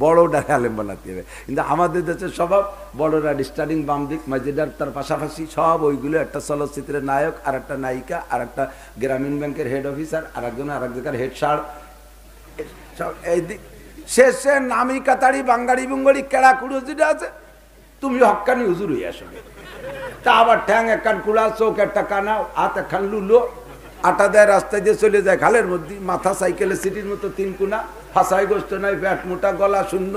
বড়টা আলেম বানাতে হবে। কিন্তু আমাদের দেশের স্বভাব বড়রা স্টার্টিং বাম দিক মাঝিদার, তার পাশাপাশি সব ওইগুলো একটা চলচ্চিত্রের নায়ক, আর একটা নায়িকা, আর একটা গ্রামীণ ব্যাংকের হেড অফিসার, আর একজন আর এক জায়গার হেড সার, সব এই দিক শেষে নামি কাতারি বাঙ্গাড়ি বুঙ্গাড়ি কেড়া কুড়ো যেটা আছে, তুমি হক্কানি হুজুর হইয়া আসবে। তা আবার ঠ্যাং একখান কুড়া, চোখ একটা কানা, হাত একখান লুলো, আটা দেয়, রাস্তায় দিয়ে চলে যায় খালের মধ্যে, মাথা সাইকেলের সিটির মতো 3 কোনা, ফাঁসাই গোস্ত নাই, পেট মোটা, গলা শূন্য,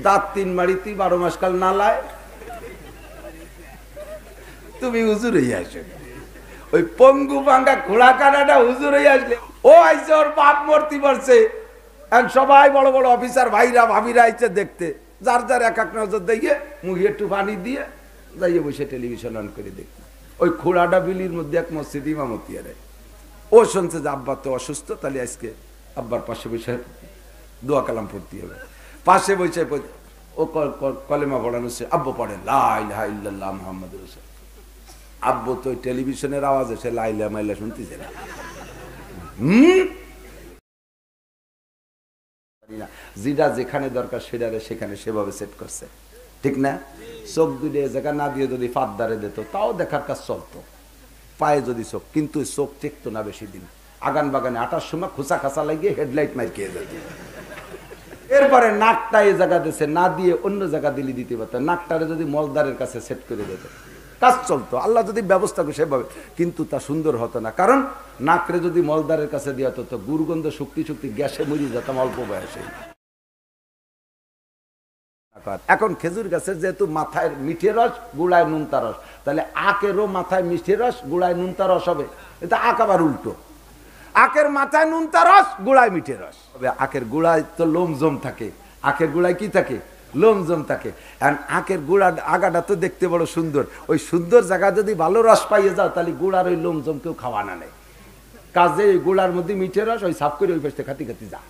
দাঁত 3 মাড়িতি, 12 মাস কাল নালায়, তুমি হুজুর হইয়া আসবে। ওই পঙ্গু ভাঙ্গা ঘোড়া কানাটা হুজুর হইয়া আসলে ও আইছে, ওর বাপ মূর্তি পড়ছে, সবাই বড় বড় অফিসার ভাইরা ভাবিরা আইছে দেখতে, যার যার এক এক নজর দিয়ে মুখে একটু পানি দিয়ে যাইয়ে বসে টেলিভিশন অন করে দেখতে। ওই খোড়াটা বিলির মধ্যে এক মসজিদ ইমামতি আরে, ও শুনছে যে আব্বা তো অসুস্থ, তাহলে আজকে আব্বার পাশে বসে দোয়া কালাম পড়তে হবে। পাশে বসে ও কলেমা পড়ানো, আব্বু পড়ে লা ইলাহা ইল্লাল্লাহ মুহাম্মাদুর রাসূল। আব্বু তো টেলিভিশনের আওয়াজ এসে লাইলা মাইলা শুনতেছে না, যেটা যেখানে দরকার সেটারে সেখানে সেভাবে সেট করছে, ঠিক না? চোখ দুটো জায়গা না দিয়ে যদি ফাঁদদারে দিত তাও দেখার কাজ চলতো, পায়ে যদি চোখ, কিন্তু চোখ টেকতো না বেশি দিন। আগান বাগানে 8টার সময় খোঁচা খাঁচা লাগিয়ে হেডলাইট মাইকিয়ে যেত। এরপরে নাকটা এই জায়গা দিয়েছে, না দিয়ে অন্য জায়গা দিলি দিতে পারত, নাকটারে যদি মলদারের কাছে সেট করে দিত কাজ চলতো, আল্লাহ যদি ব্যবস্থা করে সেভাবে, কিন্তু তা সুন্দর হতো না। কারণ নাকরে যদি মলদারের কাছে দেওয়া হতো তো গুরুগন্ধ শক্তি শক্তি গ্যাসে মরিয়ে যেতাম অল্প বয়সে। এখন খেজুর গাছের যেহেতু মাথায় মিঠে রস, গুড়ায় নুনতা রস, তাহলে আখেরও মাথায় মিঠে রস, গুড়ায় নুনতা রস হবে। এটা আখ আবার উল্টো, আখের মাথায় নুনতা রস, গুড়ায় মিঠে রস হবে। আখের গুড়ায় তো লোমজম থাকে, আখের গুড়ায় কি থাকে? লোমজম থাকে। আখের গুড়া আগাটা তো দেখতে বড় সুন্দর, ওই সুন্দর জায়গা যদি ভালো রস পাইয়ে যাও তাহলে গুড়ার ওই লোমজম কেউ খাওয়া না নেই। কাজে ওই গুড়ার মধ্যে মিঠে রস ওই সাফ করে ওই পাশে খাতি খাতি যা।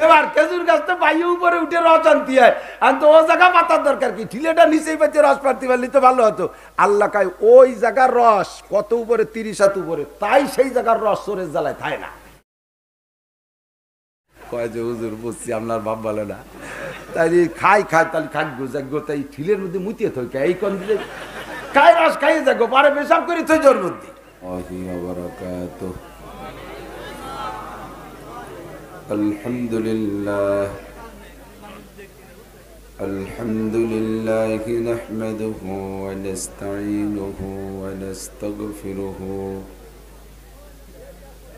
এবার খেজুর গাছ তো বাইরে উপরে উঠে রস আনতে হয়, আর তো ও জায়গা পাতার দরকার কি, ঠিলেটা নিচেই পাইতে রস পাড়তে পারলে তো ভালো হতো। আল্লাহ কায় ওই জায়গার রস কত উপরে, 30 হাত উপরে, তাই সেই জায়গার রস চোরের জ্বালায় খায় না। কয় যে হুজুর বুঝছি আপনার ভাব ভালো না, তাই খাই তাহলে খাকবো যাগো, তাই ঠিলের মধ্যে মুতিয়ে থাকে এই কোন দিলে খাই রস খাইয়ে যাগো, পারে পেশাব করে থই জোর মধ্যে। আলহামদুলিল্লাহ আলহামদুলিল্লাহি নাহমাদুহু ওয়া নাস্তাঈনুহু ওয়া নাস্তাগফিরুহু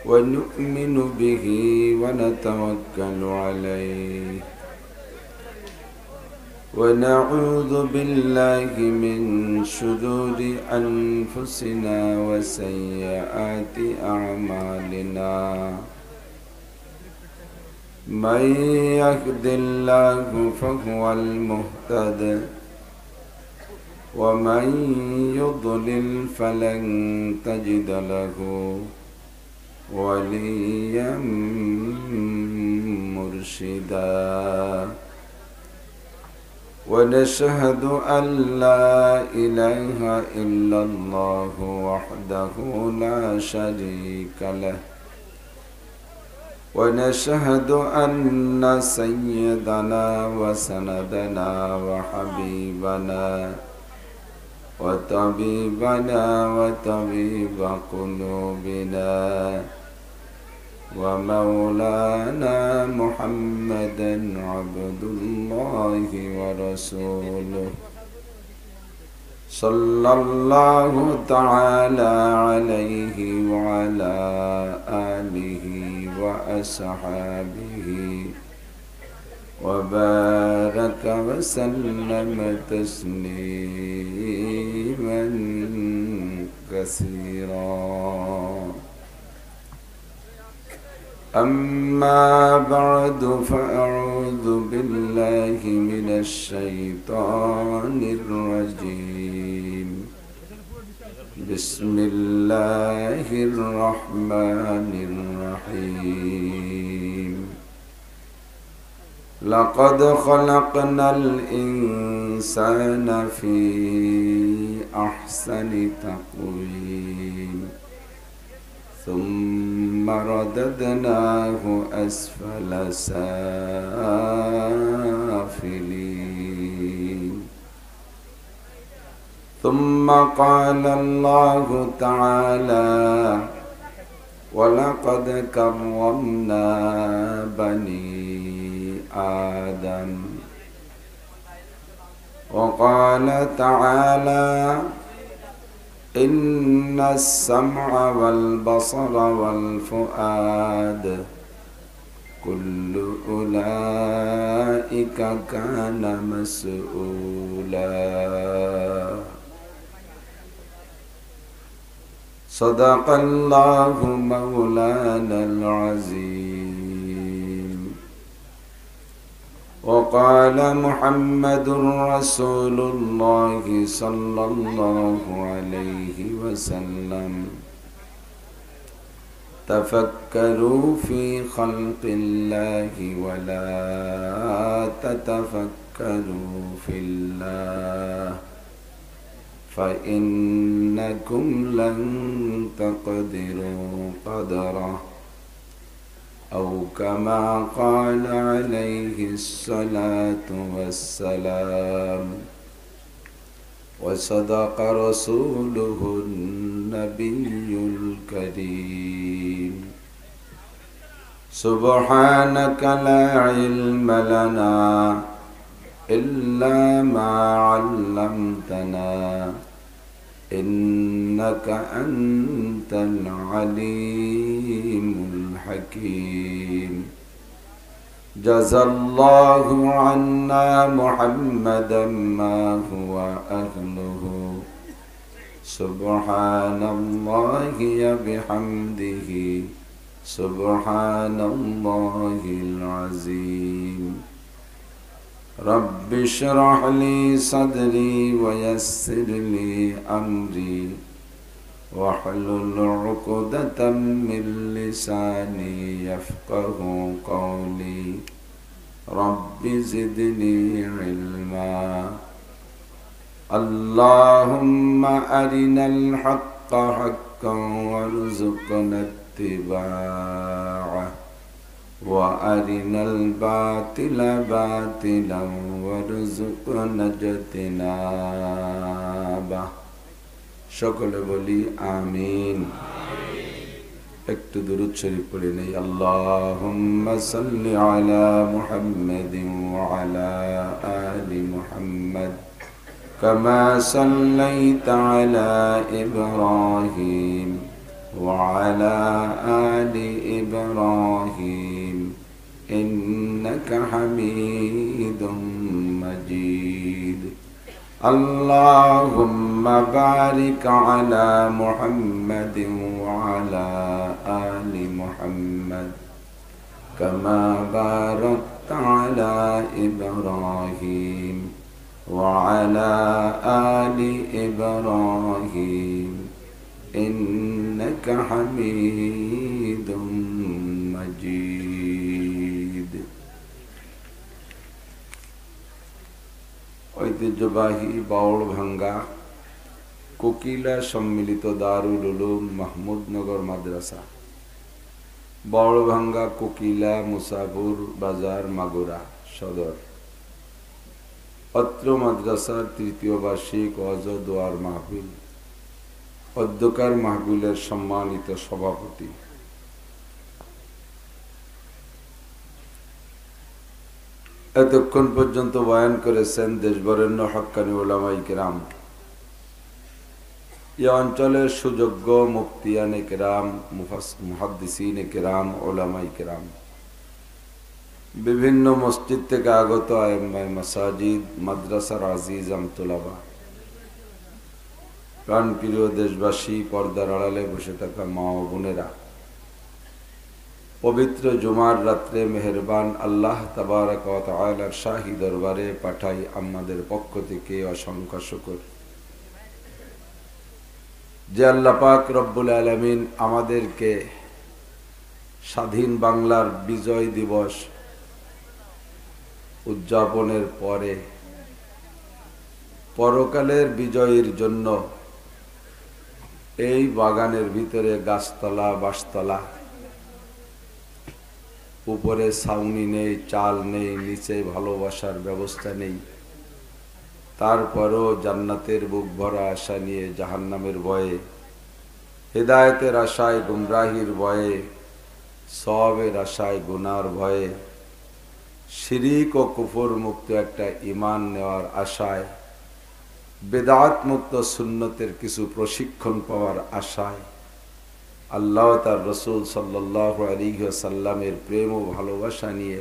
ওয়া নু'মিনু বিহি ওয়া নাতাওয়াক্কালু আলাইহি ওয়া নাউযু বিল্লাহি মিন শুরুরি আনফুসিনা ওয়া সাইয়্যাতি আ'মালিনা। من يهد الله فهو المهتد ومن يضلل فلن تجد له وليا مرشدا. ونشهد أن لا إله إلا الله وحده لا شريك له ونشهد أن سيدنا وسندنا وحبيبنا وطبيبنا وطبيب قلوبنا ومولانا محمدا عبد الله ورسوله صلى الله تعالى عليه وعلى آله وأصحابه وبارك وسلم تسليما كثيرا. أما بعد فأعوذ بالله من الشيطان الرجيم. بسم الله الرحمن الرحيم. لقد خلقنا الإنسان في أحسن تقويم ثم رددناه أسفل سافلين ثم قال الله تعالى ولقد كرمنا بني آدم وقال تعالى إن السمع والبصر والفؤاد كل أولئك كان مسؤولا صدق الله مولانا العظيم وقال محمد رسول الله صلى الله عليه وسلم تفكروا في خلق الله ولا تتفكروا في الله فإنكم لن تقدروا قدره أو كما قال عليه الصلاة والسلام وصدق رسوله النبي الكريم سبحانك لا علم لنا إلا ما علمتنا إنك أنت العليم الحكيم جزى الله عنا محمدا ما هو أهله سبحان الله بحمده سبحان الله العظيم رب اشرح لي صدري ويسر لي أمري واحلل عقدة من لساني يفقه قولي رب زدني علما اللهم أرنا الحق حقا وارزقنا اتباعه وأرنا الباطل باطلا وارزقنا اجتنابه সকলে বলি আমিন একটু দুরূদ শরীফ পড়ে নেই আল্লাহুম্মা সাল্লি আলা মুহাম্মাদিন ওয়া আলা আলি মুহাম্মাদ কামা সাল্লাইতা আলা ইব্রাহিম ওয়া আলা আলি ইব্রাহিম ইন্নাকা হামিদুম মাজিদ اللهم بارك على محمد وعلى آل محمد كما باركت على إبراهيم وعلى آل إبراهيم إنك حميد مجيد ঐতিহ্যবাহী বাউলভাঙ্গা কোকিলা সম্মিলিত দারুল উলুম মাহমুদনগর মাদ্রাসা বাউলভাঙ্গা কোকিলা মুসাফুর বাজার মাগুরা সদর অত্র মাদ্রাসার তৃতীয় বার্ষিক ওয়াজ ও দোয়ার মাহফিল অধ্যকার মাহফিলের সম্মানিত সভাপতি এতক্ষণ পর্যন্ত বয়ান করেছেন দেশবরেণ্য হক্কানি উলামায়ে কেরাম এই অঞ্চলের সুযোগ্য মুফতিয়ানে কেরাম মুহাদ্দিসিনে কেরাম উলামায়ে কেরাম বিভিন্ন মসজিদ থেকে আগত আইম্মায়ে মাসাজিদ মাদ্রাসার আজিজ আমতুলাবা প্রাণপ্রিয় দেশবাসী পর্দার আড়ালে বসে থাকা মা ও বোনেরা পবিত্র জুমার রাত্রে মেহেরবান আল্লাহ তাবারক ওয়া তাআলার শাহী দরবারে পাঠাই আমাদের পক্ষ থেকে অসংখ্য শুকর যে আল্লাহ পাক রব্বুল আলামিন আমাদেরকে স্বাধীন বাংলার বিজয় দিবস উদযাপনের পরে পরকালের বিজয়ের জন্য এই বাগানের ভিতরে গাছতলা বাঁশতলা, উপরে ছাউনি নেই, চাল নেই, নিচে ভালোবাসার ব্যবস্থা নেই, তারপরও জান্নাতের বুক ভরা আশা নিয়ে জাহান্নামের ভয়ে, হেদায়েতের আশায় গুমরাহির ভয়ে, সওয়াবের আশায় গুনার ভয়ে, শিরিক ও কুফর মুক্ত একটা ঈমান নেওয়ার আশায়, বেদাত মুক্ত সুন্নতের কিছু প্রশিক্ষণ পাওয়ার আশায়, আল্লাহ তার রসুল সাল্লাল্লাহু আলাইহি ওয়াসাল্লামের প্রেম ও ভালোবাসা নিয়ে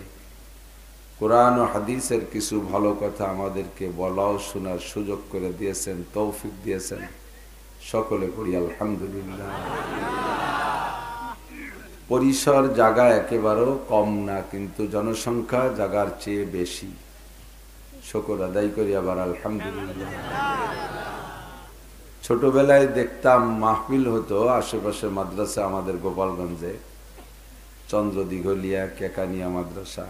কোরআন ও হাদিসের কিছু ভালো কথা আমাদেরকে বলা ও শোনার সুযোগ করে দিয়েছেন, তৌফিক দিয়েছেন। সকলে পড়ি আলহামদুলিল্লাহ। পরিসর জায়গা একেবারেও কম না, কিন্তু জনসংখ্যা জায়গার চেয়ে বেশি। শুকর আদায় করি আবার আলহামদুলিল্লাহ। ছোটবেলায় দেখতাম মাহফিল হতো আশেপাশে মাদ্রাসা, আমাদের গোপালগঞ্জে চন্দ্রদিঘলিয়া কেকানিয়া মাদ্রাসা।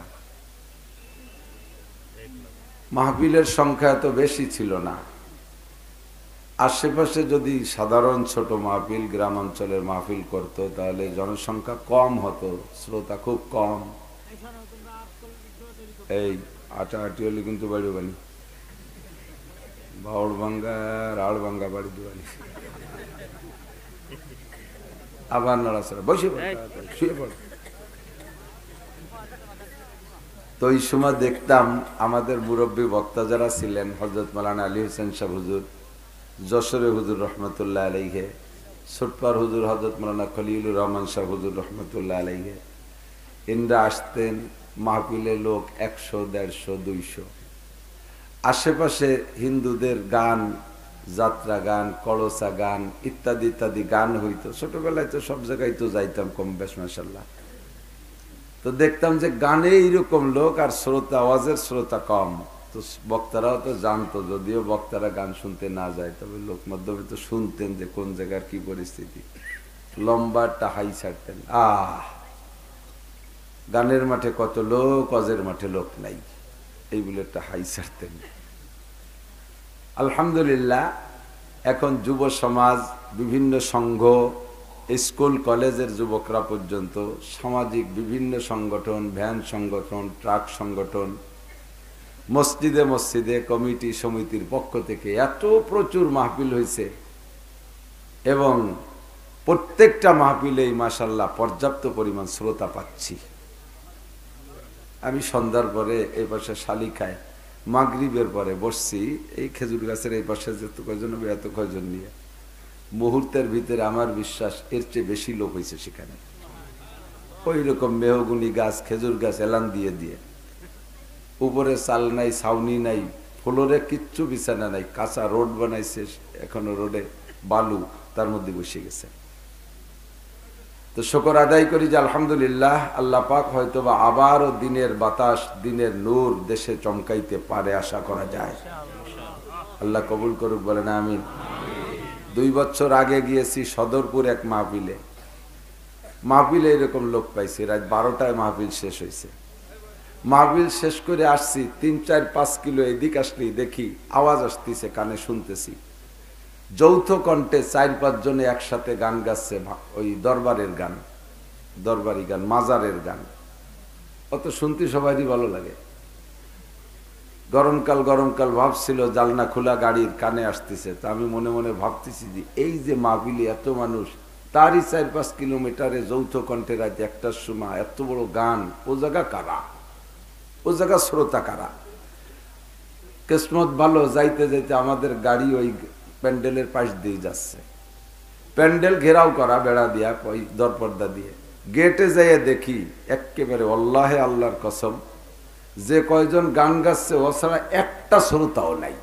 মাহফিলের সংখ্যা এত বেশি ছিল না। আশেপাশে যদি সাধারণ ছোট মাহফিল, গ্রামাঞ্চলের মাহফিল করত, তাহলে জনসংখ্যা কম হতো, শ্রোতা খুব কম। এই আটাআটি হলে কিন্তু বাড়ি বানি, বাউড় ভাঙ্গা রাড় ভাঙ্গা বাড়ি দুয়ানি, আবার নড়াচড়া, বসে শুয়ে পড়ে। তো এই সময় দেখতাম আমাদের মুরব্বী বক্তা যারা ছিলেন, হযরত মাওলানা আলী হোসেন সাহেব হুজুর, যশোরে হুজুর রহমতুল্লাহ আলাইহে, ছোটপার হুজুর হযরত মাওলানা খলিলুর রহমান সাহেব হুজুর রহমতুল্লাহ আলাইহে, ইনরা আসতেন। মাহফিলে লোক 100, 150, 200। আশেপাশে হিন্দুদের গান, যাত্রা গান, কলসা গান ইত্যাদি ইত্যাদি গান হইতো। ছোটবেলায় তো সব জায়গায় তো যাইতাম কম বেশ, মাশাআল্লাহ। তো দেখতাম যে গানে এইরকম লোক, আর শ্রোতা, আওয়াজের শ্রোতা কম। তো বক্তারাও তো জানতো, যদিও বক্তারা গান শুনতে না যায়, তবে লোক মাধ্যমে তো শুনতেন যে কোন জায়গার কি পরিস্থিতি। লম্বা একটা হাই ছাড়তেন, গানের মাঠে কত লোক, অজের মাঠে লোক নাই, এই বলে একটা হাই ছাড়তেন। আলহামদুলিল্লাহ, এখন যুব সমাজ, বিভিন্ন সংঘ, স্কুল কলেজের যুবকরা পর্যন্ত, সামাজিক বিভিন্ন সংগঠন, ভ্যান সংগঠন, ট্রাক সংগঠন, মসজিদে মসজিদে কমিটি সমিতির পক্ষ থেকে এত প্রচুর মাহফিল হয়েছে, এবং প্রত্যেকটা মাহফিলেই মাশাআল্লাহ পর্যাপ্ত পরিমাণ শ্রোতা পাচ্ছি। আমি সন্ধ্যার পরে এই পাশে শালিখায় মাগরিবের পরে বসছি, এই খেজুর গাছের এই পাশে যত কয়জন হবে এত কয়জন নিয়ে, মুহূর্তের ভিতরে আমার বিশ্বাস এর চেয়ে বেশি লোক হয়েছে সেখানে। ওই রকম মেহগুনি গাছ, খেজুর গাছ এলান দিয়ে দিয়ে, উপরে চাল নাই, ছাউনি নাই, ফ্লোরে কিচ্ছু বিছানা নাই, কাঁচা রোড বানাইছে, এখনো রোডে বালু, তার মধ্যে বসে গেছে। তো শুকর আদায় করি যে আলহামদুলিল্লাহ, আল্লাহ পাক হয়তো বা আবারও দিনের বাতাস, দিনের নূর দেশে চমকাইতে পারে, আশা করা যায়। আল্লাহ কবুল করুক, বলেন আমিন। 2 বছর আগে গিয়েছি সদরপুর এক মাহফিলে। মাহফিলে এরকম লোক পাইছি, রাত 12টায় মাহফিল শেষ হয়েছে। মাহফিল শেষ করে আসছি, 3-4-5 কিলো এদিক আসলেই দেখি আওয়াজ আসতেছে, কানে শুনতেছি, যৌথ কণ্ঠে 4-5 জনে একসাথে গান গাচ্ছে, ওই দরবারের গান, দরবারি গান, মাজারের গান। অত শুনতে সবারই ভালো লাগে। গরমকাল ভাবছিল জালনা খোলা গাড়ির কানে আসতেছে। তা আমি মনে মনে ভাবতেছি যে এই যে মাহফিলে এত মানুষ, তারই 4-5 কিলোমিটারে যৌথ কণ্ঠে রাত 1টার সময় এত বড় গান, ও জায়গা কারা, ও জায়গা শ্রোতা কারা? কিসমত ভালো, যাইতে যাইতে আমাদের গাড়ি ওই প্যান্ডেলের পাশ দিয়ে যাচ্ছে। প্যান্ডেল ঘেরাও করা বেড়া দিয়া, ওই দরপর্দা দিয়ে। গেটে যাইয়ে দেখি একেবারে আল্লাহে আল্লাহর কসম, যে কয়জন গান গাচ্ছে ও ছাড়া একটা শ্রোতাও নাই,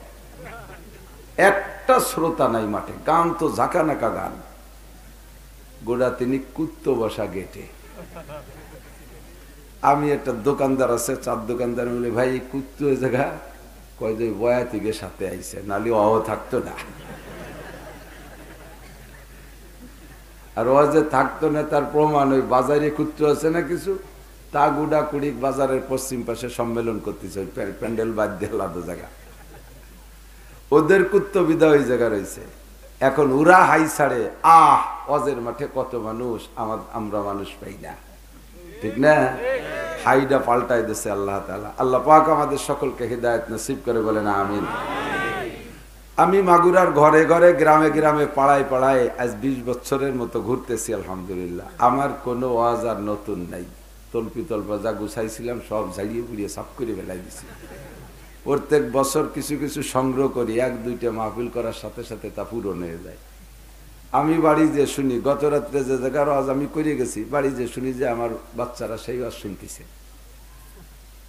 একটা শ্রোতা নাই মাঠে। গান তো ঝাঁকা নাকা গান। গোড়া তিনি কুত্তো বসা গেটে। আমি একটা দোকানদার আছে, 4 দোকানদার মিলে, ভাই এই কুত্তো ওই জায়গা কয় যে বয়া থেকে সাথে আইছে, নালি অহ থাকতো না। আর ও যে থাকতো না তার প্রমাণ ওই বাজারে কুত্তো আছে না কিছু, তা গুড়া কুড়ি বাজারের পশ্চিম পাশে সম্মেলন করতেছে, ওই প্যান্ডেল বাদ দিয়ে আলাদা জায়গা। ওদের কুত্তো বিদা ওই জায়গা রয়েছে। এখন ওরা হাই ছাড়ে, ওয়াজের মাঠে কত মানুষ, আমরা মানুষ পাই না, ঠিক না? হাইডা পাল্টাই দিচ্ছে আল্লাহ তাআলা। আল্লাহ পাক আমাদের সকলকে হিদায়াত নসিব করে, বলেন আমিন। আমি মাগুরার ঘরে ঘরে, গ্রামে গ্রামে, পাড়ায় পাড়ায় আজ 20 বছরের মতো ঘুরতেছি আলহামদুলিল্লাহ। আমার কোনো ওয়াজ আর নতুন নাই। তল্পি তল্পা যা গুছাইছিলাম সব ঝাড়িয়ে পুড়িয়ে সাফ করে ফেলাই দিছি। প্রত্যেক বছর কিছু কিছু সংগ্রহ করি, 1-2টা মাহফিল করার সাথে সাথে তা পূরণ হয়ে যায়। আমি বাড়ি যে শুনি, গত রাত্রে যে জায়গার ওয়াজ আমি করে গেছি, বাড়ি যে শুনি যে আমার বাচ্চারা সেই ওয়াজ শুনতেছে।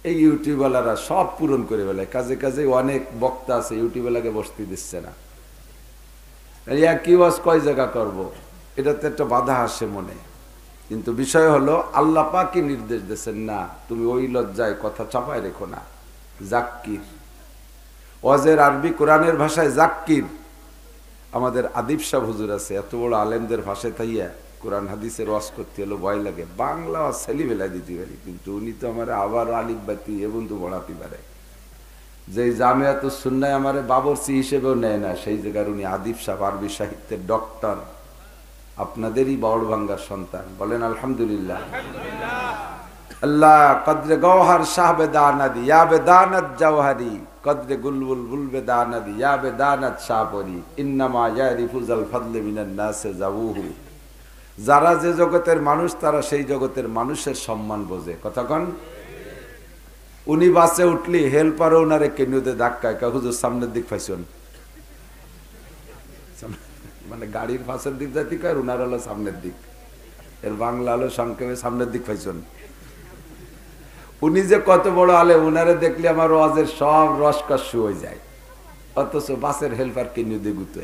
এই ইউটিউবওয়ালারা সব পূরণ করে ফেলে। কাজে কাজে অনেক বক্তা আছে, ইউটিউবওয়ালাকে বসতে দিচ্ছে না। একই ওয়াজ কয় জায়গা করব, এটাতে একটা বাধা আসে মনে। কিন্তু বিষয় হলো আল্লাহ পাকই নির্দেশ দিয়েছেন, না তুমি ওই লজ্জায় কথা চাপায় রেখো না। জাক্কির, ওয়াজের আরবি কোরআনের ভাষায় জাক্কির। আমাদের আদিব সাহেব হুজুর আছে, এত বড় আলেমদের ভাষায় তাইয়া কোরআন হাদিসের ওয়াজ করতে হলো ভয় লাগে। বাংলা ছেলি বেলা দিতে পারি, কিন্তু উনি তো আমার আবার আলিফ বাতি এবং তো পড়াতে পারে। যে জামিয়াতুস সুন্নাহ আমার বাবরচি হিসেবেও নেয় না, সেই জায়গার উনি আদিব সাহেব, আরবি সাহিত্যের ডক্টর, আপনাদেরই বাউল ভাঙ্গার সন্তান, বলেন আলহামদুলিল্লাহ। আল্লাহ কদরে গওহার শাহ বেদানাদ ইয়া বেদানাত জওহারি, কদরে গুলবুল বুল বেদানাদ ইয়া বেদানাত শাহপরি, ইন্নামা ইয়ারিফুজাল ফাদলে মিনান নাসে জাবুহু। যারা যে জগতের মানুষ, তারা সেই জগতের মানুষের সম্মান বোঝে। কথা কন। উনি বাসে উঠলি হেল্পারও ওনারে কেনুতে ধাক্কায়, হুজুর সামনের দিক পাইছেন, মানে গাড়ির পাশের দিক যাতে কয়, উনার হলো সামনের দিক। এর বাংলা হলো সংক্ষেপে সামনের দিক পাইছেন। উনি যে কত বড় আলে, উনারে দেখলে আমার ওয়াজের সব রসকস্য হয়ে যায়। অথচ বাসের হেল্পার কেনু দেগুতে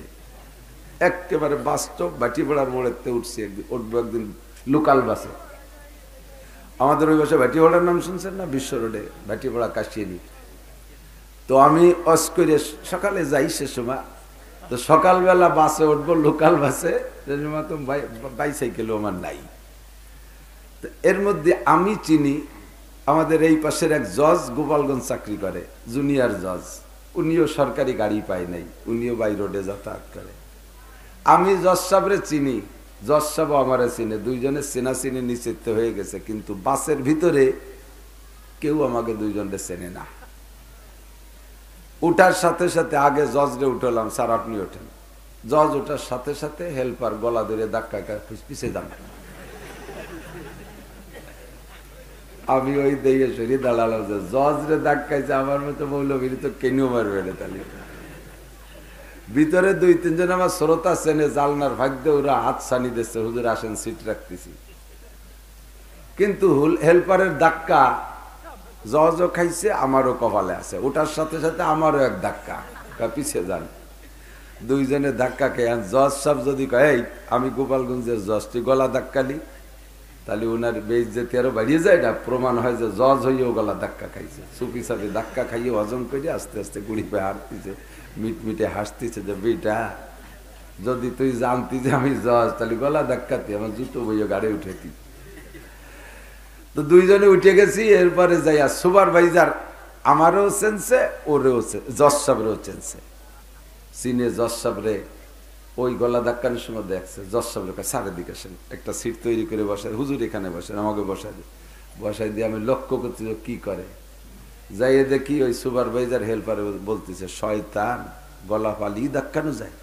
একেবারে বাস্তব ভাটিপাড়ার মোড়েতে উঠছে, উঠবো একদিন লোকাল বাসে। আমাদের ওই বাসে ভাটিপাড়ার নাম শুনছেন না? বিশ্ব রোডে ভাটিপাড়া কাশিয়ানি। তো আমি অস্করে সকালে যাই, সে সময় তো সকালবেলা বাসে উঠবো, লোকাল বাসে, তো বাইসাইকেলও আমার নাই। তো এর মধ্যে আমি চিনি আমাদের এই পাশের এক জজ, গোপালগঞ্জ চাকরি করে, জুনিয়র জজ। উনিও সরকারি গাড়ি পায় নাই, উনিও বাই রোডে যাতায়াত করে। আমি জজ সাহেবরে চিনি, জজ সাহেব আমারে চিনে, দুইজনের চেনা চিনি নিশ্চিত হয়ে গেছে। কিন্তু বাসের ভিতরে কেউ আমাকে দুইজনকে চেনে না। উঠার সাথে সাথে আগে জজরে উঠলাম, স্যার আপনি ওঠেন। জজ ওঠার সাথে সাথে হেল্পার গলা ধরে ধাক্কা পিছিয়ে যান। আমি ওই দিয়ে সরিয়ে দাঁড়ালাম, যে জজরে ধাক্কাইছে আমার মতো মৌলবীর তো কেন মারবে না। তাহলে ভিতরে 2-3 জন আমার শ্রোতা চেনে, জালনার ভাগ্য ওরা হাত ছানি দিচ্ছে, হুজুর আসেন সিট রাখতেছি। কিন্তু হেল্পারের ধাক্কা জজও খাইছে, আমারও কপালে আছে। ওটার সাথে সাথে আমারও এক ধাক্কা, পিছিয়ে যান। দুইজনের ধাক্কা খেয়ে জজ সাহেব যদি কয়, আমি গোপালগঞ্জের জজ, তুই গলা ধাক্কালি, তাহলে ওনার বেইজ্জতি আরো বাড়িয়ে যায় না? প্রমাণ হয় যে জজ হইয়েও গলা ধাক্কা খাইছে। সুফি সাহেব ধাক্কা খাইয়ে হজম করে আস্তে আস্তে গুড়ি পায়ে হাঁটতেছে, মিটমিটে হাসতেছে, যে বেটা যদি তুই জানতি যে আমি জজ, তাহলে গলা ধাক্কাতে আমার জুতো বইয়ে গাড়ি উঠেতি। তো দুইজনে উঠে গেছি। এরপরে যাইয়া সুপারভাইজার আমারও চেনছে, ওরেও জজ সাহেবরেও চেনছে, চিনে জজ সাহেবরে। ওই গলা ধাক্কানোর সময় দেখছে, জজ সাহেবের কাছে সারের দিকে আসেন, একটা সিট তৈরি করে বসায়, হুজুর এখানে বসেন, আমাকে বসাই দিয়ে আমি লক্ষ্য করছি কি করে। যাইয়ে দেখি ওই সুপারভাইজার হেল্পারে বলতেছে, শয়তান, গলা পালি ধাক্কানো যায়।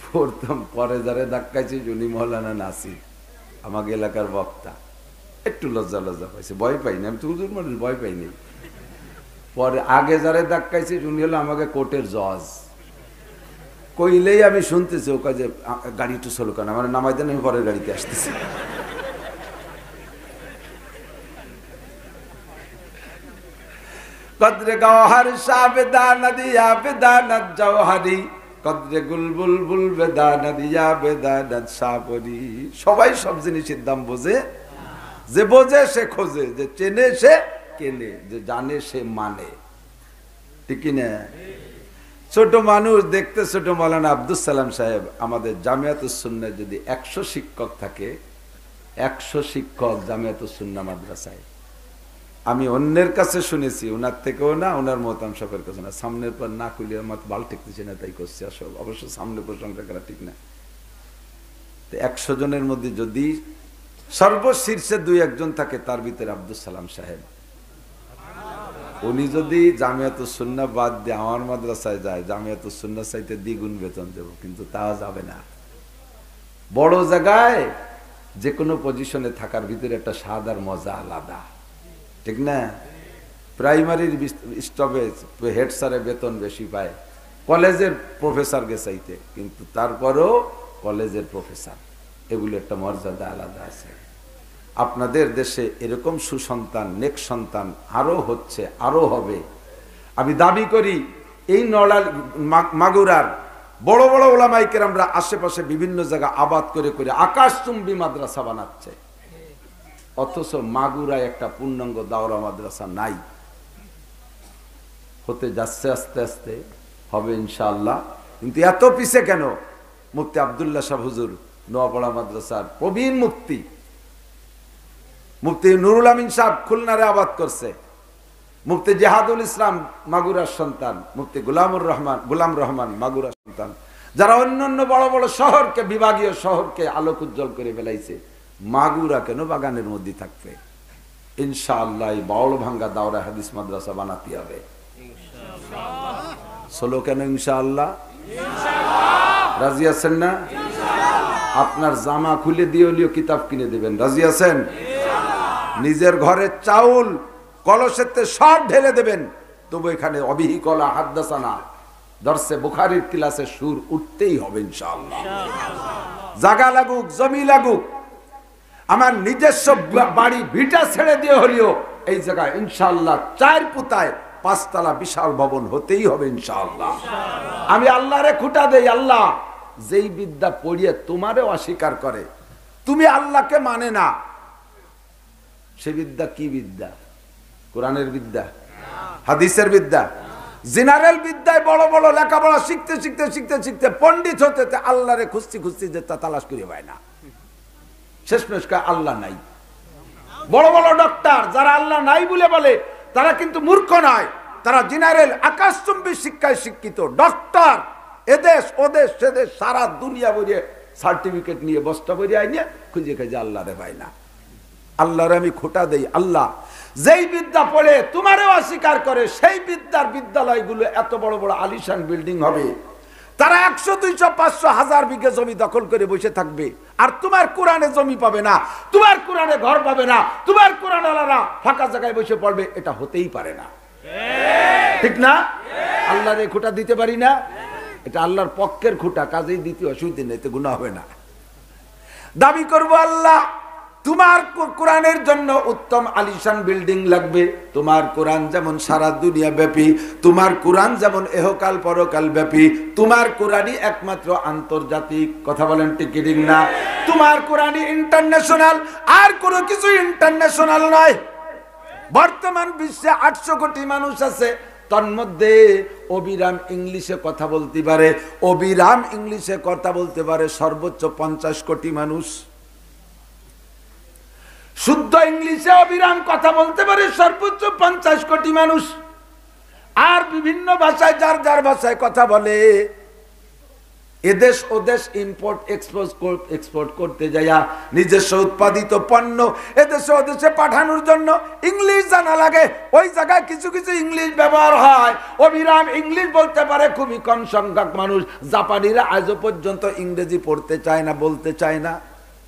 প্রথম পরে যারে ধাক্কাইছি উনি মৌলানা নাসির, আমাকে এলাকার বক্তা। একটু লজ্জা পাইছে, ভয় পাইনি, আমি তো হুজুর মানুষ, ভয় পাইনি। পরে আগে যারে ধাক্কাইছি উনি হলো আমাকে কোর্টের জজ। কইলেই আমি শুনতেছি, ও কাজে গাড়ি একটু চলো কেন, আমার নামাই দেন, আমি পরের গাড়িতে আসতেছি। কদরে গওহার শাহ বেদানাত ইয়া বেদানাত জওহারি, কদরে গুলবুল বুল বেদানাত ইয়া বেদানাত শাহপরি। সবাই সব জিনিসের দাম বোঝে, যে বোঝে সে খোঁজে, যে চেনে সে কেনে, যে জানে সে মানে, ঠিক না? ছোট মানুষ দেখতে ছোট, মাওলানা আব্দুল সালাম সাহেব, আমাদের জামিয়াতুস সুন্নাহ যদি 100 শিক্ষক থাকে, 100 শিক্ষক জামিয়াতুস সুন্নাহ মাদ্রাসায়, আমি অন্যের কাছে শুনেছি, ওনার থেকেও না, ওনার মতাম সবের কাছে না, সামনের পর না খুলে আমার বাল ঠেকতেছে না, তাই করছি। আসলে অবশ্য সামনে প্রশংসা করা ঠিক না। 100 জনের মধ্যে যদি সর্বশীর্ষে 2-1 থাকে, তার ভিতরে আব্দুল সালাম সাহেব। উনি যদি জামিয়াতুস সুন্নাহ বাদ দিয়ে আমার মাদ্রাসায় যায়, জামিয়াতুস সুন্নাহ চাইতে দ্বিগুণ বেতন দেব, কিন্তু তাও যাবে না। বড় জায়গায় যে কোনো পজিশনে থাকার ভিতরে একটা সাদার মজা আলাদা, ঠিক না? প্রাইমারির স্টপে হেড স্যারের বেতন বেশি পায় কলেজের প্রফেসরকে চাইতে, কিন্তু তারপরও কলেজের প্রফেসর, এগুলো একটা মর্যাদা আলাদা আছে। আপনাদের দেশে এরকম সুসন্তান, নেক সন্তান আরো হচ্ছে, আরো হবে। আমি দাবি করি এই মাগুরার বড় বড় ওলামায়ে কেরামরা আশেপাশে বিভিন্ন জায়গা আবাদ করে করে আকাশচুম্বী মাদ্রাসা বানাচ্ছে, অথচ মাগুরায় একটা পূর্ণাঙ্গ দাওরা মাদ্রাসা নাই। হতে যাচ্ছে, আস্তে আস্তে হবে ইনশাআল্লাহ। কিন্তু এত পিছে কেন? মুফতি আব্দুল্লাহ সাহেব হুজুর নোয়াপাড়া মাদ্রাসার প্রবীণ মুফতি, মুফতি নুরুল আমিন সাহেব খুলনারে আবাদ করছে, মুফতি জিহাদুল ইসলাম মাগুরার সন্তান, মুফতি গোলাম রহমান মাগুরার সন্তান, যারা অন্যান্য বড় বড় শহরকে, বিভাগীয় শহরকে আলোক উজ্জ্বল করে ফেলাইছে। মাগুরা কেন বাগানের মধ্যে থাকবে? ইনশাআল্লাহ বাউল ভাঙ্গা দাওরা হাদিস মাদ্রাসা বানাতে হবে। চলো কেন ইনশাআল্লাহ? রাজি আছেন না? আপনার জামা খুলে দিয়ে হলেও কিতাব কিনে দেবেন, রাজি আছেন? নিজের ঘরের চাউল কলসেতে সব ঢেলে দেবেন, তবু এখানে অবিহিকলা হাদ্দাসানা দর্শে বুখারীর ক্লাসে সুর উঠতেই হবে ইনশাআল্লাহ। জায়গা লাগুক, জমি লাগুক, আমার নিজস্ব বাড়ি ভিটা ছেড়ে দিয়ে হলেও এই জায়গায় ইনশাআল্লাহ 4 পুতায় 5 তলা বিশাল ভবন হতেই হবে ইনশাআল্লাহ। আমি আল্লাহরে খুঁটা দেই, আল্লাহ যেই বিদ্যা পড়িয়ে তোমারে অস্বীকার করে, তুমি আল্লাহকে মানে না, সে বিদ্যা কি বিদ্যা? কোরআনের বিদ্যা, হাদিসের বিদ্যা, জেনারেল বিদ্যায় বড় বড় লেখাপড়া শিখতে শিখতে শিখতে শিখতে পণ্ডিত হতে আল্লাহরে খুঁজতে খুঁজতে যে তা তালাশ করে পায় না, শেষমেশ আল্লাহ নাই। বড় বড় ডক্টর যারা আল্লাহ নাই বলে তারা কিন্তু মূর্খ নয়, তারা জেনারেল আকাশচুম্বী শিক্ষায় শিক্ষিত ডক্টর। এদেশ ওদেশ সেদেশ সারা দুনিয়া বইয়ে সার্টিফিকেট নিয়ে বস্তা বইয়ে আইনে খুঁজে খুঁজে আল্লাহরে পায় না। আল্লাহরে আমি খোটা দেই, আল্লাহ যেই বিদ্যা পড়ে তোমারও অস্বীকার করে, সেই বিদ্যার বিদ্যালয়গুলো এত বড় বড় আলিশান বিল্ডিং হবে, তারা 100, 200, 500, 1000 বিঘা জমি দখল করে বসে থাকবে, আর তোমার কোরআনে জমি পাবে না, তোমার কোরআনে ঘর পাবে না, তোমার কোরআন আলারা ফাঁকা জায়গায় বসে পড়বে। এটা হতেই পারে না, ঠিক না? আল্লাহরে খোটা দিতে পারি না, এটা আল্লাহর পক্ষের খোটা, কাজেই দিতে অসুবিধা নেই, এতে গুনাহ হবে না। দাবি করব আল্লাহ তোমার কোরআনের জন্য উত্তম আলিশান বিল্ডিং লাগবে। তোমার কোরআন যেমন সারা দুনিয়া ব্যাপী, তোমার কোরআন যেমন এহকাল পরকাল ব্যাপী, তোমার কোরআনই একমাত্র আন্তর্জাতিক। কথা বলেন ঠিক কি ঠিক না? তোমার কোরআনই ইন্টারন্যাশনাল, আর কোনো কিছু ইন্টারন্যাশনাল নয়। বর্তমান বিশ্বে 800 কোটি মানুষ আছে, তন্মধ্যে অবিরাম ইংলিশে কথা বলতে পারে, অবিরাম ইংলিশে কথা বলতে পারে সর্বোচ্চ 50 কোটি মানুষ। শুদ্ধ ইংলিশে অবিরাম কথা বলতে পারে সর্বোচ্চ 50 কোটি মানুষ। আর বিভিন্ন ভাষায় যার যার ভাষায় কথা বলে, এদেশ ওদেশ ইম্পোর্ট এক্সপোর্ট করতে যাইয়া নিজস্ব উৎপাদিত পণ্য এদেশে ওদেশে পাঠানোর জন্য ইংলিশ জানা লাগে। ওই জায়গায় কিছু কিছু ইংলিশ ব্যবহার হয়, অবিরাম ইংলিশ বলতে পারে খুবই কম সংখ্যক মানুষ। জাপানিরা আজও পর্যন্ত ইংরেজি পড়তে চায় না, বলতে চায় না।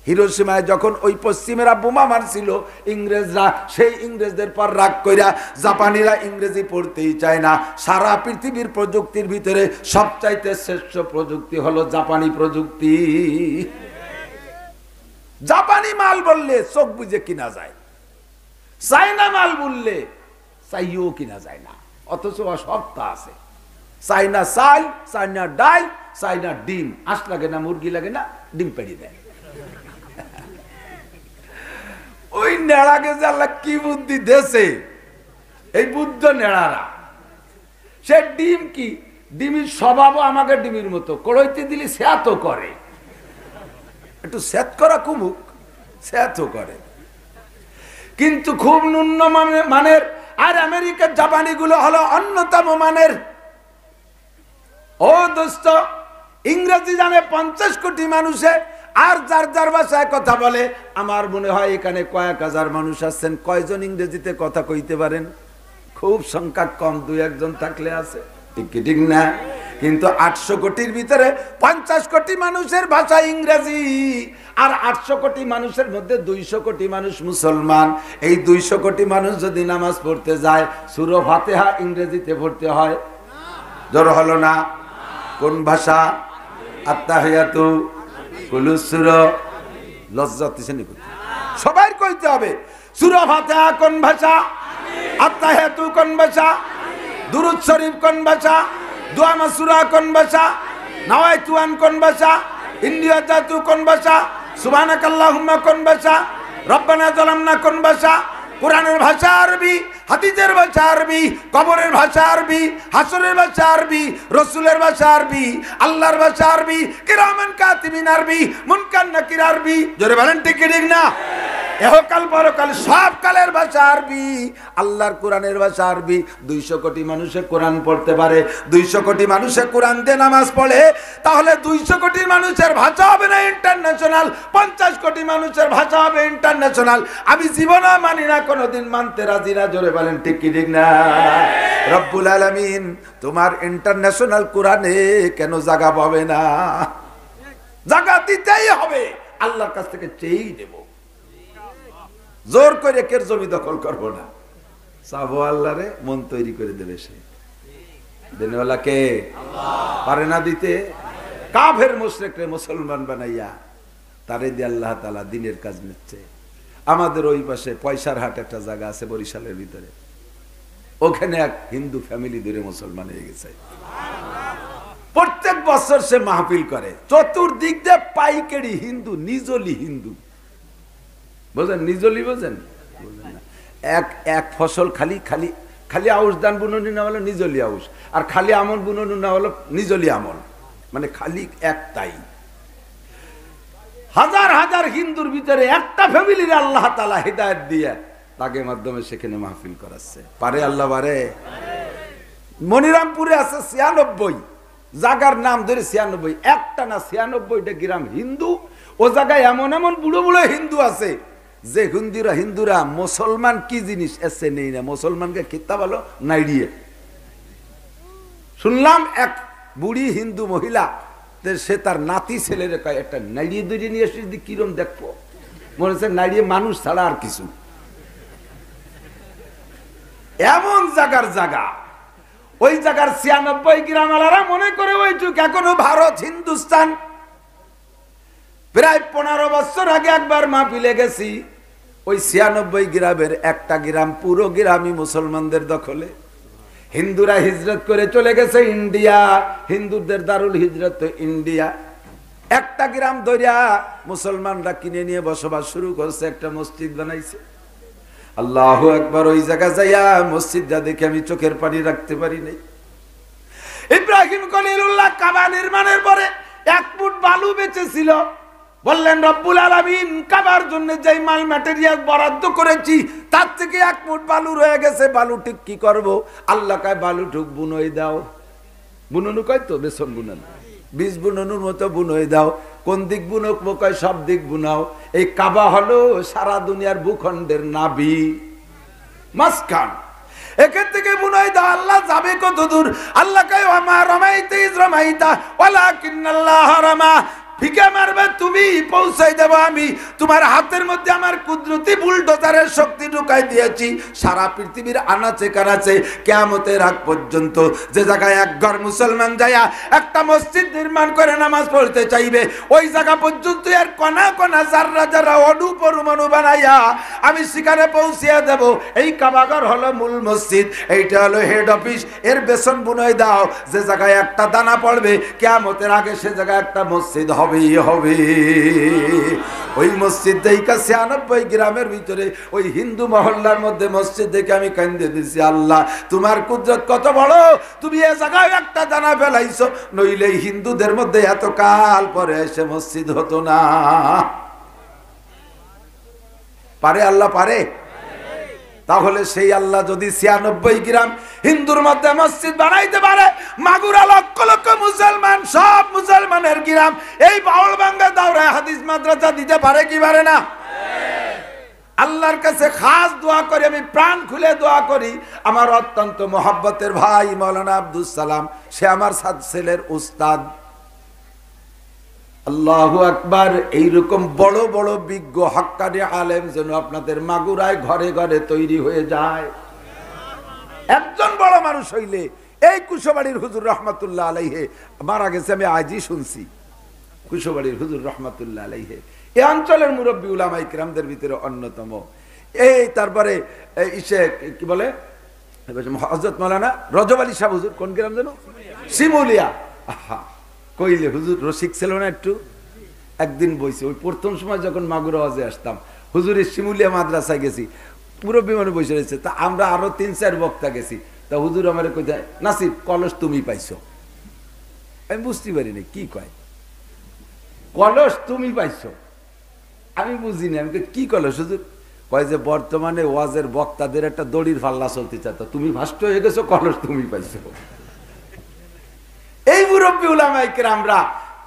হিরোশিমায় যখন ওই পশ্চিমেরা বোমা মারছিল, ইংরেজরা সেই ইংরেজদের পর রাগ কইরা জাপানিরা ইংরেজি পড়তেই চায় না। সারা পৃথিবীর প্রযুক্তির ভিতরে সবচাইতে শ্রেষ্ঠ প্রযুক্তি হলো জাপানি প্রযুক্তি। জাপানি মাল বললে চোখ বুঝে কিনা যায়, চাইনা মাল বললে চাইও কিনা যায় না, অথচ সবটা আছে। চাইনা চাল, চাইনা ডাল, চাইনা ডিম। আঁশ লাগে না, মুরগি লাগে না, ডিম পেড়ি দেয়। ওই নেড়াকে যে আল্লাহ কি বুদ্ধি দেশে, এই বুদ্ধ নেড়ারা, সে ডিম কি, ডিমের স্বভাবও আমাকে ডিমের মতো, কড়াইতে দিলে স্যাতও করে, একটু স্যাত করা কুমুক, স্যাতও করে। কিন্তু খুব ন্যূন মানের, আর আমেরিকার জাপানি গুলো হলো অন্যতম মানের। ও দোস্ত, ইংরেজি জানে 50 কোটি মানুষে, আর যার যার ভাষায় কথা বলে। আমার মনে হয় এখানে কয়েক হাজার মানুষ আছেন, কয়জন ইংরেজিতে কথা কইতে পারেন? খুব সংখ্যা কম, 2-1 জন থাকলে আছে, ঠিক না? কিন্তু 800 কোটির ভিতরে 50 কোটি মানুষের ভাষা ইংরেজি, আর 800 কোটি মানুষের মধ্যে 200 কোটি মানুষ মুসলমান। এই 200 কোটি মানুষ যদি নামাজ পড়তে যায়, সূরা ফাতিহা ইংরেজিতে পড়তে হয়? জোর হলো না? কোন ভাষা? আত্তাহিয়াতু কুলুসুরা, লজ্জা দিছেন সবাই কইতে হবে। সূরা ফাতিহা কোন ভাষা? আত্তাহিয়াতু কোন ভাষা? দুরূদ শরীফ কোন ভাষা? দোয়া মাসুরা কোন ভাষা? নাওয়াইতু আন কোন ভাষা? ইন্ডিয়া জাতু কোন ভাষা? সুবহানাকাল্লাহুম্মা কোন ভাষা? রব্বানা যালামনা কোন ভাষা? কোরআনের ভাষা আরবি, হাদিসের ভাষা আরবি, কবরের ভাষা আরবি, হাসরের ভাষা আরবি, রাসূলের ভাষা আরবি, আল্লাহর ভাষা আরবি, কিরামান কাতিবিন আরবি, মুনকার নাকির আরবি। জোরে বলেন ঠিক না? এহকাল পরকাল সব কালের ভাষা আরবি, আল্লাহর কোরআনের ভাষা আরবি। 200 কোটি মানুষে কোরআন পড়তে পারে, 200 কোটি মানুষে কোরআন দিয়ে নামাজ পড়ে, তাহলে 200 কোটি মানুষের ভাষা হবে না ইন্টারন্যাশনাল, 50 কোটি মানুষের ভাষা হবে ইন্টারন্যাশনাল। আমি জীবনে মানি না, কোনোদিন মানতে রাজি না। জোরে বলেন ঠিক না? রব্বুল আলামিন তোমার ইন্টারন্যাশনাল কোরআনে কেন জায়গা পাবে না? জায়গা দিতেই হবে, আল্লাহর কাছ থেকে চেয়েই দেব। জোর করে কের জমি দখল করবো না, চাবো আল্লাহরে, মন তৈরি করে দেবে সে। দেনওয়ালা কে? পারে না দিতে। কাফের মুশরিকরে মুসলমান বানাইয়া তারে দিয়ে আল্লাহ তাআলা দ্বীনের কাজ নিচ্ছে। আমাদের ওই পাশে পয়সার হাট একটা জায়গা আছে বরিশালের ভিতরে, ওখানে এক হিন্দু ফ্যামিলি ধরে মুসলমান হয়ে গেছে। প্রত্যেক বছর সে মাহফিল করে, চতুর্দিক দিয়ে পাইকারি হিন্দু, নিজলি হিন্দু। বুঝেন নিজলি? বোঝেন? এক ফসল খালি খালি খালি আউশ দান বুননি না হলো নিজলি আউশ, আর খালি আমল বুননি না হলো নিজলি আমল, মানে খালি একটাই। হাজার হাজার হিন্দুর ভিতরে একটা ফ্যামিলির আল্লাহ তাআলা হিদায়াত দিয়ে তাকে মাধ্যমে সেখানে মাহফিল করাচ্ছে। পারে আল্লাহ? পারে। মনিরামপুরে আছে 96, জায়গার নাম ধরে 96, একটা না 96টা গ্রাম হিন্দু। ও জায়গায় এমন এমন বুড়ো বুড়ো হিন্দু আছে যে হিন্দুরা মুসলমান কি জিনিস এসে নেই না, মুসলমানকে খিত্তা বলো নাইড়িয়ে। শুনলাম এক বুড়ি হিন্দু মহিলা, সে তার নাতি ছেলের একটা নাইড়িয়ে দড়িয়ে নিয়ে এসে যদি কিরম দেখবো, মনে হচ্ছে নাইড়িয়ে মানুষ ছাড়া আর কিছু। এমন জায়গার জায়গা, ওই জায়গার 96 গ্রামালারা মনে করে ওইটুক এখনো ভারত হিন্দুস্তান। প্রায় 15 বছর আগে একবার মাহফিলে গেছি, ওই 96 গ্রামের একটা গ্রাম পুরো গ্রামই মুসলমানদের দখলে। হিন্দুরা হিজরত করে চলে গেছে ইন্ডিয়া, হিন্দুদের দারুল হিজরত তো ইন্ডিয়া। একটা গ্রাম ধরিয়া মুসলমানরা কিনে নিয়ে বসবাস শুরু করছে, একটা মসজিদ বানাইছে। আল্লাহু আকবার। ওই জায়গা যাইয়া মসজিদটা দেখে আমি চোখের পানি রাখতে পারি নাই। ইব্রাহিম খলিলুল্লাহ কাবা নির্মাণের পরে 1 ফুট বালু বেচেছিল, বললেন রব্বুল আলামিন কাবার জন্য যেই মাল ম্যাটেরিয়াল বরাদ্দ করেছি তার থেকে 1 ফুট বালু রয়ে গেছে, বালু ঠিক কি করব? আল্লাহ কয় বালু ঠুক বুনই দাও। বুননু কয় তো বেসন বুনন, বীজ বুননুর মতো বুনই দাও। কোন দিক বুনক? কয় সব দিক বুনাও। এই কাবা হলো সারা দুনিয়ার ভূখণ্ডের নাভি, মাঝখান, এখান থেকে বুনই দাও। আল্লাহ যাবে কত দূর? আল্লাহ কয় ওয়া রামাইতা ইয রামাইতা ওয়ালাকিন্নাল্লাহ রামা। ফিকে মারবে তুমি, পৌঁছাই দেব আমি। তোমার হাতের মধ্যে আমার কুদরতি বুলডোজারের শক্তি ঢুকাই দিয়েছি। সারা পৃথিবীর আনাচে কানাচে কিয়ামতের আগ পর্যন্ত যে জায়গায় এক ঘর মুসলমান যায়া একটা মসজিদ নির্মাণ করে নামাজ পড়তে চাইবে, ওই জায়গা পর্যন্ত এর কণা কণা যারা যারা অনুপরমাণু বানাইয়া আমি সেখানে পৌঁছিয়ে দেব। এই কাবাঘর হলো মূল মসজিদ, এইটা হলো হেড অফিস। এর বেসন বুনই দাও। যে জায়গায় একটা দানা পড়বে কিয়ামতের আগে সে জায়গায় একটা মসজিদ হবে। ওই মসজিদ দেখে 96 গ্রামের ভিতরে ওই হিন্দু মহল্লার মধ্যে মসজিদ দেখে আমি কান্দে দিছি, আল্লাহ তোমার কুদরত কত বড়, তুমি এ জায়গায় একটা দানা ফেলাইছো, নইলে হিন্দুদের মধ্যে এত কাল পরে এসে মসজিদ হতো না। পারে আল্লাহ? পারে। তাহলে সেই আল্লাহ যদি 96 গ্রাম হিন্দুর মধ্যে মসজিদ বানাইতে পারে, মাগুরা লক্ষ লক্ষ মুসলমান, সব মুসলমানের গ্রাম এই বাউলবাঙ্গা দাওরায়ে হাদিস মাদ্রাসা দিতে পারে কি পারে না? আল্লাহর কাছে খাস দোয়া করি, আমি প্রাণ খুলে দোয়া করি, আমার অত্যন্ত মহব্বতের ভাই মাওলানা আব্দুল সালাম, সে আমার সাত ছেলের উস্তাদ। আল্লাহু আকবার। এইরকম বড় বড় বিজ্ঞ হক্কানি আলেম যেন আপনাদের মাগুরায় ঘরে ঘরে তৈরি হয়ে যায়। একজন বড় মানুষ হইলে এই কুশবাড়ির হুজুর রহমাতুল্লাহ আলাইহে মারা গেছে, আমি আজই শুনছি। কুশবাড়ির হুজুর রহমাতুল্লাহ আলাইহে এই অঞ্চলের মুরব্বী উলামায়ে কিরামদের ভিতরে অন্যতম। এই তারপরে ইসে কি বলে হযরত মাওলানা রজব আলী সাহেব হুজুর, কোন গ্রাম যেন? শিমুলিয়া। আহা, কইলে হুজুর রসিক ছিল না একটু? একদিন বইছে, ওই প্রথম সময় যখন মাগুরা ওয়াজে আসতাম, হুজুরের শিমুলিয়া মাদ্রাসায় গেছি, মুরব্বী মানে বসে রয়েছে, তা আমরা আরো 3-4 বক্তা গেছি, তা হুজুর আমার কোথায়, নাসিব কলস তুমি পাইছো। আমি বুঝতে পারিনি কি কয়, কলস তুমি পাইছো। আমি বুঝিনি, আমি কি কলস হুজুর? কয় যে বর্তমানে ওয়াজের বক্তাদের একটা দড়ির পাল্লা চলতে চাতো, তুমি ভাষ্ট হয়ে গেছো, কলস তুমি পাইছো। এই মুরব্বী উলামায়ে কিরামরা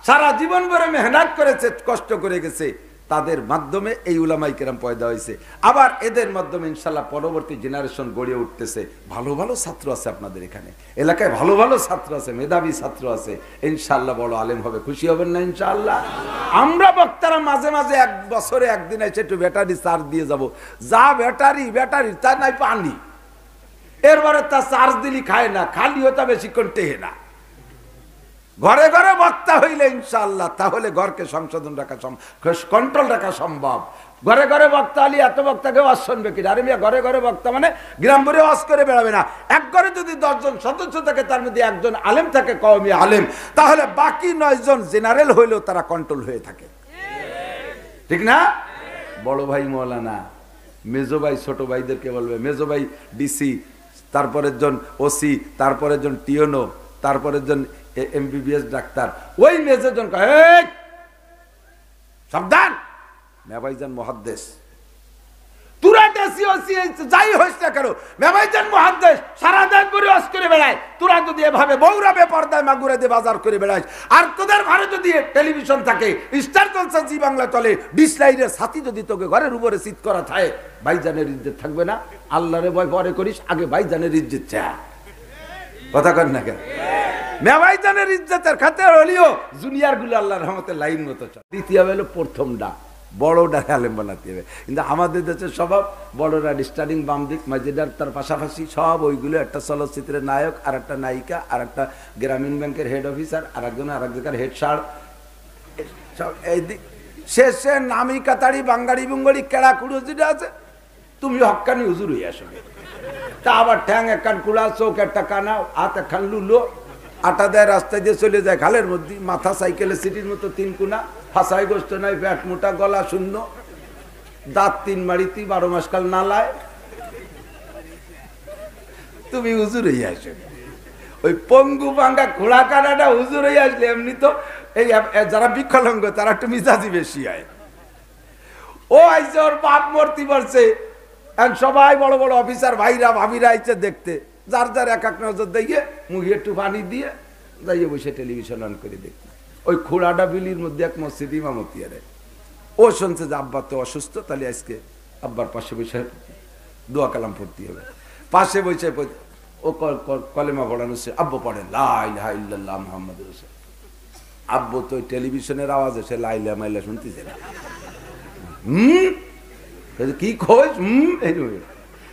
সারা জীবন ভরে মেহনত করেছে, কষ্ট করে গেছে, তাদের মাধ্যমে এই উলামায়ে কিরাম পয়দা হয়েছে। আবার এদের মাধ্যমে ইনশাআল্লাহ পরবর্তী জেনারেশন গড়ে উঠতেছে। ভালো ভালো ছাত্র আছে আপনাদের এখানে এলাকায়, ভালো ভালো ছাত্র আছে, মেধাবী ছাত্র আছে, ইনশাআল্লাহ বড় আলেম হবে, খুশি হবেন না ইনশাআল্লাহ? আমরা বক্তারা মাঝে মাঝে এক বছরে একদিন এসে একটু ব্যাটারি চার্জ দিয়ে যাব, যা ব্যাটারি তা নাই পানি, এরপরে তা চার্জ দিলি খায় না, খালি হতে বেশিক্ষণ টেহে না। ঘরে ঘরে বক্তা হইলে ইনশাআল্লাহ তাহলে ঘরকে সংশোধন রাখা কন্ট্রোল রাখা সম্ভব। ঘরে ঘরে বক্তা হলে এত বক্তাকে ওয়াজ শুনবে কি? আরে মিয়া, ঘরে ঘরে বক্তা মানে গ্রাম ভরে ওয়াজ করে বেড়াবে না। এক ঘরে যদি 10 জন সদস্য থাকে, তার মধ্যে একজন আলেম থাকে, কওমি আলেম, তাহলে বাকি 9 জন জেনারেল হইলেও তারা কন্ট্রোল হয়ে থাকে, ঠিক না? বড় ভাই মাওলানা, মেজো ভাই ছোট ভাইদেরকে বলবে, মেজো ভাই ডিসি, তারপরের জন ওসি, তারপরের জন টিওনো, তারপরের জন এমবিবিএস ডাক্তার, ওই মেজরজন কয় সাবধান, মেভাইজান মুহাদ্দিস, তোরা দেশি ওসি যাই হইস না কেন, মেভাইজান মুহাদ্দিস সারা দিন করে ওয়াজ করে বেড়ায়, তোরা যদি এভাবে বউরা বেপরদায় মাগুরা দিয়ে বাজার করে বেড়াইস, আর তোদের ঘরে যদি টেলিভিশন থাকে, স্টার জলসা, জি বাংলা চলে, ডিসলাইনের সাথী যদি তোকে ঘরের উপরে সিট করা থাকে, ভাইজানের ইজ্জত থাকবে না। আল্লাহরে ভয় পরে করিস, আগে ভাইজানের ইজ্জত চা। কথা কর না কেন? মেভাইজানের ইজ্জতের খাতির হলিও জুনিয়র গুলো আল্লাহর রহমতে লাইন মতো চলে। দ্বিতীয় হলো প্রথমটা, বড়টা আলেম বানাতে হবে। কিন্তু আমাদের দেশের স্বভাব, বড়রা স্টার্টিং বাম দিক, মাঝিদার তার পাশাপাশি সব ওইগুলো, একটা চলচ্চিত্রের নায়ক, আর একটা নায়িকা, আর একটা গ্রামীণ ব্যাংকের হেড অফিসার, আর একজন আর এক জায়গার হেড সার, এই দিক শেষে নামি কাতারি বাঙ্গাড়ি বুঙ্গড়ি কেড়া কুড়ো যেটা আছে, তুমি হক্কানি হুজুর হয়ে আসবে। তা আবার ঠ্যাং একখান কুড়া, চোখ একটা কানা, হাত একখান লুলো, আটা দেয়, রাস্তায় দিয়ে চলে যায় খালের মধ্যে, মাথা সাইকেলের সিটির মতো 3 কোনা, ফাঁসাই গোস্ত নাই, পেট মোটা, গলা শূন্য, দাঁত 3 মাড়িতি, 12 মাস কাল নালায়, তুমি হুজুর হয়ে আসো। ওই পঙ্গু ভাঙ্গা খোড়া কানাটা হুজুর হয়ে আসলে এমনি তো এই যারা বিকলাঙ্গ তারা একটু মিজাজি বেশি হয়। ও আইসে, ওর বাপ মূর্তি পড়ছে, সবাই বড় বড় অফিসার ভাইরা ভাবিরা আইছে দেখতে, যার যার এক এক নজর দিয়ে মুখে একটু পানি দিয়ে যাইয়ে বসে টেলিভিশন অন করে দেখতে। ওই খোড়াটা বিলির মধ্যে এক মসজিদ ইমামতি আরে, ও শুনছে যে আব্বা তো অসুস্থ, তাহলে আজকে আব্বার পাশে বসে দোয়া কালাম পড়তে হবে। পাশে বসে ও কলেমা পড়ানো, আব্বু পড়ে লা ইলাহা ইল্লাল্লাহ মুহাম্মাদুর রাসূল। আব্বু তো টেলিভিশনের আওয়াজে সে লাইলা মাইলা শুনতেছে না, কি খোঁজ, এই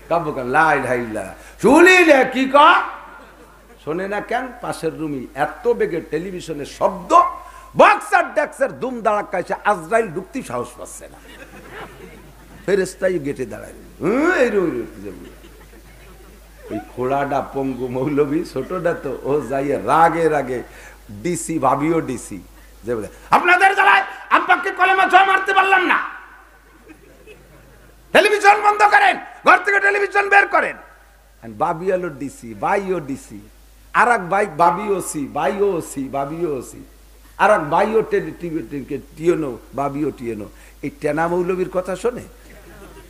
কাব্য লা ইলাহা ইল্লাল্লাহ শুনিলে কি ক শোনে না কেন? পাশের রুমি এত বেগে টেলিভিশনের শব্দ, বক্সার ডেক্সের দুম দাঁড়াক্কা, এসে আজরাইল ঢুকতে সাহস পাচ্ছে না, ফেরেশতাই গেটে দাঁড়ায়। ওই খোড়াটা পঙ্গু মৌলবী ছোটটা তো ও যাইয়ে রাগে রাগে ডিসি, ভাবিও ডিসি, যে বলে আপনাদের জ্বালায় আব্বাকে কলেমা ছ মারতে পারলাম না, টেলিভিশন বন্ধ করেন, ঘর থেকে টেলিভিশন বের করেন। বাবি হলো ডিসি, ভাইও ডিসি, আর এক ভাই বাবিও সি, ভাইও সি, বাবিও সি, আর এক ভাইও টিএনও, বাবিও টিএনও। এই টেনা মৌলবীর কথা শোনে,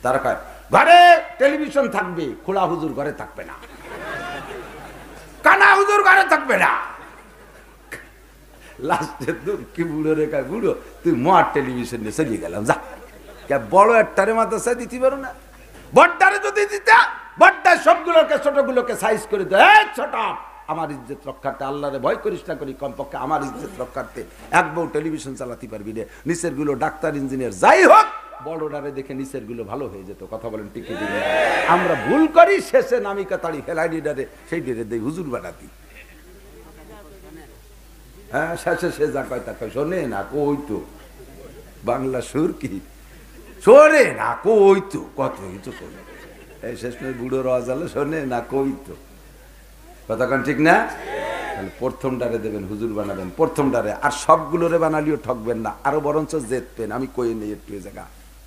তারা কয় ঘরে টেলিভিশন থাকবে, খোলা হুজুর ঘরে থাকবে না, কানা হুজুর ঘরে থাকবে না। লাস্টে তোর কি বুড়ো রেখা, বুড়ো তুই মার টেলিভিশন নিয়ে চলিয়ে গেলাম, যা। বড় একটারে মাদ্রাসায় দিতে পারো না? বড়টারে যদি দিতে, বড়টা সবগুলোকে ছোটগুলোকে সাইজ করে দে, ছোট আমার ইজ্জত রক্ষার্থে আল্লাহরে ভয় করিস না করি, কমপক্ষে আমার ইজ্জত রক্ষার্থে এক বউ টেলিভিশন চালাতে পারবি রে। নিচের গুলো ডাক্তার ইঞ্জিনিয়ার যাই হোক, বড়টারে দেখে নিচের গুলো ভালো হয়ে যেত। কথা বলেন ঠিক কি? আমরা ভুল করি, শেষে নামি কাতাড়ি হেলাইডি ডারে সেই ডেরে দেই হুজুর বানাতি। হ্যাঁ, শেষে সে যা কয় তা কয়, শোনে না কই তো বাংলা সুর কি, শোনে না কই তো, কত কিছু কই, এই শেষ মেয়ে বুড়ো রওয়াজ আলো, শোনে না কই তো। কথা কন ঠিক না? তাহলে প্রথম ডারে দেবেন, হুজুর বানাবেন প্রথম ডারে। আর সবগুলোরে বানালিও ঠকবেন না, আরো বরঞ্চ জেতবেন। আমি কই নেই একটু জায়গা,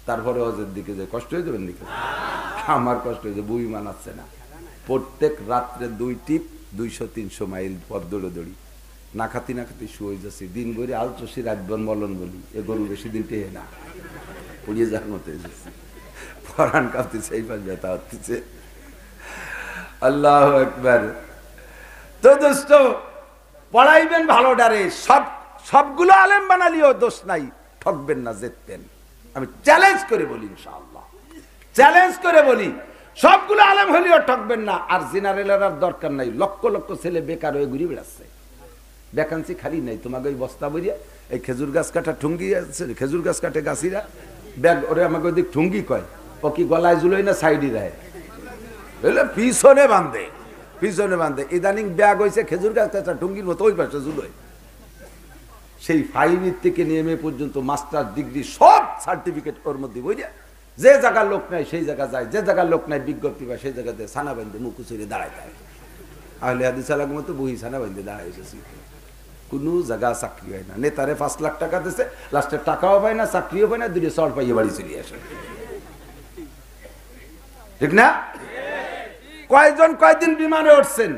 তারপরে অজের দিকে যে কষ্ট হয়ে যাবেন দিকে, আমার কষ্ট হয়েছে, বুই মানাচ্ছে না। প্রত্যেক রাত্রে 2 টিপ 200-300 মাইল পথ দৌড়ি, না খাতি না খাতি শুয়ে যাচ্ছি, দিন ভরে আল চষি রাখবেন মলন বলি, এ গরু বেশি দিন টেহে না, পুড়িয়ে যাওয়ার মতো এসেছি, পরান কাঁপতেছে, এই পাশ ব্যথা হচ্ছে। আল্লাহু আকবার। তো দোস্ত, পড়াইবেন ভালো ডারে, সবগুলো আলেম বানালিও দোষ নাই, ঠকবেন না, জিতবেন। আমি চ্যালেঞ্জ করে বলি, ইনশাআল্লাহ চ্যালেঞ্জ করে বলি, সবগুলো আলেম হলেও ঠকবেন না। আর জেনারেলের আর দরকার নাই, লক্ষ লক্ষ ছেলে বেকার হয়ে ঘুরে বেড়াচ্ছে, ভ্যাকান্সি খালি নাই। তোমাকে ওই বস্তা বইয়া এই খেজুর গাছ কাটা ঠুঙ্গি আছে, খেজুর গাছ কাটে গাছিরা ব্যাগ, ওরে আমাকে ওই দিক ঠুঙ্গি কয়, ও কি গলায় জুলোই না সাইডি রায়, পিছনে বাঁধে, পিছনে বাঁধে। ইদানিং ব্যাগ হয়েছে খেজুর গাছ কাটা ঠুঙ্গির মতো, ওই পাশে জুলোয়। সেই 5 থেকে নিয়ে এমএ পর্যন্ত মাস্টার ডিগ্রি সব সার্টিফিকেট ওর মধ্যে বইয়া, যে জায়গার লোক নাই সেই জায়গা যায়, যে জায়গার লোক নাই বিজ্ঞপ্তি পায় সেই জায়গাতে ছানা বান্ধে মুখ উচুরে দাঁড়ায় থাকে। আহলে হাদিস আলাগ মতো বহি ছানা বান্ধে দাঁড়ায় এসেছি, কোনো জায়গা চাকরি হয় না। নেতারে 5 লাখ টাকা দিচ্ছে, লাস্টে টাকাও পায় না, চাকরিও পায় না, 2 চড় পাইয়ে বাড়ি চলে আসে, ঠিক না? কয়জন কয়দিন বিমানে উঠছেন,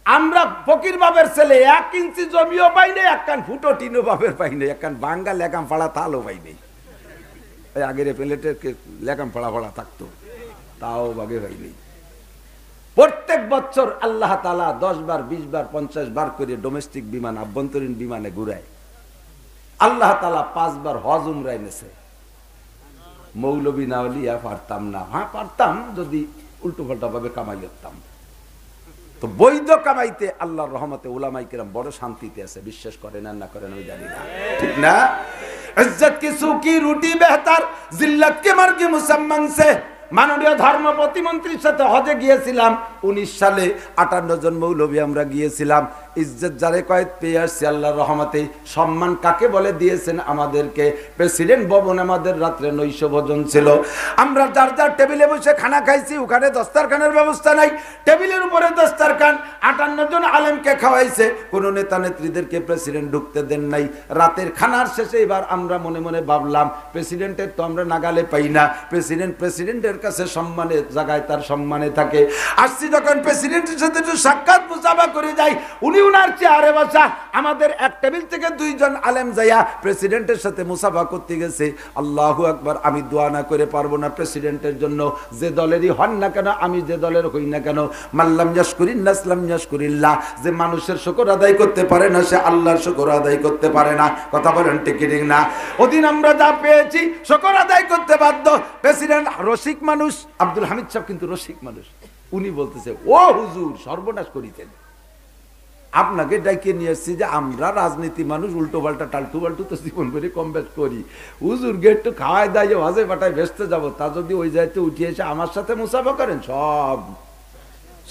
আমরা ফকির বাবের ছেলে 1 ইঞ্চি জমিও পাই নাই, 1 কান ফুটো টিনও বাবের পাই নাই, 1 কান বাঙ্গা লেকাম ফাড়া তালও পাই নাই। এই আগের প্লেটের লেকাম ফাড়া ফাড়া থাকতো, তাও বাগে পাই নাই। প্রত্যেক বছর আল্লাহ তাআলা 10 বার 20 বার 50 বার করে ডোমেস্টিক বিমান, আভ্যন্তরীণ বিমানে ঘুরায়। আল্লাহ তাআলা 5 বার হজ উমরায় নেছে। মৌলবী না হলিয়া পারতাম না, হ্যাঁ পারতাম যদি উল্টো পাল্টা ভাবে কামাই করতাম। তো বৈধ কামাইতে আল্লাহর রহমতে উলামায়ে কেরাম বড় শান্তিতে আছে, বিশ্বাস করেন আর না করেন আমি জানি না, ঠিক না? ইজ্জত কি সুকি রুটি বেহতার, জিল্লত কে মার কি মুসম্মান সে। মাননীয় ধর্ম প্রতিমন্ত্রীর সাথে হজে গিয়েছিলাম 19 সালে, 58 জন মৌলবী আমরা গিয়েছিলাম। ইজ্জত যারে কয়েক পেয়ে আসছে আল্লাহর রহমতে। সম্মান কাকে বলে দিয়েছেন আমাদেরকে? প্রেসিডেন্ট ভবন আমাদের রাত্রে নৈশ ভোজন ছিল, আমরা যার যার টেবিলে বসে খানা খাইছি, ওখানে দস্তারখানের ব্যবস্থা নাই, টেবিলের উপরে দস্তারখান। 58 জন আলেমকে খাওয়াইছে, কোন নেতা নেত্রীদেরকে প্রেসিডেন্ট ঢুকতে দেন নাই। রাতের খানার শেষে এবার আমরা মনে মনে ভাবলাম, প্রেসিডেন্টের তো আমরা নাগালে পাই না, প্রেসিডেন্টের কাছে সম্মানে জায়গায় তার সম্মানে থাকে। আসছি যখন প্রেসিডেন্টের সাথে একটু সাক্ষাৎ মুসাফা করে যাই, উনি উনার চেয়ারে বসা, আমাদের এক টেবিল থেকে 2 জন আলেম যাইয়া প্রেসিডেন্টের সাথে মুসাফা করতে গেছে। আল্লাহু আকবার। আমি দোয়া না করে পারবো না প্রেসিডেন্টের জন্য, যে দলেরই হন না কেন, আমি যে দলের হই না কেন। মাল্লাম ইয়াশকুরিন নাস লাম ইয়াশকুরিল্লাহ, যে মানুষের শুকর আদায় করতে পারে না সে আল্লাহর শুকর আদায় করতে পারে না। কথা বলেন ঠিক কি ঠিক না? ওদিন আমরা যা পেয়েছি শুকর আদায় করতে বাধ্য। প্রেসিডেন্ট রসিক মানুষ, আব্দুল হামিদ সাহেব কিন্তু রসিক মানুষ, উনি বলতেছে, ও হুজুর সর্বনাশ করিতেন, আপনাকে ডাইকে নিয়ে এসছি যে আমরা রাজনীতি মানুষ, উল্টো পাল্টা টালটু পাল্টু তো জীবন করে কম বেশ করি, হুজুর একটু খাওয়াই দায় ভাজে বাটায় ব্যস্ত যাবো, তা যদি ওই জায়গাতে উঠিয়ে এসে আমার সাথে মুসাফা করেন সব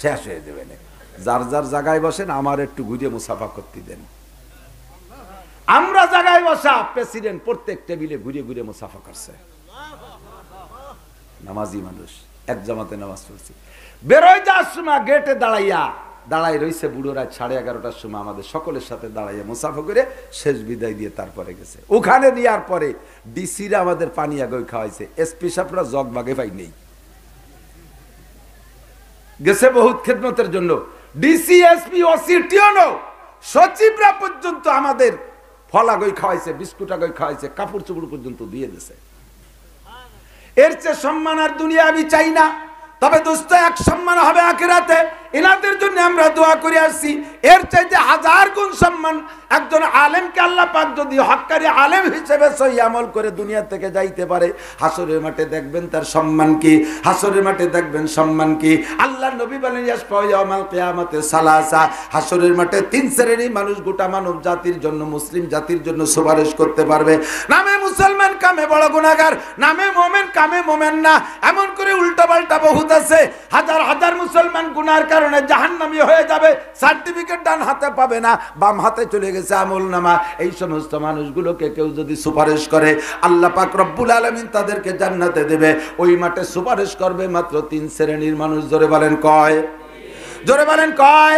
শেষ হয়ে দেবেন। যার যার জায়গায় বসেন, আমার একটু ঘুরিয়ে মুসাফা করতে দেন। আমরা জায়গায় বসা, প্রেসিডেন্ট প্রত্যেক টেবিলে ঘুরিয়ে ঘুরিয়ে মুসাফা করছে। নামাজি মানুষ, এক জামাতে নামাজ পড়ছি, বেরোয় যাওয়ার সময় গেটে দাঁড়াই রয়েছে বুড়োরা। 11:30টার সময় আমাদের সকলের সাথে দাঁড়াইয়া মুসাফা করে শেষ বিদায় দিয়ে তারপরে গেছে। ওখানে নেওয়ার পরে ডিসিরা আমাদের পানি আগই খাওয়াইছে, এসপি সাহেবরা জগ বাগে পাই নেই, গেছে বহুত খেদমতের জন্য। ডিসি এসপি ওসি টিওনো সচিবরা পর্যন্ত আমাদের ফল আগই খাওয়াইছে, বিস্কুট আগই খাওয়াইছে, কাপড় চোপড় পর্যন্ত দিয়ে দিয়েছে। এর চেয়ে সম্মান আর দুনিয়া আমি চাই না। তবে দোস্ত, এক সম্মান হবে আখিরাতে। এনাদের জন্য আমরা দোয়া করে আসছি। এর চাইতে হাজার গুণ সম্মান একজন আলেমকে আল্লাহ পাক যদি হক্কারি আলেম হিসেবে সহি আমল করে দুনিয়া থেকে যাইতে পারে, হাসরের মাঠে দেখবেন তার সম্মান কি, হাসরের মাঠে দেখবেন সম্মান কি। আল্লাহ নবী বলেন ইয়াশফাউল কিয়ামতে সালাসা, হাসরের মাঠে তিন শ্রেণীর মানুষ গোটা মানব জাতির জন্য, মুসলিম জাতির জন্য সুপারিশ করতে পারবে। নামে মুসলমান, কামে বড় গুনাহগার, নামে মোমেন, কামে মোমেন না। এমন করে উল্টা পাল্টা বহুত আছে। হাজার হাজার মুসলমান গুনার কারণে জাহান্নামী হয়ে যাবে, সার্টিফিকেট ডান হাতে পাবে না, বাম হাতে চলে গেছে আমলনামা। এই সমস্ত মানুষগুলোকে কেউ যদি সুপারিশ করে, আল্লাহ পাক রব্বুল আলামিন তাদেরকে জান্নাতে দেবে। ওই মাঠে সুপারিশ করবে মাত্র তিন শ্রেণীর মানুষ। জোরে বলেন কয়? জোরে বলেন কয়?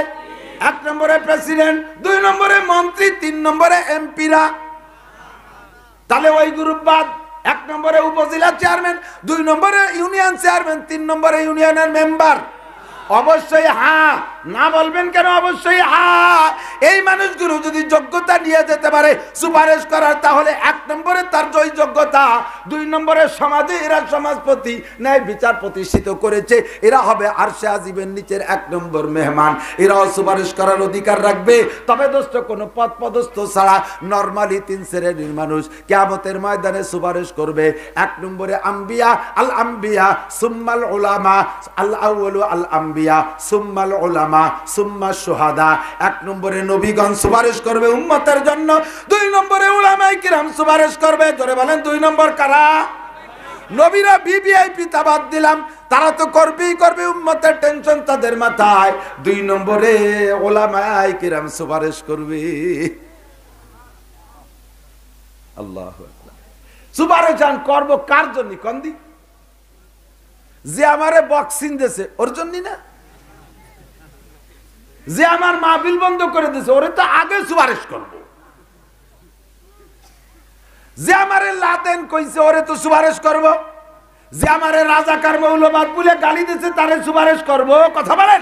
এক নম্বরে প্রেসিডেন্ট, দুই নম্বরে মন্ত্রী, তিন নম্বরে এমপিরা। তাহলে ওই গ্রুপ বাদ। এক নম্বরে উপজেলা চেয়ারম্যান, দুই নম্বরে ইউনিয়ন চেয়ারম্যান, তিন নম্বরে ইউনিয়নের মেম্বার। অবশ্যই হ্যাঁ, না বলবেন কেন? অবশ্যই হ্যাঁ। এই মানুষগুলো যদি যোগ্যতা নিয়ে যেতে পারে সুপারিশ করার, তাহলে এক নম্বরে তার জয় যোগ্যতা, দুই নম্বরে সমাজে এরা সমাজপতি, ন্যায় বিচার প্রতিষ্ঠিত করেছে, এরা হবে আরশে আজিমের নিচের এক নম্বর মেহমান। এরাও সুপারিশ করার অধিকার রাখবে। তবে দোস্ত, কোনো পদ পদস্থ ছাড়া নরমালি তিন শ্রেণীর মানুষ কিয়ামতের ময়দানে সুপারিশ করবে। এক নম্বরে আম্বিয়া, আল আম্বিয়া সুম্মাল উলামা, আল আউয়ালু আল আম্বিয়া সুম্মাল উলামা সুম্মা শুহাদা। এক নম্বরে নবীগণ সুপারিশ করবে উম্মতের জন্য, দুই নম্বরে উলামায়ে কিরাম সুপারিশ করবে। জোরে বলেন, দুই নম্বর কারা? নবীরা ভিভিআইপি তা বাদ দিলাম, তারা তো করবেই করবে, উম্মতের টেনশন তাদের মাথায়। দুই নম্বরে উলামায়ে কিরাম সুপারিশ করবে। আল্লাহু আকবার। সুপারিশ করব কার জন্য? কন্দি যে আমারে বক্সিং দিয়েছে ওর জন্য না, যে আমার মাহফিল বন্ধ করে দিয়েছে ওরে তো আগে সুপারিশ করব, যে আমারে লাদেন কইছে ওরে তো সুপারিশ করব, যে আমারে রাজাকার মৌলবাদ বলে গালি দিয়েছে তারে সুপারিশ করব। কথা বলেন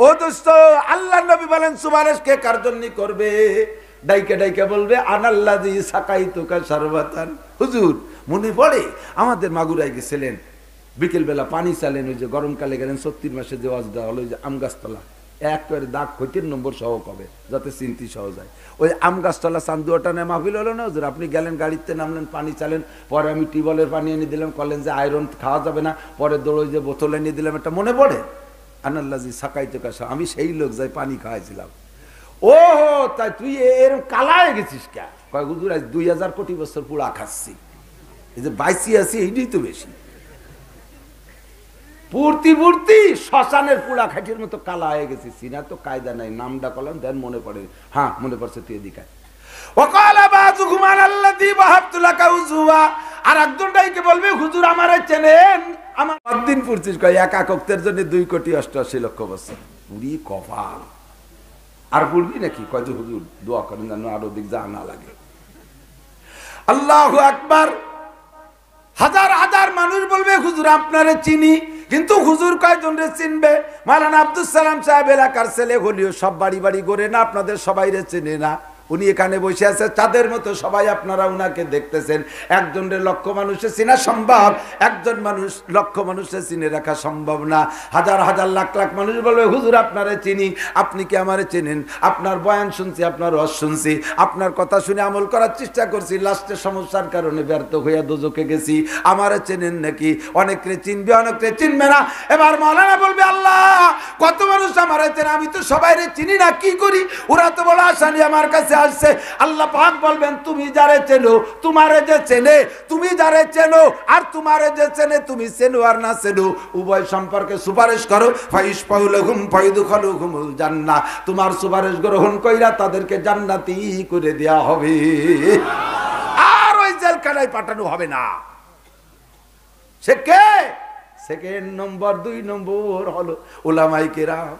ও দোস্ত, আল্লাহ নবী বলেন সুপারিশ কে কার জন্য করবে? ডাইকে ডাইকে বলবে আনাল্লাযী সাকাইতুকা শারবাতান। হুজুর মনে পড়ে আমাদের মাগুরায় গেছিলেন, বিকেল বেলা পানি চালেন, ওই যে গরমকালে গেলেন ৩৬ মাসে যে ওয়াজ দেওয়া হলো, ওই যে আম গাছতলা, একবারে দাগ খৈতির নম্বর সহ কবে, যাতে চিনতি সহ যায়। ওই আম গাছতলা চান্দুয়াটা নেয় মাহফিল হলো না হুজুর। আপনি গেলেন, গাড়িতে নামলেন, পানি চালেন, পরে আমি টিউবওয়েলের পানি এনে দিলাম, করলেন যে আয়রন খাওয়া যাবে না, পরে দৌড়ে যে বোতল এনে দিলাম। এটা মনে পড়ে? আনাল্লাযী সাকাইতুকা, আমি সেই লোক যাই পানি খাওয়াইছিলাম। ও তাই তুই এরকম কালা হয়ে গেছিস কে? কয় হুজুর আজ ২০০০ কোটি বছর পুরা খাচ্ছি, এই যে বাইসি আছি এইটাই তো বেশি। পূর্তি পূর্তি শ্মশানের পুরা খাটির মতো কালা হয়ে গেছি। সিনা তো কায়দা নাই, নামটা করলাম দেন মনে পড়ে। হ্যাঁ মনে পড়ছে, তুই এদিকে। আর একজনটাইকে বলবে হুজুর আমারে চেনেন, আমার দিন পড়ছিস কয় এক একত্বের জন্য ২,৮৮,০০,০০০ বছর। পুরি কপাল। আর বলবি নাকি? কয় যে হুজুর দোয়া করেন যেন আরো দিক যা না লাগে। আল্লাহু আকবার। হাজার হাজার মানুষ বলবে হুজুর আপনারে চিনি, কিন্তু হুজুর কয়জন রে চিনবে? মাওলানা আব্দুল সালাম সাহেব এলাকার ছেলে হলিও সব বাড়ি বাড়ি ঘুরে না, আপনাদের সবাই রে চেনে না। উনি এখানে বসে আছে চাঁদের মতো, সবাই আপনারা উনাকে দেখতেছেন। একজনের লক্ষ মানুষে চিনা সম্ভব, একজন মানুষ লক্ষ মানুষে চিনে রাখা সম্ভব না। হাজার হাজার লাখ লাখ মানুষ বলবে হুজুর আপনারে চিনি, আপনি কি আমারে চেনেন? আপনার বয়ান শুনছি, আপনার ওয়াজ শুনছি, আপনার কথা শুনে আমল করার চেষ্টা করছি, লাস্টে সমস্যার কারণে ব্যর্থ হইয়া দোজখে গেছি, আমারে চেনেন নাকি? অনেকরে চিনবে, অনেকরে চিনবে না। এবার মাওলানা বলবে আল্লাহ কত মানুষ আমারে চেনে, আমি তো সবাইরে চিনি না, কি করি? ওরা তো বড় আসানি আমার কাছে আসছে। আল্লাহ পাক বলবেন তুমি যারে চেনো, তোমারে যে চেনে, তুমি যারে চেনো আর তোমারে যে চেনে, তুমি চেনো আর না চেনো উভয় সম্পর্কে সুপারিশ করো। ফাইশফাউলহুম ফায়দুখালুহুমুল জান্নাহ, তোমার সুপারিশ গ্রহণ কইরা তাদেরকে জান্নাতি করে দেয়া হবে, আর ওই জেলখানায় পাঠানো হবে না। সে কে? সেকেন্ড নম্বর, ২ নম্বর হলো উলামায়ে কেরাম।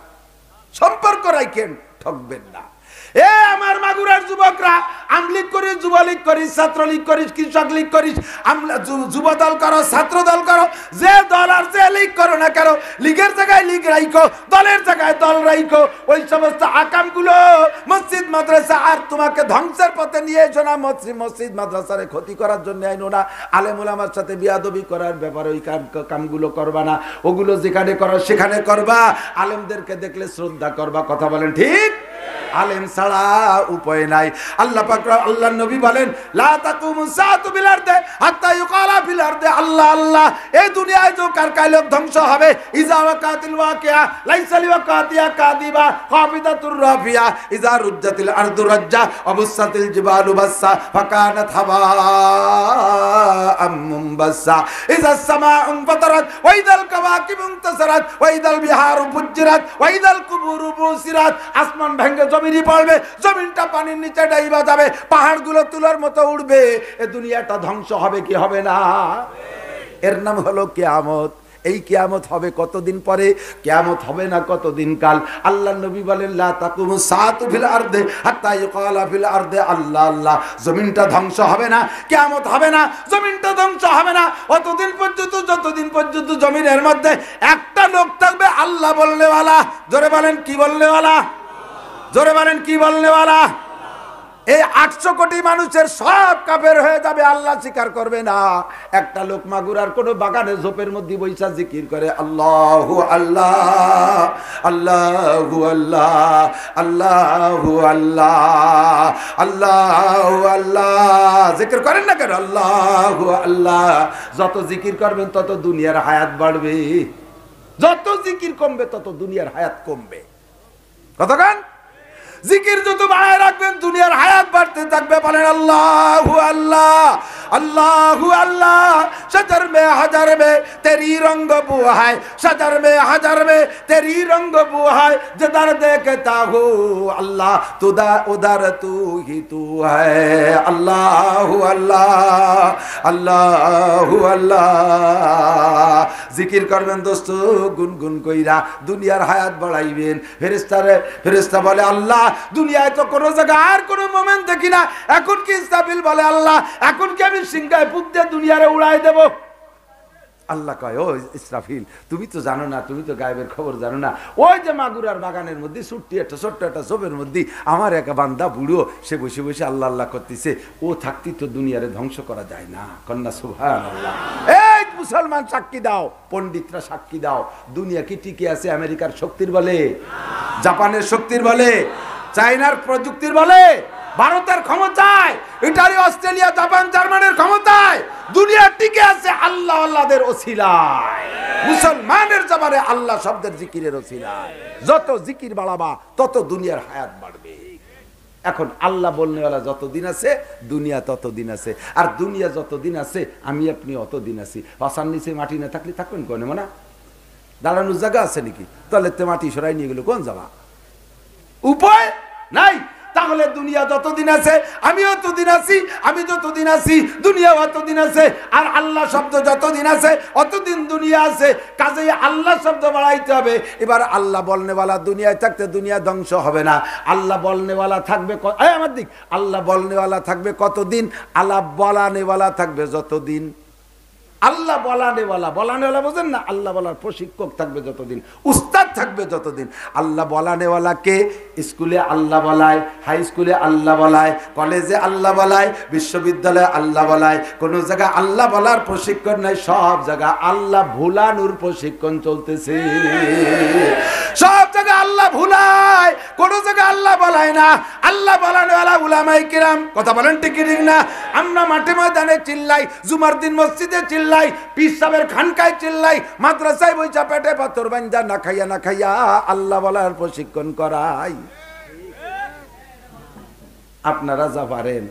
সম্পর্ক রাখেন, ঠকবেন না। এ আমার মাগুরার যুবকরা, আমলীগ করিস, যুবলীগ করিস, ছাত্রলীগ করিস, কৃষক লীগ করিস, যুব দল করো, ছাত্র দল করো, যে দল আর যে লীগ করো না কেন, লীগের জায়গায় লীগ রাইখো, দলের জায়গায় দল রাইখো। ওই সমস্ত আকামগুলো মসজিদ মাদ্রাসা আর তোমাকে ধ্বংসের পথে নিয়ে এসো না। মসজিদ মাদ্রাসার ক্ষতি করার জন্য আইনো না। আলেম ওলামার সাথে বিয়াদবি করার ব্যাপারে ওই কামগুলো করবা না। ওগুলো যেখানে করো সেখানে করবা। আলেমদেরকে দেখলে শ্রদ্ধা করবা। কথা বলেন ঠিক? আলেম ছাড়া উপায় নাই। আল্লাহ পাক আল্লাহর নবী বলেন, লা তাকুমুস সাআতু বিল আরদি হাত্তা ইউকালা ফিল আরদি আল্লাহ আল্লাহ। এই দুনিয়ায় যে কারকাইলক ধ্বংস হবে, ইজা ওয়াকাতিল ওয়াকিয়া লাইসা লিওয়াকাতিয়া কাদিবা খাফিদাতুর রাফিয়া ইজা রুজ্জাতিল আরদু রাজ্জা ওয়াবুসাতিল জিবালু বাসসা ফাকানাত হাওয়াআম মুনবাসসা ইজাস সামাউ ফাতারাত ওয়া ইদাল কাওয়াকিবু ইনতাসারাত ওয়া ইদাল বিহারু ফুজ্জিরাত ওয়া ইদাল কুবুরু বুসিরাত। আসমান ভেঙে জমিনই পড়বে, জমিনটা পানির নিচে ডাইবা যাবে, পাহাড়গুলো তুলার মতো উঠবে। এ দুনিয়াটা ধ্বংস হবে কি হবে না? এর নাম হলো কিয়ামত। এই কিয়ামত হবে কতদিন পরে? কিয়ামত হবে না কতদিন কাল। আল্লাহর নবী বলেন, লা তাকুমুস সাআতু ফিল আরদি হাত্তা ইউকালা ফিল আরদি আল্লাহ আল্লাহ। জমিনটা ধ্বংস হবে না, কিয়ামত হবে না, জমিনটা ধ্বংস হবে না অতদিন পর্যন্ত যতদিন পর্যন্ত জমিনের মধ্যে একটা লোক থাকবে আল্লাহ বলনেওয়ালা। জোরে বলেন কি বলনেওয়ালা? জোরে বলেন কি বলনেওয়ালা? এই 800 কোটি মানুষের সব কাফের হয়ে যাবে, আল্লাহ স্বীকার করবে না। একটা লোক মাগুরার কোন বাগানে ঝোপের মধ্যে বৈশা জিকির করে, আল্লাহু আল্লাহ আল্লাহু আল্লাহ আল্লাহু আল্লাহ আল্লাহু আল্লাহ জিকির করেন না কেন? আল্লাহু আল্লাহ। যত জিকির করবেন তত দুনিয়ার হায়াত বাড়বে, যত জিকির কমবে তত দুনিয়ার হায়াত কমবে। কতক্ষণ জিকির যত বাড়ায় রাখবেন দুনিয়ার হায়াত বাড়তে থাকবে। বলেন আল্লাহু আল্লাহ अल्लाहु अल्लाह शजर में हजर में तेरी रंग बू है, शजर में हजर में तेरी रंग बू है, जिधर देखता हूँ अल्लाह तुदा उधर तू ही तू है। अल्लाहु अल्लाह अल्लाहु अल्लाह जिकिर करबेन दोस्त गुनगुन कइरा दुनियार हायात बढ़ाइबेन। फेरेस्ता बोले अल्लाह दुनियाय तो कोनो जगह आर कोनो मोमेंट देखी ना, এখন কি ইসরাফিল বলে আল্লাহ এখন কি আমি সিংহায় ফুক দিয়ে দুনিয়ারে উড়াই দেব। আল্লাহ কয় ও ইসরাফিল তুমি তো জানো না, তুমি তো গায়েবের খবর জানো না। ওই যে মাগুরার বাগানের মধ্যে ছোট্ট একটা ছোপের মধ্যে আমার এক বান্দা বুড়ো সে বসে বসে আল্লাহ আল্লাহ করতেছে, ও থাকতে তো দুনিয়ারে ধ্বংস করা যায় না। কন্যা সুবহানাল্লাহ। এই মুসলমান সাক্ষী দাও, পণ্ডিতরা সাক্ষী দাও, দুনিয়া কি টিকে আছে আমেরিকার শক্তির বলে, জাপানের শক্তির বলে, চায়নার প্রযুক্তির বলে, ভারতের ক্ষমতায়, ইটালি অস্ট্রেলিয়া জাপান জার্মানের ক্ষমতায় দুনিয়া টিকে আছে আল্লাহ আল্লাহদের ওসিলায়। মুসলমানের জবানে আল্লাহ শব্দের জিকিরের ওসিলায়। যত জিকির বাড়াবা তত দুনিয়ার হায়াত বাড়বে। এখন আল্লাহ বলনেওয়ালা যতদিন আছে দুনিয়া ততদিন আছে, আর দুনিয়া যতদিন আছে আমি আপনি অতদিন আছি। পাশার নিচে মাটি না থাকলে থাকবেন কোন না, দাঁড়ানোর জায়গা আছে নাকি? তাহলে মাটি সরাই নিয়ে গেল কোন যাবা? উপায় নাই। তাহলে দুনিয়া যতদিন আছে আমি অতদিন আছি, আমি যতদিন আছি দুনিয়া অতদিন আছে, আর আল্লাহ শব্দ যতদিন আছে অতদিন দুনিয়া আছে। কাজেই আল্লাহ শব্দ বাড়াইতে হবে। এবার আল্লাহ বলনেওয়ালা দুনিয়ায় থাকতে দুনিয়া ধ্বংস হবে না। আল্লাহ বলনেওয়ালা থাকবে আমার দিক, আল্লাহ বলনেওয়ালা থাকবে কতদিন? আল্লাহ বলানেওয়ালা থাকবে যতদিন। আল্লাহ বলানেওয়ালা বোঝেন না, আল্লাহ বলার প্রশিক্ষক থাকবে যতদিন, উস্তাদ থাকবে যতদিন। আল্লাহ বলানেওয়ালাকে স্কুলে আল্লাহ বলায়, হাই স্কুলে আল্লাহ বলায়, কলেজে আল্লাহ বলায়, বিশ্ববিদ্যালয়ে আল্লাহ বলায়। কোন জায়গায় আল্লাহ বলার প্রশিক্ষণ নাই, সব জায়গায় আল্লাহ ভুলানোর প্রশিক্ষণ চলতেছে। সব জায়গায় আল্লাহ ভুলায়, কোন জায়গায় আল্লাহ বলায় না। আল্লাহ বলানেওয়ালা উলামায়ে কিরাম, কথা বলেন ঠিক ঠিক না? আমরা মাঠে ময়দানে চিল্লাই, জুমার দিন মসজিদে চিল্লাই, পীর সাহেবের খানকায় চিল্লাই, মাদ্রাসায় বইসা পেটে পাথর বান্ধা না খাইয়া আল্লাহ বলার প্রশিক্ষণ করাই। আপনারা যা পারেন,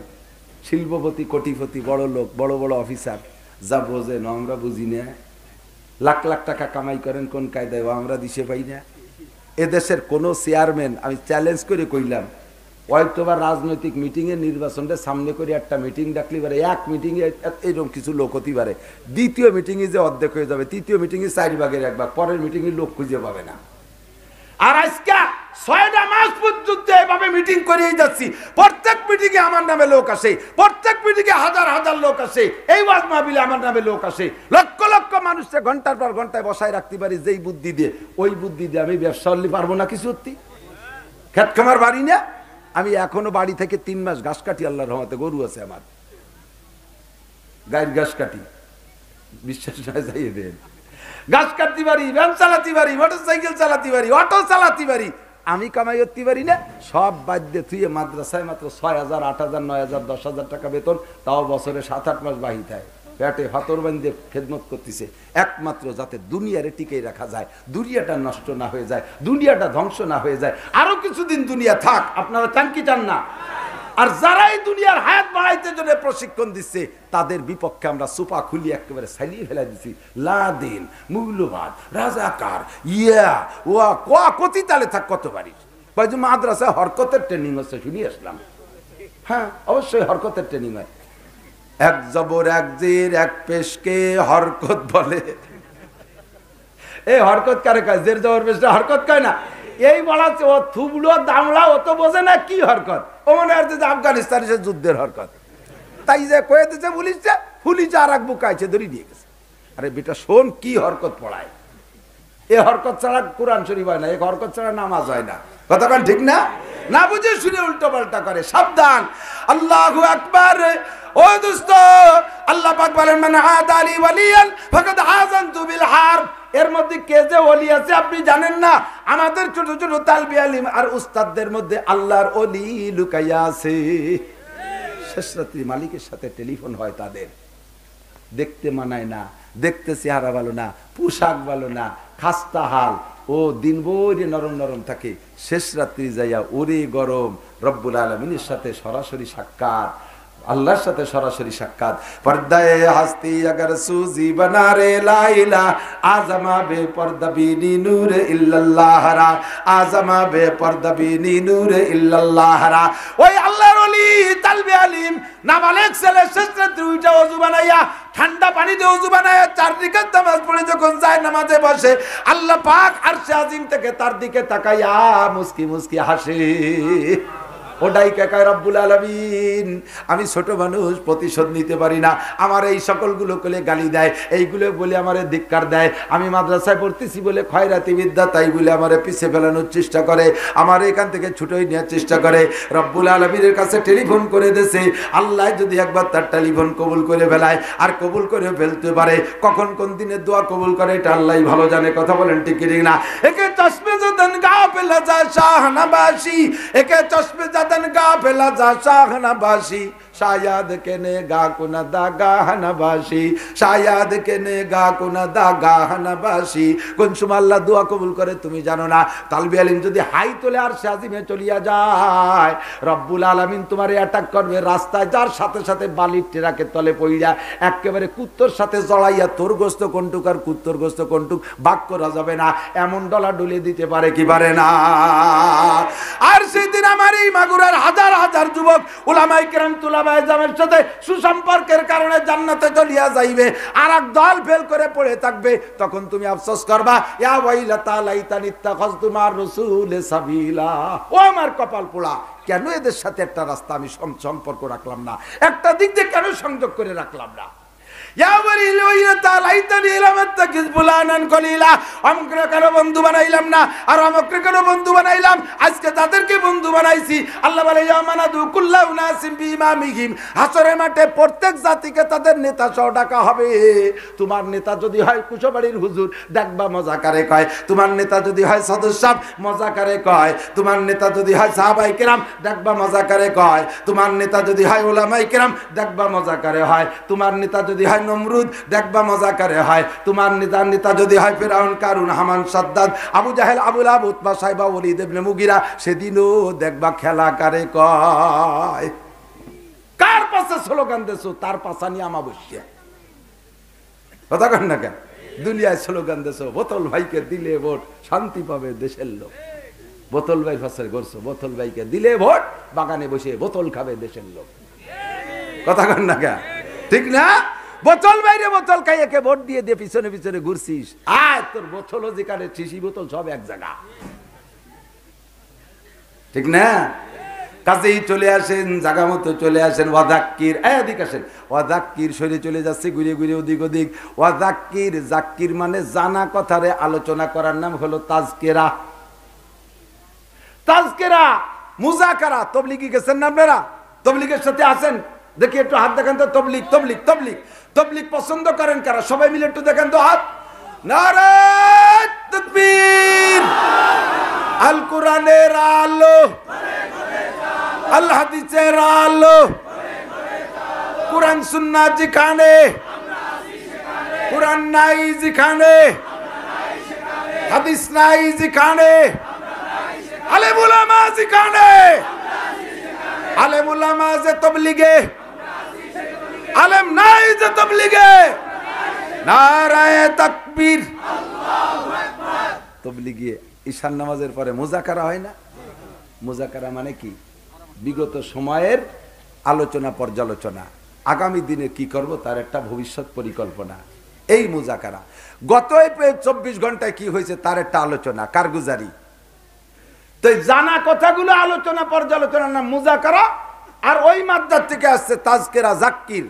শিল্পপতি কোটিপতি বড় লোক বড় বড় অফিসার যা বোঝেন আমরা বুঝি না, লাখ লাখ টাকা কামাই করেন কোন কায়দায় আমরা দিশে পাই না। এদেশের কোন চেয়ারম্যান, আমি চ্যালেঞ্জ করে কইলাম, হয়তোবা রাজনৈতিক মিটিং এর নির্বাচনটা সামনে করে একটা মিটিং ডাকলি পারে, এক মিটিং এ এরকম কিছু লোক হতে পারে, দ্বিতীয় মিটিং এ যে অর্ধেক হয়ে যাবে, তৃতীয় মিটিং এ 4 ভাগের 1 ভাগ, পরের মিটিং এ লোক খুঁজে পাবে না। আর আজকে 6টা মাস পর্যন্ত এভাবে মিটিং করিয়ে যাচ্ছি, প্রত্যেক মিটিংয়ে আমার নামে লোক আসে, প্রত্যেক মিটিংয়ে হাজার হাজার লোক আসে, এই ওয়াজ মাহফিলে আমার নামে লোক আসে, লক্ষ লক্ষ মানুষকে ঘন্টার পর ঘন্টায় বসায় রাখতে পারি যেই বুদ্ধি দিয়ে, ওই বুদ্ধি দিয়ে আমি ব্যবসা করতে পারবো না কিছু সত্যি? খেত খামার বাড়ি না, আমি এখনো বাড়ি থেকে 3 মাস ঘাস কাটি, আল্লাহর রহমতে গরু আছে আমার, গায়ের ঘাস কাটি, বিশ্বাস নয় যাইয়ে দেন, ঘাস কাটতে পারি, ভ্যান চালাতে পারি, মোটর সাইকেল চালাতে পারি, অটো চালাতে পারি, আমি কামাই করতে পারি না? সব বাদ দিয়ে তুই মাদ্রাসায় মাত্র 6,000, 8,000, 9,000, 10,000 টাকা বেতন, তাও বছরে 7-8 মাস বাহিত হয়, পেটে হাতর বান্ধে খেদমত করতেছে, একমাত্র যাতে দুনিয়ারে টিকে রাখা যায়, দুনিয়াটা নষ্ট না হয়ে যায়, দুনিয়াটা ধ্বংস না হয়ে যায়, আরো কিছুদিন দুনিয়া থাক। আপনারা চান কি চান না? আর যারা এই দুনিয়ার হায়াত বাড়াইতে জন্য প্রশিক্ষণ দিচ্ছে, তাদের বিপক্ষে আমরা সুপা খুলি একেবারে ছাড়িয়ে ফেলা দিচ্ছি। লাদেন, মৌলবাদ, রাজাকার, ওয়া কোয়া কতি তালে থাক কত পারিস। মাদ্রাসায় হরকতের ট্রেনিং হচ্ছে, শুনিয়ে আসলাম। হ্যাঁ, অবশ্যই হরকতের ট্রেনিং হয়। এক জবর, এক জির, এক পেশকে হরকত বলে। এই হরকত কারে কয়? জের জবর পেশটা হরকত কয় না? এই বলা ও থুবড়ো দামড়া, ও তো বোঝে না কি হরকত। ও মনে হচ্ছে যে আফগানিস্তানে সে যুদ্ধের হরকত, তাই যে কয়ে দিচ্ছে পুলিশে, পুলিশে আর এক বুকাইছে, ধরে দিয়ে গেছে। আরে বেটা শোন, কি হরকত পড়ায়? এ হরকত ছাড়া কোরআন শরীফ হয় না, এই হরকত ছাড়া নামাজ হয় না। কথা বলেন ঠিক না? না বুঝে শুনে উল্টো পাল্টা করে, সাবধান। আল্লাহু আকবার। ও দোস্ত, আল্লাহ পাক বলেন, মান আদালি ওয়ালিয়ান ফাকাদ আযানতু বিল হারব। এর মধ্যে কে যে ওলি আছে আপনি জানেন না? আমাদের ছোট ছোট তালবি আলিম আর উস্তাদদের মধ্যে আল্লাহর ওলি লুকাইয়া আছে। শেষ রাত্রি মালিকের সাথে টেলিফোন হয় তাদের, দেখতে মানায় না, দেখতে চেহারা ভালো না, পোশাক ভালো না, খাস্তা হাল, ও দিনভর নরম নরম থাকে, শেষ রাত্রি যাইয়া ওরে গরম, রব্বুল আলামিনের সাথে সরাসরি সাক্ষাৎ, আল্লাহর সাথে সরাসরি সাক্ষাৎ। পর্দায়ে হাস্তি अगर सूजी बना रे लाइला आजमा बे पर्दा बीनी नूर इल्लल्लाह रा, आजमा बे पर्दा बीनी नूर इल्लल्लाह रा। ওই আল্লাহর ওলি তালবে আলিম নাবালেগ ছেলে শেষ রাত্রি উঠে ওযু বানাইয়া, ঠান্ডা পানিতে ওযু বানাইয়া 4 রাকাত নামাজ পড়ে যখন যায় নামাজে বসে, আল্লাহ পাক আরশে আজিম থেকে তার দিকে তাকাইয়া মুস্কি মুস্কি হাসে। ওটাই কাকায় রব্বুল আলামিন, আমি ছোট মানুষ, প্রতিশোধ নিতে পারি না, আমার এই সকলগুলো কোলে গালি দেয়, এইগুলো বলে আমারে ধিক্কার দেয়, আমি মাদ্রাসায় পড়তেছি বলে খয়রাতি বিদ্যা, তাই বলে আমারে পিছে ফেলানোর চেষ্টা করে, আমার এখান থেকে ছুটোই নেওয়ার চেষ্টা করে। রব্বুল আলামিনের কাছে টেলিফোন করে দেছে, আল্লাহ যদি একবার তার টেলিফোন কবুল করে ফেলায়, আর কবুল করে ফেলতে পারে, কখন কোন দিনের দোয়া কবুল করে এটা আল্লাহই ভালো জানে। কথা বলেন ঠিক কি না? একে চশমে যদন গাফেলা যা শাহনাবাসী, একে চশমে যদন গাফেলা যা শাহনাবাসী, शायद के ने गा कुना दागा हनबाशी, शायद के ने गा कुना दागा हनबाशी। কোন সময় আল্লাহ দোয়া কবুল করে তুমি জানো না? তালবি আলিম যদি হাই তোলে আর শাজিমে চলিয়া যায়, রব্বুল আলামিন তোমারে অ্যাটাক করবে রাস্তায়, যার সাথে সাথে বালির টেরাকে তলে পড়িয়া একেবারে কুত্তর সাথে জড়াইয়া তোর গোস্ত কোনটুক আর কুত্তর গোস্ত কোনটুক ভাগ করা যাবে না, এমন ডলা ডুলিয়ে দিতে পারে কি পারে না? আর সেদিন আমার এই মাগুরার হাজার হাজার যুবক উলামায়ে কেরাম তুলাবায়ে জামের সাথে সুসম্পর্কের কারণে জান্নাতে চলিয়া যাইবে, আর এক দল ফেল করে পড়ে থাকবে, তখন তুমি আফসোস করবা, ইয়া ওয়াইলাতা লাইতানি ইত্তাখাযতু মা'আর রাসূলি সাবিলা। ও আমার কপাল পোড়া, কেন এদের সাথে একটা রাস্তা আমি সম্পর্ক রাখলাম না, একটা দিক দিয়ে কেন সংযোগ করে রাখলাম না? বন্ধু বানাইলাম না, আর আমাকে কেন বন্ধু বানাইলাম? আজকে তাদেরকে বন্ধু বানাইছি। আল্লাহ বলে হাসরের মাঠে প্রত্যেক জাতিকে তাদের নেতা সহ ডাকা হবে। তোমার নেতা যদি হয় কুশবাড়ির হুজুর, দেখবা মজা কারে কয়। তোমার নেতা যদি হয় সদস্য মজা কারে কয়। তোমার নেতা যদি হয় সাহাবায়ে কেরাম, দেখবা মজা কারে কয়। তোমার নেতা যদি হয় উলামায়ে কেরাম, দেখবা মজা কারে হয়। তোমার নেতা যদি হয় নমরুদ, দেখবা মজা করে হয়। তোমার নেতা যদি হয় ফিরআউন, কারুন, হামান, সাদ্দাদ, আবু জাহেল, আবু লাহাব, উতবা, সাইবা, ওলীদ ইবনে মুগিরা, সেদিনও দেখবা খেলা কারে কয়। কার পাশে স্লোগান দেছো তার পাশা নিয়ে আমাবস্যা। কথা কন না কেন? দুনিয়ায় স্লোগান দেছো, বোতল ভাইকে দিলে ভোট, শান্তি পাবে দেশের লোক। বোতল ভাই ফাঁসের করছো, বোতল ভাইকে দিলে ভোট, বাগানে বসে বোতল খাবে দেশের লোক। কথা কন না কেন? ঠিক না? বোতল বাইরে বোতল খাই, একে ভোট দিয়ে দিয়ে পিছনে পিছনে ঘুরছিস। আয় তোর বোতলও যেখানে, শিশি বোতল সব এক জায়গা। ঠিক না? কাজেই চলে আসেন, জায়গা মতো চলে আসেন। ওয়াদাক্কির, এদিক আসেন। ওয়াদাক্কির সরে চলে যাচ্ছে ঘুরে ঘুরে ওদিক ওদিক। ওয়াদাক্কির, জাক্কির মানে জানা কথারে আলোচনা করার নাম হলো তাজকেরা। তাজকেরা, মুজাকারা। তবলিগি গেছেন না আপনারা? তবলিগের সাথে আছেন? দেখি একটু হাত দেখেন তো। তবলিগ তবলিগ তবলিগ তবলিগ পছন্দ করেন কারা? সবাই মিলে একটু দেখেন তো হাত। নারে তাকবীর। আল কোরআনের আলো, আল হাদিসের আলো, কোরআন সুন্নাহ যেখানে, কোরআন নাই যেখানে, হাদিস নাই যেখানে, আলেম উলামা যেখানে, আলেম উলামা যে তবলিগে, আলেম নাই যে তবলিগে। নারায়ে তাকবীর। আল্লাহু আকবার। তবলিগে ঈশান নামাজের পরে মুজাকারা হয় না? মুজাকারা মানে কি? বিগত সময়ের আলোচনা পর্যালোচনা, আগামী দিনে কি করব তার একটা ভবিষ্যৎ পরিকল্পনা, এই মুজাকারা। গত 24 ঘন্টায় কি হয়েছে তার একটা আলোচনা, কারগুজারি। তো জানা কথাগুলো আলোচনা পর্যালোচনা না মুজাকারা। আর ওই মাদ্রাস থেকে আসছে তাজকেরা, জাক্কির।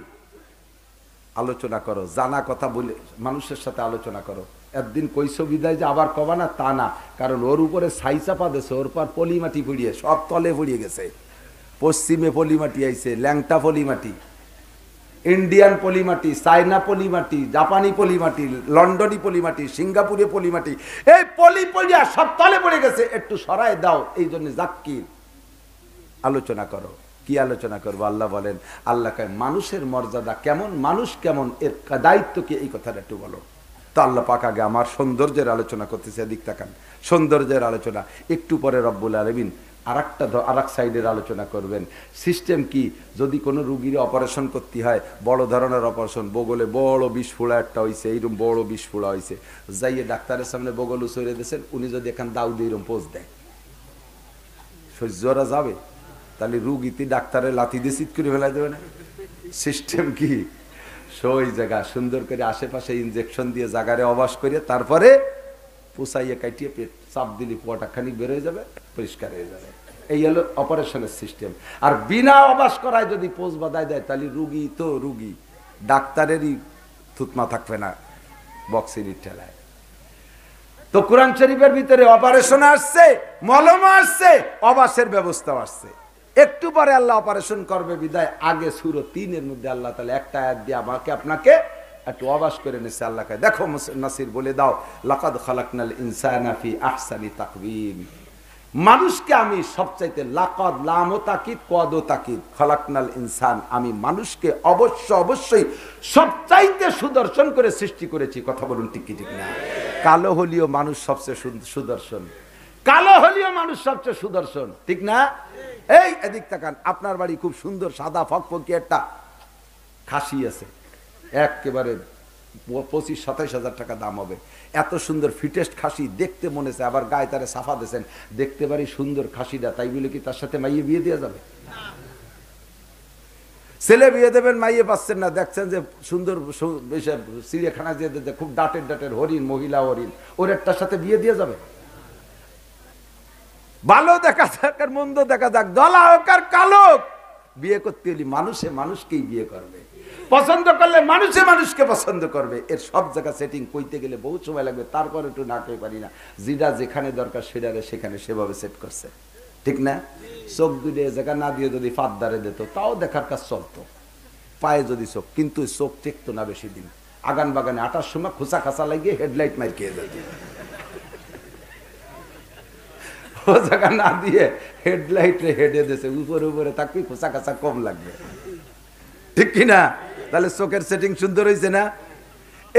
আলোচনা করো, জানা কথা বলে মানুষের সাথে আলোচনা করো। একদিন কইছো বিদায় যে আবার কবা না, তা না। কারণ ওর উপরে ছাই চাপা দিয়েছে, ওর পর পলিমাটি পড়িয়ে সব তলে পড়িয়ে গেছে। পশ্চিমে পলিমাটি আইছে, ল্যাংটা পলিমাটি, ইন্ডিয়ান পলিমাটি, চায়না পলিমাটি, জাপানি পলিমাটি, লন্ডনী পলিমাটি, সিঙ্গাপুরে পলিমাটি, এই পলিয়া সব তলে পড়ে গেছে। একটু সরায় দাও। এই জন্য জাক্কির, আলোচনা করো। কি আলোচনা করবো? আল্লাহ বলেন, আল্লাহকে মানুষের মর্যাদা কেমন, মানুষ কেমন, এর দায়িত্ব কি, এই কথাটা একটু বলো। তো আল্লাহ পাক আগে আমার সৌন্দর্যের আলোচনা করতেছে, এদিক তাকান, সৌন্দর্যের আলোচনা। একটু পরে রব্বুল আলামিন আরেক সাইডের আলোচনা করবেন। সিস্টেম কি? যদি কোনো রুগীর অপারেশন করতে হয়, বড় ধরনের অপারেশন, বগলে বড় বিস্ফোড়া একটা হয়েছে, এইরকম বড় বিস্ফোড়া হয়েছে, যাইয়ে ডাক্তারের সামনে বগল উচড়ে দিয়েছেন, উনি যদি এখান দাউ দিয়ে এরকম পোজ দেয়, সহ্যরা যাবে? তাহলে রুগীতে ডাক্তারের লাথি দিয়ে চিৎ করে ফেলাই দেবে না? সিস্টেম কি? সই জায়গা সুন্দর করে আশেপাশে ইনজেকশন দিয়ে জায়গারে অবাস করিয়ে তারপরে পুষাইয়ে কাটিয়ে পেট চাপ দিলি পোয়াটা খানিক বের হয়ে যাবে, পরিষ্কার হয়ে যাবে। এই হলো অপারেশনের সিস্টেম। আর বিনা অবাস করায় যদি পোজ বাঁধায় দেয়, তাহলে রুগী তো রুগী, ডাক্তারেরই থুতমা থাকবে না বক্সির ঠেলায়। তো কোরআন শরীফের ভিতরে অপারেশন আসছে, মলম আসছে, অবাসের ব্যবস্থা আসছে। একটু পরে আল্লাহ অপারেশন করবে বিদায় আগে সূরা 3-এর মধ্যে আল্লাহ তাআলা একটা আয়াত দিয়ে আমাকে আপনাকে একটু অবাস করে নিছে। আল্লাহকে দেখো নাসির বলে দাও, লাকাদ খালাকনাল ইনসানা ফি আহসানি তাকওয়িম। মানুষকে আমি সবচাইতে, লাকাদ লাম ও তাকিদ, কদ ও তাকিদ, খালাকনাল ইনসান, আমি মানুষকে অবশ্যই সবচাইতে সুদর্শন করে সৃষ্টি করেছি। কথা বলুন ঠিক কি ঠিক না? কালো হলিও মানুষ সবচেয়ে সুদর্শন, কালো হলিও মানুষ সবচেয়ে সুদর্শন, ঠিক না? এই এদিক তাকান, আপনার বাড়ি খুব সুন্দর সাদা ফকফকি একটা খাসি আছে, একেবারে 25-27 হাজার টাকা দাম হবে। এত সুন্দর ফিটেস্ট খাসি, দেখতে মনে চায়, আবার গায়ে তারে সাফা দিয়েছেন, দেখতে পারি সুন্দর খাসিটা, তাই বলে কি তার সাথে মাইয়ে বিয়ে দেওয়া যাবে? ছেলে বিয়ে দেবেন, মাইয়ে পাচ্ছেন না, দেখছেন যে সুন্দর চিড়িয়াখানা যে খুব ডাটের হরিণ, মহিলা হরিণ, ওর একটার সাথে বিয়ে দিয়ে যাবে? ভালো দেখা যাক আর মন্দ দেখা যাক, দলা হোক আর কালো, বিয়ে করতে হলে মানুষে মানুষকেই বিয়ে করবে, পছন্দ করলে মানুষে মানুষকে পছন্দ করবে। এর সব জায়গা সেটিং কইতে গেলে বহুত সময় লাগবে, তারপরে একটু না কই পারি না, যেটা যেখানে দরকার সেটারে সেখানে সেভাবে সেট করছে, ঠিক না? চোখ দুটো জায়গা না দিয়ে যদি ফাঁদদারে দিত তাও দেখার কাজ চলতো, পায়ে যদি চোখ, কিন্তু চোখ টেকতো না বেশি দিন। আগান বাগানে আটার সময় খোঁচা খাঁচা লাগিয়ে হেডলাইট মার খেয়ে যেত, ও জায়গা না দিয়ে হেডলাইটে হেডে দিয়েছে, উপরে থাকবি, খোঁচা খাঁচা কম লাগবে, ঠিক কিনা? তাহলে চোখের সেটিং সুন্দর হয়েছে না?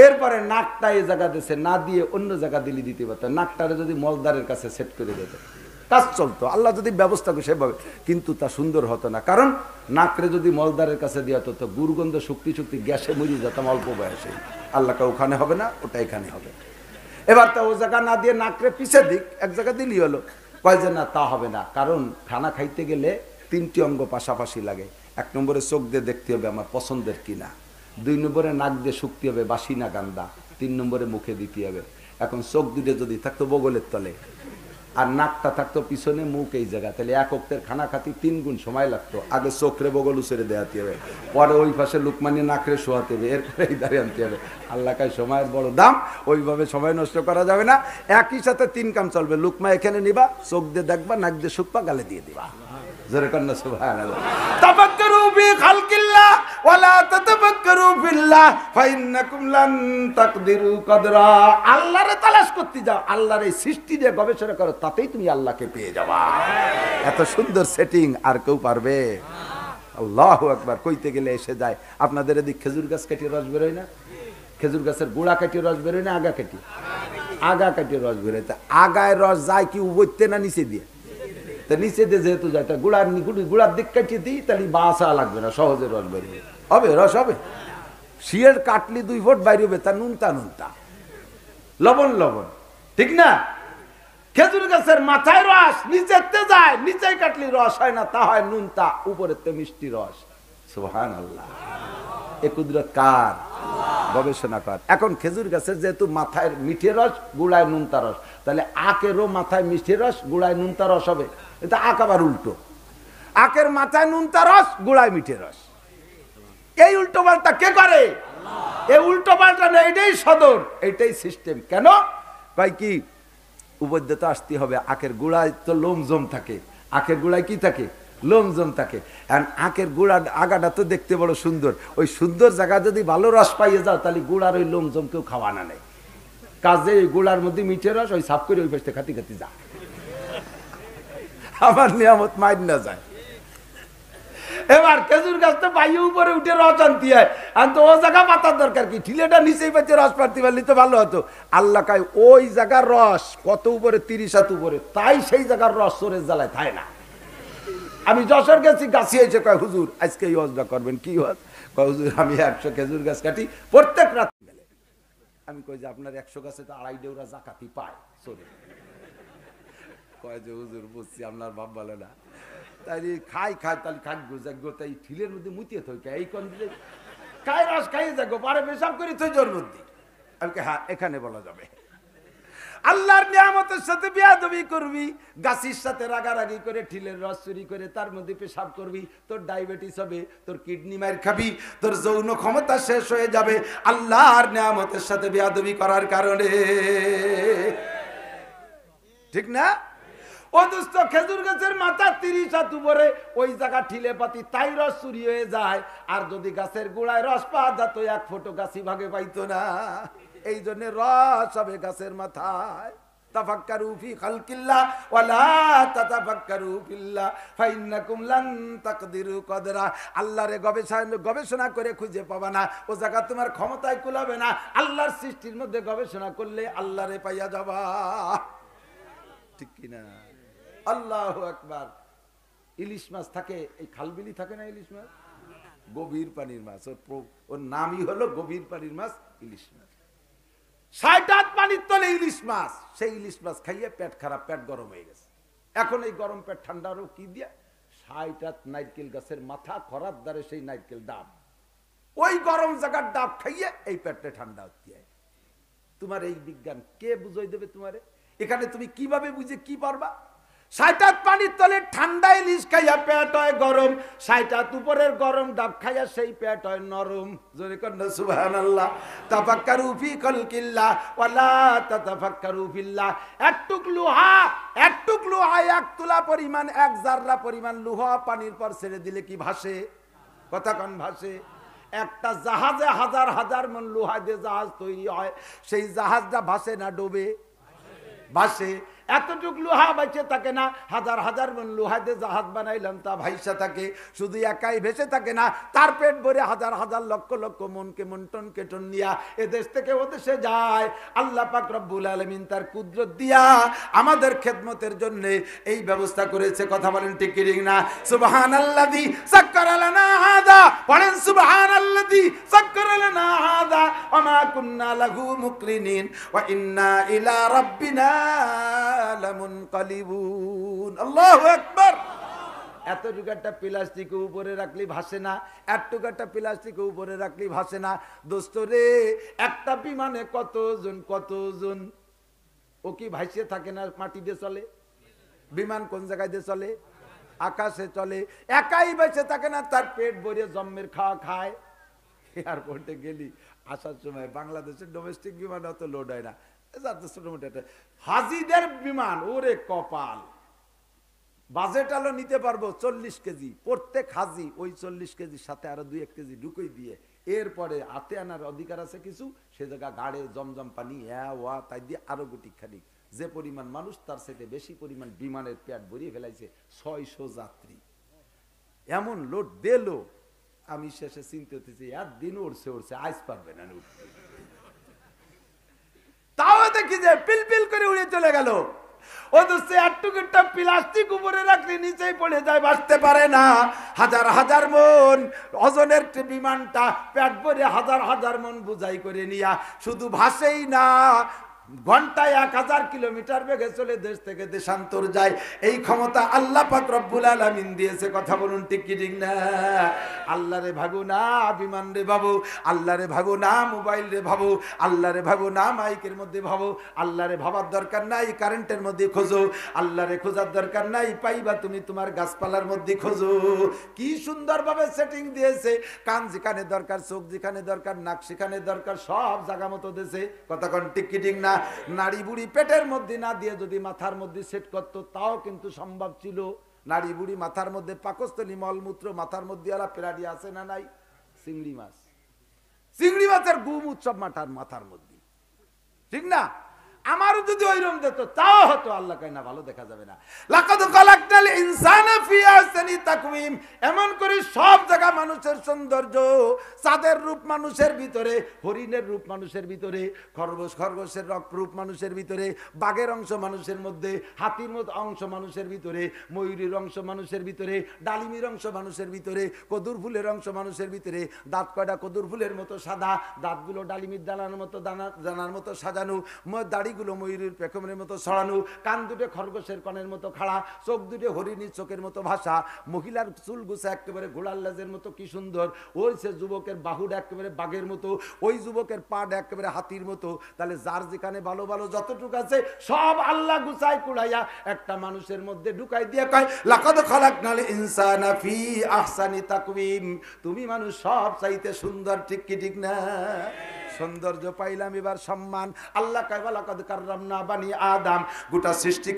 এরপরে নাকটা এই জায়গা দিয়েছে, না দিয়ে অন্য জায়গা দিলে দিতে পারত, নাকটারে যদি মলদারের কাছে সেট করে দিত কাজ চলতো, আল্লাহ যদি ব্যবস্থা করে সেভাবে, কিন্তু তা সুন্দর হতো না। কারণ নাকরে যদি মলদারের কাছে দেওয়া হতো, গুরুগন্ধ শক্তি গ্যাসে মরিয়ে যেতাম অল্প বয়সে। আল্লাহকে ওখানে হবে না, ওটা এখানে হবে। এবার তো ও জায়গা না দিয়ে নাকরে পিছের দিক এক জায়গা দিলি হলো, কয় যে না তা হবে না, কারণ খানা খাইতে গেলে 3টি অঙ্গ পাশাপাশি লাগে। 1 নম্বরে চোখ দিয়ে দেখতে হবে আমার পছন্দের কিনা, 2 নম্বরে নাক দিয়ে শুকতে হবে বাসি না গান্দা, 3 নম্বরে মুখে দিতে হবে। এখন চোখ দুটো যদি থাকতো বগলের তলে, আর নাকটা থাকতো পিছনে, মুখ এই জায়গা, তাহলে এক ওক্তের খানা খাতি 3 গুণ সময় লাগতো। আগে চোখরে বগল উচেরে দেওয়াতে হবে, পরে ওই পাশে লুকমানি নাকরে শোয়াতে হবে, এরপরে এই দাঁড়িয়ে আনতে হবে। আল্লাহ কাছে সময়ের বড় দাম, ওইভাবে সময় নষ্ট করা যাবে না। একই সাথে 3 কাম চলবে। লুকমা এখানে নিবা, চোখ দিয়ে দেখবা, নাক দিয়ে শুকবা, গালে দিয়ে দিবা। জোরে কন্যা সুবহানাল্লাহ। তাফাক্কারু ফি খালকিল্লাহ ওয়ালা তাতাফাক্কারু ফিল্লাহ ফাইন্নাকুম লান তাকদিরু কদরা। আল্লাহরে তালাশ করতে যাও, আল্লাহর এই সৃষ্টি দিয়ে গবেষণা করো, তাতেই তুমি আল্লাহকে পেয়ে যাবা। এত সুন্দর সেটিং আর কেউ পারবে? আল্লাহু আকবার। কইতে গেলে এসে যায়। আপনাদের এদিকে খেজুর গাছ কাটিয়ে রস বেরোয় না? খেজুর গাছের গোড়া কাটিয়ে রস বেরোয় না আগা কাটিয়ে? আগা কাটিয়ে রস বেরোয়। তা আগায় রস যায় কি উপরতে না নিচে দিয়ে? তা নিচে দিয়ে যেহেতু যায়, তা গুড়ার দিক কাটিয়ে দিই, তাহলে বাসা লাগবে না, সহজে রস বেরোবে। হবে, রস হবে। শিয়ের কাটলি 2 ফুট বাইরে হবে, তা নুনতা নুনতা, লবণ লবণ, ঠিক না? খেজুর গাছের মাথায় রস নিচেতে যায়, নিচে কাটলি রস হয় না, তা হয় নুনতা, উপরেতে মিষ্টি রস। সুবহানাল্লাহ। এ কুদরত কার? গবেষণা কর। এখন খেজুর গাছের যেহেতু মাথায় মিঠে রস, গুড়ায় নুনতা রস, তাহলে আখেরও মাথায় মিঠে রস, গুড়ায় নুনতা রস হবে। এটা আখ আবার উল্টো। আখের মাথায় নুনতা রস, গুড়ায় মিঠে রস। এই উল্টো পাল্টা কে করে? এই উল্টো পাল্টা না, এটাই সদর, এটাই সিস্টেম। কেন ভাই? কি উপদ্যত আসতে হবে। আখের গুড়ায় তো লোম জম থাকে, আখের গুড়ায় কি থাকে? লোম জম থাকে। আর আখের গুড়া আগাটা তো দেখতে বড় সুন্দর, ওই সুন্দর জায়গা যদি ভালো রস পাইয়ে যাও, তাহলে গুড়ার ওই লোম জম কেউ খাওয়া না নেই। কাজে ওই গুড়ার মধ্যে মিঠে রস, ওই সাফ করে ওই পাশে খাতি খাতি যা, আমার নিয়ামত মাইর না যায়। এবার খেজুর গাছ তো বাইরে উপরে উঠে রস আনতে হয়, আর তো ও জায়গা পাতার দরকার কি? ঠিলেটা নিচেই পাচ্ছে, রস পাড়তে পারলে তো ভালো হতো। আল্লাহ কায় ওই জায়গার রস কত উপরে, 30 হাত উপরে, তাই সেই জায়গার রস চোরের জ্বালায় থাকে না। আমি যশোর গেছি, গাছি হয়েছে, কয় হুজুর আজকে এই ওয়াজটা করবেন। কি ওয়াজ? কয় হুজুর আমি 100 খেজুর গাছ কাটি প্রত্যেক রাত গেলে। আমি কই যে আপনার 100 গাছে তো 2.5 ডেউরা জাকাতি পায় চোরে। কয় যে হুজুর বুঝছি, আপনার ভাব বলে না। তাই খাই তাহলে খাকবো যাগো, তাই ঠিলের মধ্যে মুতিয়ে থইকে এই কোন দিলে খাই রস খাইয়ে যাগো, পারে পেশাব করি থই জোর মধ্যে। আমি হ্যাঁ, এখানে বলা যাবে। আল্লাহর নিয়ামতের সাথে বেয়াদবি করবি, গাছির সাথে রাগারাগি করে ঠিলের রস চুরি করে তার মধ্যে পেশাব করবি, তোর ডায়াবেটিস হবে, তোর কিডনি মার খাবি, তোর যৌন ক্ষমতা শেষ হয়ে যাবে আল্লাহর নিয়ামতের সাথে বেয়াদবি করার কারণে। ঠিক না? ও দোস্ত, খেজুর গাছের মাথা 30 হাত উপরে, ওই জায়গা ঠিলে পাতি, তাই রস চুরি হয়ে যায়। আর যদি গাছের গোড়ায় রস পাওয়া যেত, 1 ফোঁটা গাছি ভাগে পাইতো না। এই জন্য রস হবে গাছের মাথায়। তাফাক্কারু ফি খালকিল্লাহ ওয়ালা তাতাফাক্কারু ফিল্লাহ ফাইন্নাকুম লান তাকদিরু কদরা। আল্লাহরে গবেষণা করে খুঁজে পাবা না, ও জায়গা তোমার ক্ষমতায় কুলাবে না। আল্লাহর সৃষ্টির মধ্যে গবেষণা করলে আল্লাহরে পাইয়া যাবা। ঠিক কিনা? আল্লাহু আকবার। ইলিশ মাছ থাকে, এই খালবিলি থাকে না ইলিশ মাছ, গভীর পানির মাছ, ওর নামই হলো গভীর পানির মাছ, ইলিশ মাছ। 60 হাত পানির তলে ইলিশ মাছ। সেই ইলিশ মাছ খাইয়ে পেট খারাপ, পেট গরম হয়ে গেছে। এখন এই গরম পেট ঠান্ডা আরো কি দিয়ে? 60 হাত নারকেল গাছের মাথা, খরার দ্বারে সেই নারকেল ডাব, ওই গরম জায়গার ডাব খাইয়ে এই পেটটা ঠান্ডা হচ্ছে। তোমার এই বিজ্ঞান কে বুঝাই দেবে তোমারে? এখানে তুমি কিভাবে বুঝে কি পারবা? 60 হাত পানির তলে ঠান্ডা ইলিশ খাইয়া পেট হয় গরম, 60 হাত উপরের গরম ডাব খাইয়া সেই পেট হয় নরম। জোরে কর না সুবহানাল্লাহ। তাফাক্কারু ফি খালকিল্লাহ ওয়ালা তাতাফাক্কারু ফিল্লাহ। একটুক লোহা 1 তুলা পরিমাণ, 1 জাররা পরিমাণ লোহা পানির পর ছেড়ে দিলে কি ভাসে? কথা কন, ভাসে? একটা জাহাজে হাজার হাজার মন লোহা দিয়ে জাহাজ তৈরি হয়, সেই জাহাজটা ভাসে না ডোবে? ভাসে। এতটুক লোহা বেঁচে থাকে না, হাজার হাজার মন লোহা দিয়ে জাহাজ বানাইলাম, তা ভাইসা থাকে। শুধু একাই ভেসে থাকে না, তার পেট ভরে হাজার হাজার লক্ষ লক্ষ মনকে মন টন কেটন নিয়া এ দেশ থেকে ও দেশে যায়। আল্লাহ পাক রব্বুল আলামিন তার কুদরত দিয়া আমাদের খেদমতের জন্য এই ব্যবস্থা করেছে। কথা বলেন ঠিক কি না? সুবহানাল্লাযী সাক্কারা লানা হাযা, বলেন সুবহানাল্লাযী সাক্কারা লানা হাযা ওয়া মা কুন্না লাহু মুকরিনিন ওয়া ইন্না ইলা রাব্বিনা লামুনকালিবুন। আল্লাহু আকবার। এতটুকু একটা প্লাস্টিক উপরে রাখলে ভাসে না, এতটুকু একটা প্লাস্টিক উপরে রাখলে ভাসে না। দোস্ত রে, একটা বিমানে কতজন, ও কি ভাসিয়ে থাকে না? মাটি দিয়ে চলে। বিমান কোন জায়গায় দিয়ে চলে? আকাশে চলে। একাই বেঁচে থাকে না, তার পেট ভরে জম্মের খাওয়া খায়। এয়ারপোর্টে গেলি, আসার সময় বাংলাদেশের ডোমেস্টিক বিমান অত লোড হয় না, হাজিদের বিমান, ওরে কপাল, বাজেট আলো নিতে পারবো 40 কেজি, প্রত্যেক হাজি ওই 40 কেজির সাথে আরো 2-1 কেজি ঢুকিয়ে দিয়ে এরপরে হাতে আনার অধিকার আছে কিছু, সে জায়গা গাড়ে জমজম পানি তাই দিয়ে আরো গুটি খানিক, যে পরিমাণ মানুষ তার সাথে বেশি পরিমাণ বিমানের পেট ভরিয়ে ফেলাইছে, 600 যাত্রী, এমন লোড দিল। আমি শেষে চিন্তা হতেছি একদিন উড়ছে আজ পারবে না উঠতে, তাও দেখি যে পিলপিল করে উড়ে চলে গেল। ও দোস্ত একটুকুটা প্লাস্টিক উপরে রাখলে নিচেই পড়ে যায়, বাঁচতে পারে না। হাজার হাজার মন ওজনের বিমানটা পেট ভরে হাজার হাজার মন বোঝাই করে নিয়া শুধু ভাসেই না, ঘন্টায় 1000 কিলোমিটার বেগে চলে দেশ থেকে দেশান্তর যায়। এই ক্ষমতা আল্লাহ পাক রব্বুল আলামিন দিয়েছে, কথা বলুন ঠিক কি ঠিক না? আল্লাহ রে ভাবো না বিমান রে ভাবো, আল্লাহ রে ভাবো না মোবাইল রে ভাবো, আল্লাহ রে ভাবো না মাইকের মধ্যে ভাবো, আল্লাহ রে ভাবার দরকার নাই কারেন্টের মধ্যে খোঁজো, আল্লাহ রে খোঁজার দরকার নাই পাইবা তুমি তোমার গাছপালার মধ্যে খোঁজো। কি সুন্দরভাবে সেটিং দিয়েছে, কান যেখানে দরকার, চোখ যেখানে দরকার, নাক সেখানে দরকার, সব জায়গা মতো দিয়েছে, কথা কোন ঠিক কি ঠিক না? নাড়ি বুড়ি পেটের মধ্যে না দিয়ে যদি মাথার মধ্যে সেট করতো তাও কিন্তু সম্ভব ছিল। নাড়ি বুড়ি মাথার মধ্যে পাকস্থলী মলমূত্র মাথার মধ্যে আলা পেরাডি আছে না নাই? চিংড়ি মাছ, চিংড়ি মাছের গুম উৎসব মাথার মধ্যে, ঠিক না? আমারও যদি ওইরকম দিত তাও হতো, আল্লাহ কয় না ভালো দেখা যাবে না। লাকাদ খালাকনাল ইনসানা ফি আহসানি তাকওয়িম, এমন করে সব জায়গা মানুষের সৌন্দর্য, চাঁদের রূপ মানুষের ভিতরে, হরিণের রূপ মানুষের ভিতরে, খরগোশের রূপ মানুষের ভিতরে, বাঘের অংশ মানুষের মধ্যে, হাতির মতো অংশ মানুষের ভিতরে, ময়ূরীর অংশ মানুষের ভিতরে, ডালিমির অংশ মানুষের ভিতরে, কদুর ফুলের অংশ মানুষের ভিতরে। দাঁত কয়টা কদুর ফুলের মতো সাদা, দাঁতগুলো ডালিমির দানার মতো দানার মতো সাজানো, দাড়ি গুলো ময়ূরের পেখমের মতো ছড়ানো, কান দুটো খরগোশের কনের মতো খাড়া, চোখ দুটো হরিণীর চোখের মতো ভাষা, মহিলার চুল গুছা একেবারে ঘোড়ার লেজের মতো কি সুন্দর, ওই সে যুবকের বাহুটা একেবারে বাঘের মতো, ওই যুবকের পাট একেবারে হাতির মতো। তাহলে যার যেখানে ভালো ভালো যতটুকু আছে সব আল্লাহ গুছাই কুড়াইয়া একটা মানুষের মধ্যে ঢুকাই দিয়ে কয় লাকাদ খালাকনাল ইনসানা ফি আহসানি তাকওয়িম, তুমি মানুষ সব চাইতে সুন্দর, ঠিক কি ঠিক না? সৌন্দর্য পাইলাম, এবার সম্মান। আল্লাহ কয় লাকাদ কাররামনা বানি আদম, গোটা সৃষ্টি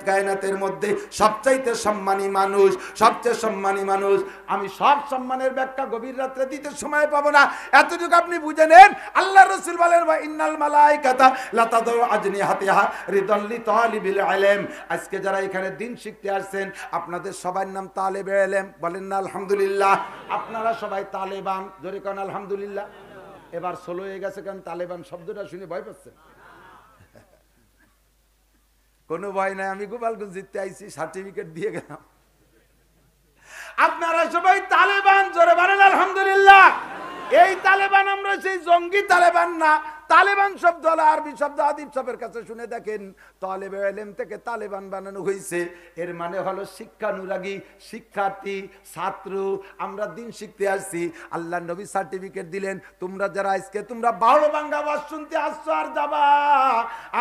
কায়নাতের মধ্যে সবচাইতে সম্মানী মানুষ, সবচেয়ে সম্মানী মানুষ। আমি সব সম্মানের ব্যাখ্যা গভীর রাত্রে দিতে সময় পাবো না, এতটুকু আপনি বুঝে নেন। আল্লাহ রাসূল বলেন ওয়া ইন্নাল মালাইকাতা লাতাদু আজনিহাতিহা রিদাল লিতালিবিল ইলম। আজকে যারা এখানে দিন শিখতে আসছেন আপনাদের সবার নাম তালেবে ইলম, বলেন না আলহামদুলিল্লাহ। আপনারা সবাই তালেবান, জোরে কোন আলহামদুলিল্লাহ। এবার সোলো হয়ে গেছে, কারণ তালেবান শব্দটা শুনে ভয় পাচ্ছেন। কোনো ভয় নাই, আমি গোপালগঞ্জ জিততে আইছি, সার্টিফিকেট দিয়ে গেলাম। আপনারা সবাই তালেবান, জোরে বলেন আলহামদুলিল্লাহ। এই তালেবান আমরা সেই জঙ্গি তালেবান না। তালেবান শব্দ হলো আরবি শব্দ, আদিব সাহেবের কাছে শুনে দেখেন, তালেবে ইলম থেকে তালেবান বানানো হয়েছে। এর মানে হলো শিক্ষানুরাগী, শিক্ষার্থী, ছাত্র। আমরা দিন শিখতে আসছি, আল্লাহ নবী সার্টিফিকেট দিলেন, তোমরা যারা আজকে তোমরা বারো বাঙ্গা ওয়াজ শুনতে আসছো আর যাবা,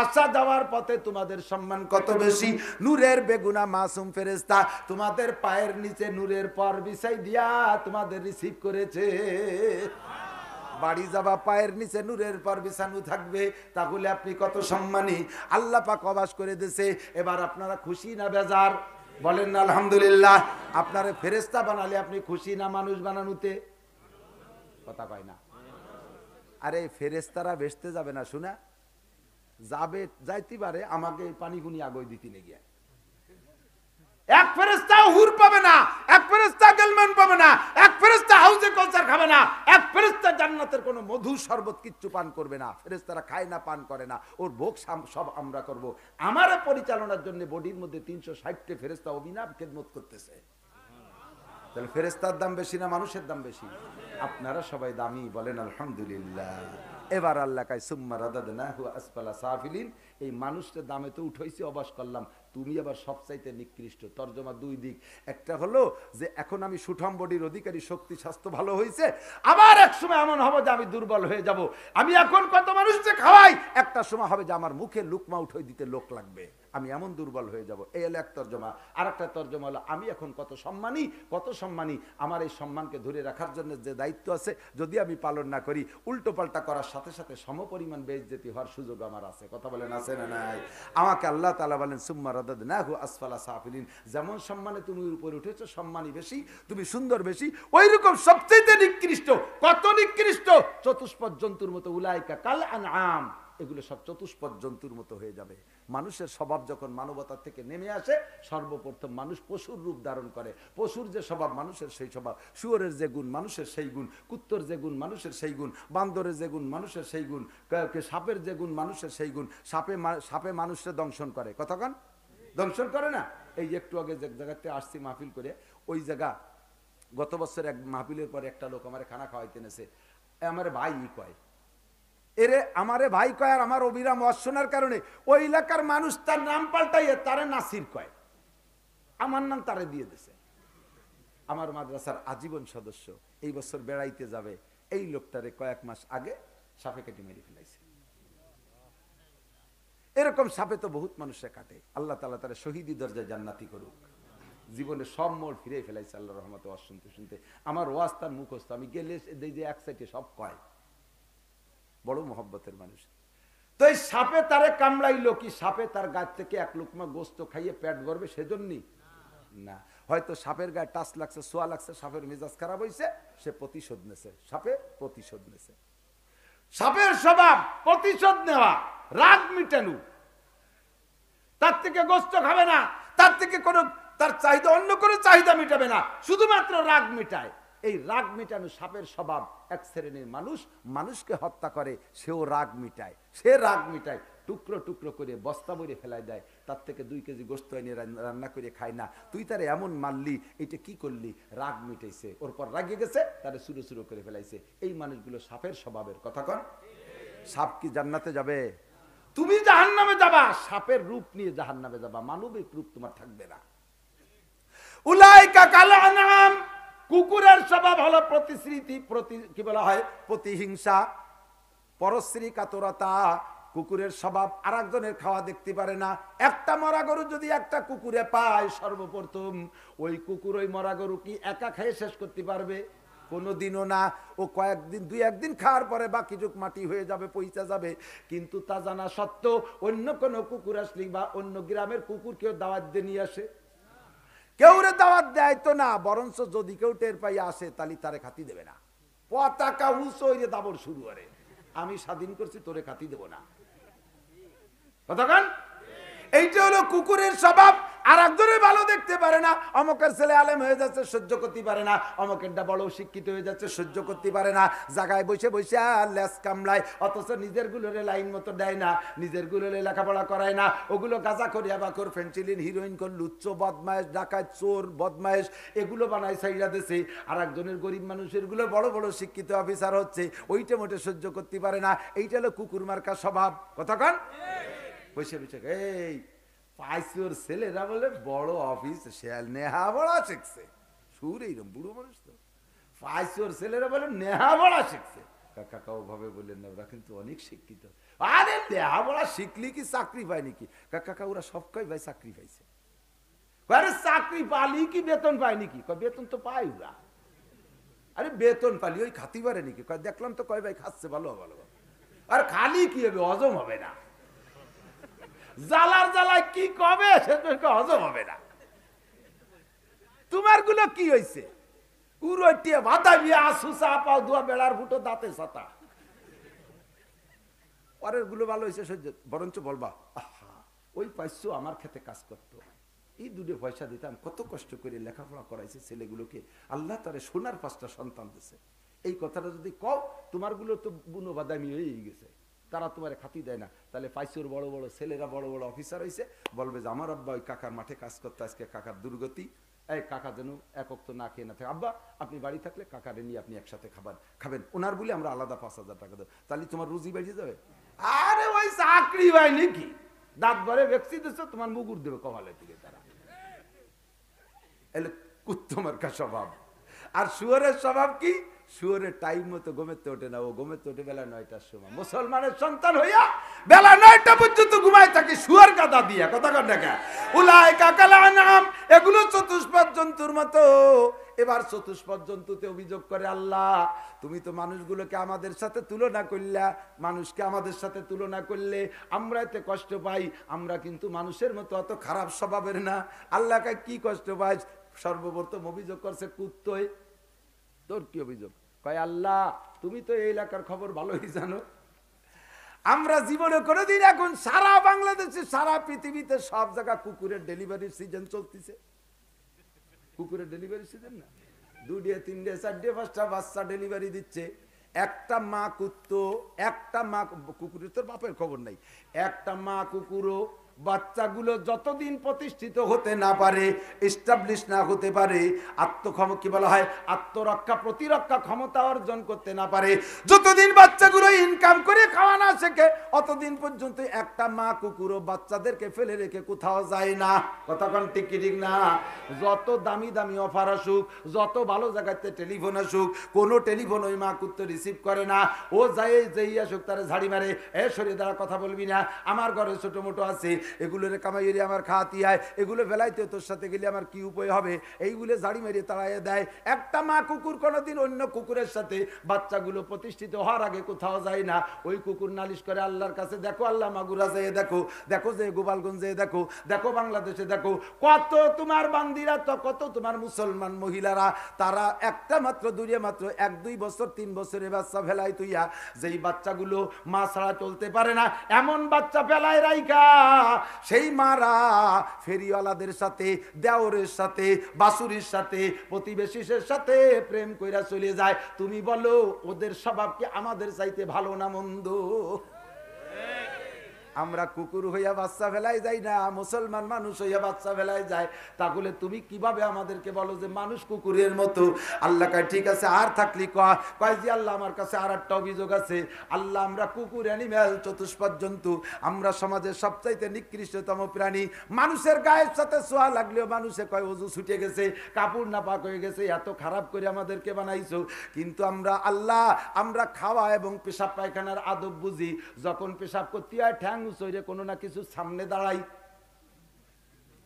আসা যাওয়ার পথে তোমাদের সম্মান কত বেশি। নূরের বেগুনা মাসুম ফেরেশতা তোমাদের পায়ের নিচে নূরের পর বিছাই দিয়া তোমাদের রিসিভ করেছে। বাড়ি যাবা পায়ের নিচে নূরের পর বিছানো থাকবে, তাহলে আপনি কত সম্মানী। আল্লাহ পাক অবাস করে দিয়েছে। এবার আপনারা খুশি না বেজার? বলেন না আলহামদুলিল্লাহ। আপনারে ফেরেশতা বানালে আপনি খুশি না মানুষ বানানোতে? কথা কয় না। আরে ফেরেশতারা বেহেশতে যাবে না, শোনা যাবে, যাইতে পারে, আমাকে পানি গুনি আগই দিতে লেগে। এক ফেরেশতা হুর পাবে না, এক ফেরেশতা গেলমান পাবে না, এক ফেরেশতা হাউজে কাউসার খাবে না, এক ফেরেশতা জান্নাতের কোনো মধু শরবত কিচ্ছু পান করবে না। ফেরেশতারা খায় না, পান করে না, ওর ভোগ সব আমরা করব। আমার পরিচালনার জন্য বডির মধ্যে 360টা ফেরেশতা অবিনাব খেদমত করতেছে। তাহলে ফেরেশতার দাম বেশি না মানুষের দাম বেশি? আপনারা সবাই দামি, বলেন আলহামদুলিল্লাহ। এবার আল্লাহ কায় সুম্মা রাদাদনাহু আসফালা সাফিলিন, এই মানুষটার দামে তো উঠাইছি, অবাস করলাম, তুমি আবার সবচাইতে নিকৃষ্ট। তরজমা দুই দিক, একটা হলো যে এখন আমি সুঠাম বডির অধিকারী, শক্তি স্বাস্থ্য ভালো হয়েছে, আবার এক সময় এমন হবে যে আমি দুর্বল হয়ে যাব। আমি এখন কত মানুষকে খাওয়াই, একটা সময় হবে যে আমার মুখে লুকমা উঠাই দিতে লোক লাগবে। আমি এমন দুর্বল হয়ে যাব। এই হলো এক তর্জমা। আর একটা তর্জমা হলো আমি এখন কত সম্মানী, আমার এই সম্মানকে ধরে রাখার জন্য যে দায়িত্ব আছে যদি আমি পালন না করি, উল্টো পাল্টা করার সাথে সাথে সমপরিমাণ বেইজ্জতি হওয়ার সুযোগ আমার আছে। কথা বলেন আছে না নাই? আমাকে আল্লাহ তাআলা বলেন সুম্মা রাদাদনাহু আসফালা সাফিলিন, যেমন সম্মানে তুমি উপরে উঠেছো, সম্মানী বেশি, তুমি সুন্দর বেশি, ওই রকম সবচেয়ে নিকৃষ্ট, কত নিকৃষ্ট, চতুষ্পদ জন্তুর মতো, উলাইকা কাল আনআম, এগুলো সব চতুষ্পদ জন্তুর মতো হয়ে যাবে। মানুষের স্বভাব যখন মানবতার থেকে নেমে আসে, সর্বপ্রথম মানুষ পশুর রূপ ধারণ করে। পশুর যে স্বভাব মানুষের সেই স্বভাব, শুয়োরের যে গুণ মানুষের সেই গুণ, কুত্তর যে গুণ মানুষের সেই গুণ, বান্দরের যে গুণ মানুষের সেই গুণ, সাপের যে গুণ মানুষের সেই গুণ। সাপে মানুষকে দংশন করে, কতক্ষণ দংশন করে না? এই একটু আগে যে জায়গাতে আসছি মাহফিল করে, ওই জায়গা গত বছর এক মাহফিলের পরে একটা লোক আমার খানা খাওয়াইতে নেছে, আমার ভাই কয়, এরে আমারে ভাই কয়, আর আমার অবিরাম ওয়াজ শোনার কারণে ওই এলাকার মানুষ তার নাম পাল্টাইয়ে তারে নাসির কয়, আমার নাম তারে দিয়ে দিছে। আমার মাদ্রাসার আজীবন সদস্য, এই বছর বেড়াইতে যাবে, এই লোকটারে কয়েক মাস আগে সাপে কেটে মেরে ফেলাইছে। এরকম সাপে তো বহুত মানুষে কাটে। আল্লাহ তাআলা তারে শহীদি দরজায় জান্নাতি করুক। জীবনে সব মোড় ফিরে ফেলাইছে আল্লাহ রহমতে। ওয়াজ শুনতে শুনতে আমার ওয়াজ তার মুখস্থ, আমি গেলে যে এক সাইডে সব কয়, বড় মহব্বতের মানুষ। তো এই সাপে তারে কামড়াইলো কি? সাপে তার গাছ থেকে এক লুকমা গোস্ত খাইয়ে পেট ভরবে সেজন্যই না, হয়তো সাপের গায়ে টাচ লাগছে, সোয়া লাগছে, সাপের মেজাজ খারাপ হয়েছে, সে প্রতিশোধ নেছে, সাপে প্রতিশোধ নেছে। সাপের স্বভাব প্রতিশোধ নেওয়া, রাগ মিটানো। তার থেকে গোস্ত খাবে না, তার থেকে কোনো তার চাহিদা, অন্য কোনো চাহিদা মিটাবে না, শুধুমাত্র রাগ মিটায়। এই রাগ মিটানো সাপের স্বভাব। এক শ্রেণীর মানুষ মানুষকে হত্যা করে, সেও রাগ মিটায়, সে রাগ মিটায়, টুকরো টুকরো করে বস্তা ভরে ফেলাই দেয়, তার থেকে 2 কেজি গোস্ত এনে রান্না করে খায় না। তুই তারে এমন মারলি, এটা কি করলি? রাগ মিটাইছে, ওর পর রাগে গেছে, তারে সুরো সুরো করে ফেলাইছে। এই মানুষগুলো সাপের স্বভাবের। কথা কন? সাপ কি জান্নাতে যাবে? তুমি জাহান্নামে যাবা। সাপের রূপ নিয়ে জাহান্নামে যাবা, মানবিক রূপ তোমার থাকবে না। উলাইকা কাল আনআম, কুকুরের স্বভাব হলো প্রতিশ্রুতি, কি বলা হয়, প্রতিহিংসা, পরশ্রী কাতরতা। কুকুরের স্বভাব আরেকজনের খাওয়া দেখতে পারে না। একটা মরা গরু যদি একটা কুকুরে পায়, সর্বপ্রথম ওই কুকুর ওই মরা গরু কি একা খেয়ে শেষ করতে পারবে? কোনোদিনও না। ও কয়েকদিন 2-1 দিন খাওয়ার পরে বাকি যুগ মাটি হয়ে যাবে, পইচা যাবে। কিন্তু তা জানা সত্ত্বেও অন্য কোনো কুকুর আসলে বা অন্য গ্রামের কুকুর কেউ দাওয়াত দিয়ে নিয়ে আসে? কেউ রে দাওয়াত দেয় তো না, বরঞ্চ যদি কেউ টের পাই আসে, তাহলে তারে খাতি দেবে না। পতাকা উঁচু হইলে দাবর শুরু করে, আমি স্বাধীন করছি, তোরে খাতি দেব না। কতক্ষণ? এইটা হলো কুকুরের স্বভাব। আর একজনের ভালো দেখতে পারে না, অমকের ছেলে আলেম হয়ে যাচ্ছে, সহ্য করতে পারে না, অমকেরটা বড় শিক্ষিত হয়ে যাচ্ছে, সহ্য করতে পারে না, জায়গায় বসে বসে লেস কামলায়, অথচ নিজের গুলোরে লাইন মতো দেয় না, নিজের গুলোরে লেখাপড়া করায় না, ওগুলো গাঁজা করি, আবাকর, ফেন্সিলিন, হিরোইন কর, লুচ্চ, বদমায়েশ, ডাকাত, চোর, বদমায়েশ, এগুলো বানায় সাইরা দেশে। আর একজনের গরিব মানুষের গুলো বড় বড় শিক্ষিত অফিসার হচ্ছে, ওইটা মোটে সহ্য করতে পারে না। এইটা হলো কুকুর মার্কা স্বভাব। কতক্ষণ? বসে বসে এই পাইসিওর ছেলেরা বলে বড় অফিস, নেহা বড়া শিখছে। সুর এইরকম বুড়ো মানুষ তো, পাইসিওর ছেলেরা বলে নেহা বড়া শিখছে। কাকা ওভাবে বললেন না, ওরা কিন্তু অনেক শিক্ষিত। আরে নেহা বড়া শিখলি কি চাকরি পায় নাকি? কাকা ওরা সবকাই ভাই চাকরি পাইছে। আরে চাকরি পালি কি বেতন পায় নাকি? বেতন তো পায় ওরা। আরে বেতন পালি ওই খাতি পারে নাকি? দেখলাম তো কয় ভাই খাচ্ছে, ভালো ভালো। আর খালি কি হবে? হজম হবে না। জ্বালার জ্বালায় কি কবে সেটা হজম হবে না। তোমার গুলো কি হয়েছে? উড়িয়ে ভাতা বিয়ে আসু চা পাও, দুয়া বেড়ার ফুটো দাঁতে ছাতা। পরের গুলো ভালো হয়েছে সহ্য, বরঞ্চ বলবা আহা ওই পাইছো আমার খেতে কাজ করতো, এই 2 পয়সা দিতাম, কত কষ্ট করে লেখাপড়া করাইছে ছেলেগুলোকে, আল্লাহ তারে সোনার 5টা সন্তান দিছে। এই কথাটা যদি কও, তোমার গুলো তো বুনো বাদামি হয়ে গেছে, তারা তোমার খাতি দেয় না। তাহলে পাইসোর বড় বড় ছেলেরা বড় বড় অফিসার হয়েছে, বলবে যে আমার আব্বা ওই কাকার মাঠে কাজ করতে, আজকে কাকার দুর্গতি, এই কাকা যেন এক ওয়াক্ত না খেয়ে না থাকে। আব্বা আপনি বাড়ি থাকলে কাকারে নিয়ে আপনি একসাথে খাবেন, ওনার বলে আমরা আলাদা 5,000 টাকা দেবো, তাহলে তোমার রুজি বেরিয়ে যাবে। আরে ওই চাকরি হয় নাকি? দাঁত ভরে ভ্যাকসিন দিচ্ছে, তোমার মুগুর দেবে কপালের দিকে তারা। এলে কুত্তমার্কা স্বভাব। আর শুয়োরের স্বভাব কি? শুয়োরের টাইম মতো ঘুমেতে ওঠে না, ও ঘুমেতে ওঠে বেলা 9টার সময়। মুসলমানের সন্তান হইয়া বেলা 9টা পর্যন্ত ঘুমায় থাকে শুয়ার গাদা দিয়া, কথা কর না কেন? উলাইকা কাল আনআম, এগুলো চতুষ্পদ জন্তুর মতো। এবার চতুষ্পদ জন্তুতে অভিযোগ করে, আল্লাহ তুমি তো মানুষগুলোকে আমাদের সাথে তুলনা করলা, মানুষকে আমাদের সাথে তুলনা করলে আমরা এতে কষ্ট পাই, আমরা কিন্তু মানুষের মতো অত খারাপ স্বভাবের না। আল্লাহকে কি কষ্ট পাই? সর্বপ্রথম অভিযোগ করছে কুত্তয়। তোর কি অভিযোগ? কয় আল্লাহ তুমি তো এই এলাকার খবর ভালোই জানো, আমরা জীবনে কোনোদিন, এখন সারা বাংলাদেশে সারা পৃথিবীতে সব জায়গা কুকুরের ডেলিভারির সিজন চলতেছে। কুকুরের ডেলিভারি সিজন না, 2ডে 3ডে 4ডে 5টা বাচ্চা ডেলিভারি দিচ্ছে। একটা মা কুত্তো, একটা মা কুকুরের তোর বাপের খবর নাই, একটা মা কুকুরও বাচ্চাগুলো যতদিন প্রতিষ্ঠিত হতে না পারে, এস্টাবলিশ না হতে পারে, কি বলা হয়, আত্মরক্ষা প্রতিরক্ষা ক্ষমতা অর্জন করতে না পারে, যতদিন বাচ্চাগুলো ইনকাম করে খাওয়া না শেখে, অতদিন পর্যন্ত একটা মা কুকুরও বাচ্চাদেরকে ফেলে রেখে কোথাও যায় না। কতক্ষণ ঠিক কি ঠিক না? যত দামি দামি অফার আসুক, যত ভালো জায়গাতে টেলিফোন আসুক, কোনো টেলিফোন ওই মা কুত্তো রিসিভ করে না। ও যায় যেই আসুক তারা ঝাড়ি মারে, এ সরিয়ে দ্বারা কথা বলবি না, আমার ঘরে ছোট মোটো আছে, এগুলোর কামাইয়ে আমার খাওয়াতি হয়, এগুলো বেলাইতে তোর সাথে গেলে আমার কি উপায় হবে, এইগুলো ঝাড়ি মেরিয়ে তাড়াইয়ে দেয়। একটা মা কুকুর কোনোদিন অন্য কুকুরের সাথে বাচ্চাগুলো প্রতিষ্ঠিত হওয়ার আগে কোথাও যায় না। ওই কুকুর নালিশ করে আল্লাহর কাছে, দেখো আল্লাহ মাগুরা যেয়ে দেখো, দেখো যে গোপালগঞ্জে দেখো, দেখো বাংলাদেশে দেখো, কত তোমার বান্দিরা, তো কত তোমার মুসলমান মহিলারা, তারা একটা মাত্র দূরে মাত্র 1-2 বছর 3 বছরের বাচ্চা ফেলাই তুইয়া, যেই বাচ্চাগুলো মা ছাড়া চলতে পারে না, এমন বাচ্চা ফেলায় রাইকা সেই মারা ফেরিওয়ালাদের সাথে, দেওরের সাথে, বাসুরির সাথে, প্রতিবেশীদের সাথে প্রেম কইরা চলে যায়। তুমি বলো ওদের স্বভাব কি আমাদের চাইতে ভালো না মন্দ? আমরা কুকুর হইয়া বাচ্চা ফেলাই যাই না, মুসলমান মানুষ হইয়া বাচ্চা ফেলাই যায়, তাহলে তুমি কিভাবে আমাদেরকে বলো যে মানুষ কুকুরের মতো? আল্লাহ কয় ঠিক আছে, আর থাকলি কয় জি আল্লাহ আমার কাছে আর একটা অভিযোগ আছে। আল্লাহ আমরা কুকুর, অ্যানিম্যাল, চতুষ্পদ জন্তু, আমরা সমাজের সবচাইতে নিকৃষ্টতম প্রাণী। মানুষের গায়ের সাথে ছোঁয়া লাগলেও মানুষে কয় ওযু ছুটে গেছে, কাপড় নাপাক হয়ে গেছে, এত খারাপ করে আমাদেরকে বানাইছো। কিন্তু আমরা আল্লাহ, আমরা খাওয়া এবং পেশাব পায়খানার আদব বুঝি। যখন পেশাব করতে হয় ঠ্যাং উচরে কোনো না কিছু সামনে দাঁড়াই,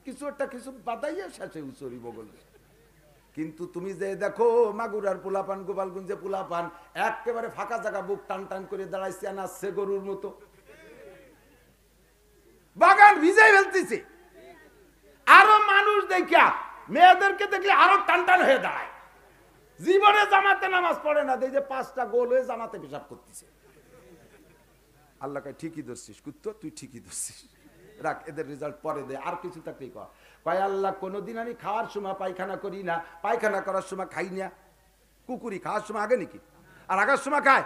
কিছু একটা কিছু বাদাইয়া শেষে উচরি বগল। কিন্তু তুমি যে দেখো মাগুরার পোলাপান, গোপালগঞ্জে পোলাপান একেবারে ফাঁকা জায়গা বুক টান টান করে দাঁড়াইছে, নাচছে গরুর মতো, বাগান ভিজাই ফেলতেছে। আরো মানুষ দেখিয়া মেয়েদেরকে দেখলে আরো টান টান হয়ে দাঁড়ায়। জীবনে জামাতে নামাজ পড়ে না, দেখে 5টা গোল হয়ে জামাতে পেশাব করতেছে। আল্লাহ কয় ঠিকই ধরছিস কুত্তো, তুই ঠিকই ধরছিস, রাখ, এদের রেজাল্ট পরে দে, আর কিছু থাকলেই কয় আল্লাহ কোনোদিন আমি খাওয়ার সময় পায়খানা করি না, পায়খানা করার সময় খাই না। কুকুরি খাওয়ার সময় আগে নাকি, আর আগার সময় খায়?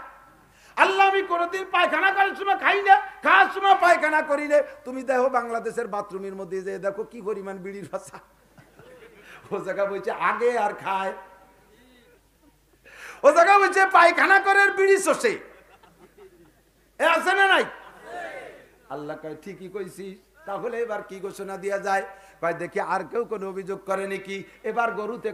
আল্লাহ আমি কোনোদিন পায়খানা করার সময় খাই না, খাওয়ার সময় পায়খানা করি না। তুমি দেখো বাংলাদেশের বাথরুমের মধ্যে যে দেখো কি পরিমাণ বিড়ির ভাষা, ও জায়গা বলছে আগে আর খায়, ও জায়গা বলছে পায়খানা করে বিড়ি শোষে, আছে না নাই? আল্লাহ কয় ঠিকই কইছিস। তাহলে এবার কি ঘোষণা দিয়া যায়? কয় দেখি আর কেউ কোনো অভিযোগ করে নাকি। এবার গরুতে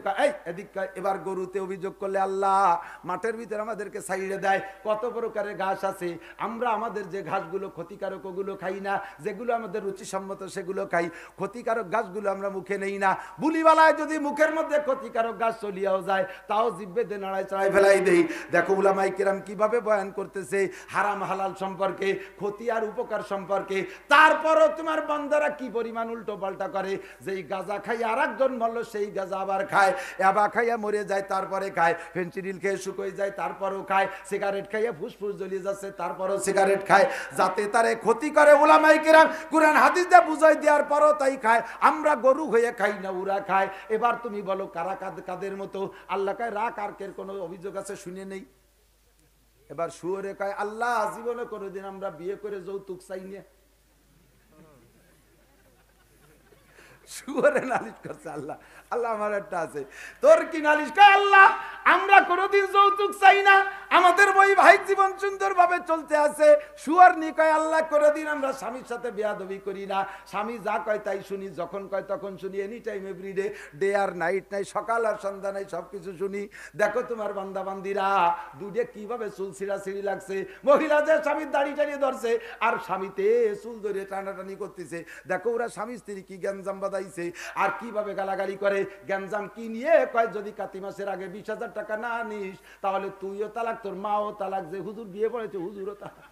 এবার গরুতে অভিযোগ করলে আল্লাহ মাঠের ভিতরে আমাদেরকে সাইড়ে দেয়। কত প্রকারের ঘাস আছে, আমরা আমাদের যে ঘাসগুলো ক্ষতিকারক ওগুলো খাই না, যেগুলো আমাদের রুচিসম্মত সেগুলো খাই, ক্ষতিকারক ঘাসগুলো আমরা মুখে নেই না। বুলিবালায় যদি মুখের মধ্যে ক্ষতিকারক ঘাস চলিয়াও যায় তাও জিহ্বে দিয়ে নাড়ায় চাড়ায় ফেলাই দেই। দেখো উলামায়ে কেরাম কিভাবে বয়ান করতেছে হারাম হালাল সম্পর্কে, ক্ষতি আর উপকার সম্পর্কে। তারপরও তোমার বান্দারা কি পরিমাণ উল্টো পাল্টা করে। যেই গাঁজা খাই আর একজন বললো সেই গাঁজা আবার খায়, এবা খাইয়া মরে যায় তারপরে খায়, ফেন্সিডিল খেয়ে শুকিয়ে যায় তারপরও খায়, সিগারেট খাইয়া ফুসফুস জ্বলিয়ে যাচ্ছে তারপরও সিগারেট খায়, যাতে তারে ক্ষতি করে। উলামায়ে কেরাম কুরআন হাদিস দিয়ে বুঝাই দেওয়ার পরও তাই খায়। আমরা গরু হয়ে খাই না, ওরা খায়। এবার তুমি বলো কারা কাদের মতো? আল্লাহ কয় রাগ আর কের কোনো অভিযোগ আছে শুনে নেই। এবার শুয়োরে কয় আল্লাহ জীবনে কোনোদিন আমরা বিয়ে করে যৌতুক চাই না। শুয়োরে নালিশ করছে আল্লাহ। আল্লাহ আমার একটা আছে, তোর কি নালিশ? কয় আল্লাহ আমরা কোনোদিন যৌতুক চাই না, আমাদের বৈবাহিক জীবন সুন্দরভাবে চলতে আছে। শুয়োর নি কয় আল্লাহ কোনোদিন আমরা স্বামীর সাথে বেয়াদবি করি না, স্বামী যা কয় তাই শুনি, যখন কয় তখন শুনি, any time every day, day আর নাইট নাই, সকাল আর সন্ধ্যা নাই, সবকিছু শুনি। দেখো তোমার বান্দা বান্দিরা দুধে কিভাবে চুল ছিঁড়াছিঁড়ি লাগছে, মহিলা যে স্বামীর দাড়ি টানিয়ে ধরছে আর স্বামীতে চুল ধরে টানাটানি করতেছে। দেখো ওরা স্বামী স্ত্রী কি গ্যাঞ্জাম বাঁধাইছে আর কিভাবে গালাগালি করে। গ্যাঞ্জাম কি নিয়ে কয়, যদি কাতি মাসের আগে 20,000 টাকা না নিস তাহলে তুইও তালাক, তোর মাও তালাক, যে হুজুর বিয়ে পড়েছে হুজুরও তালাক।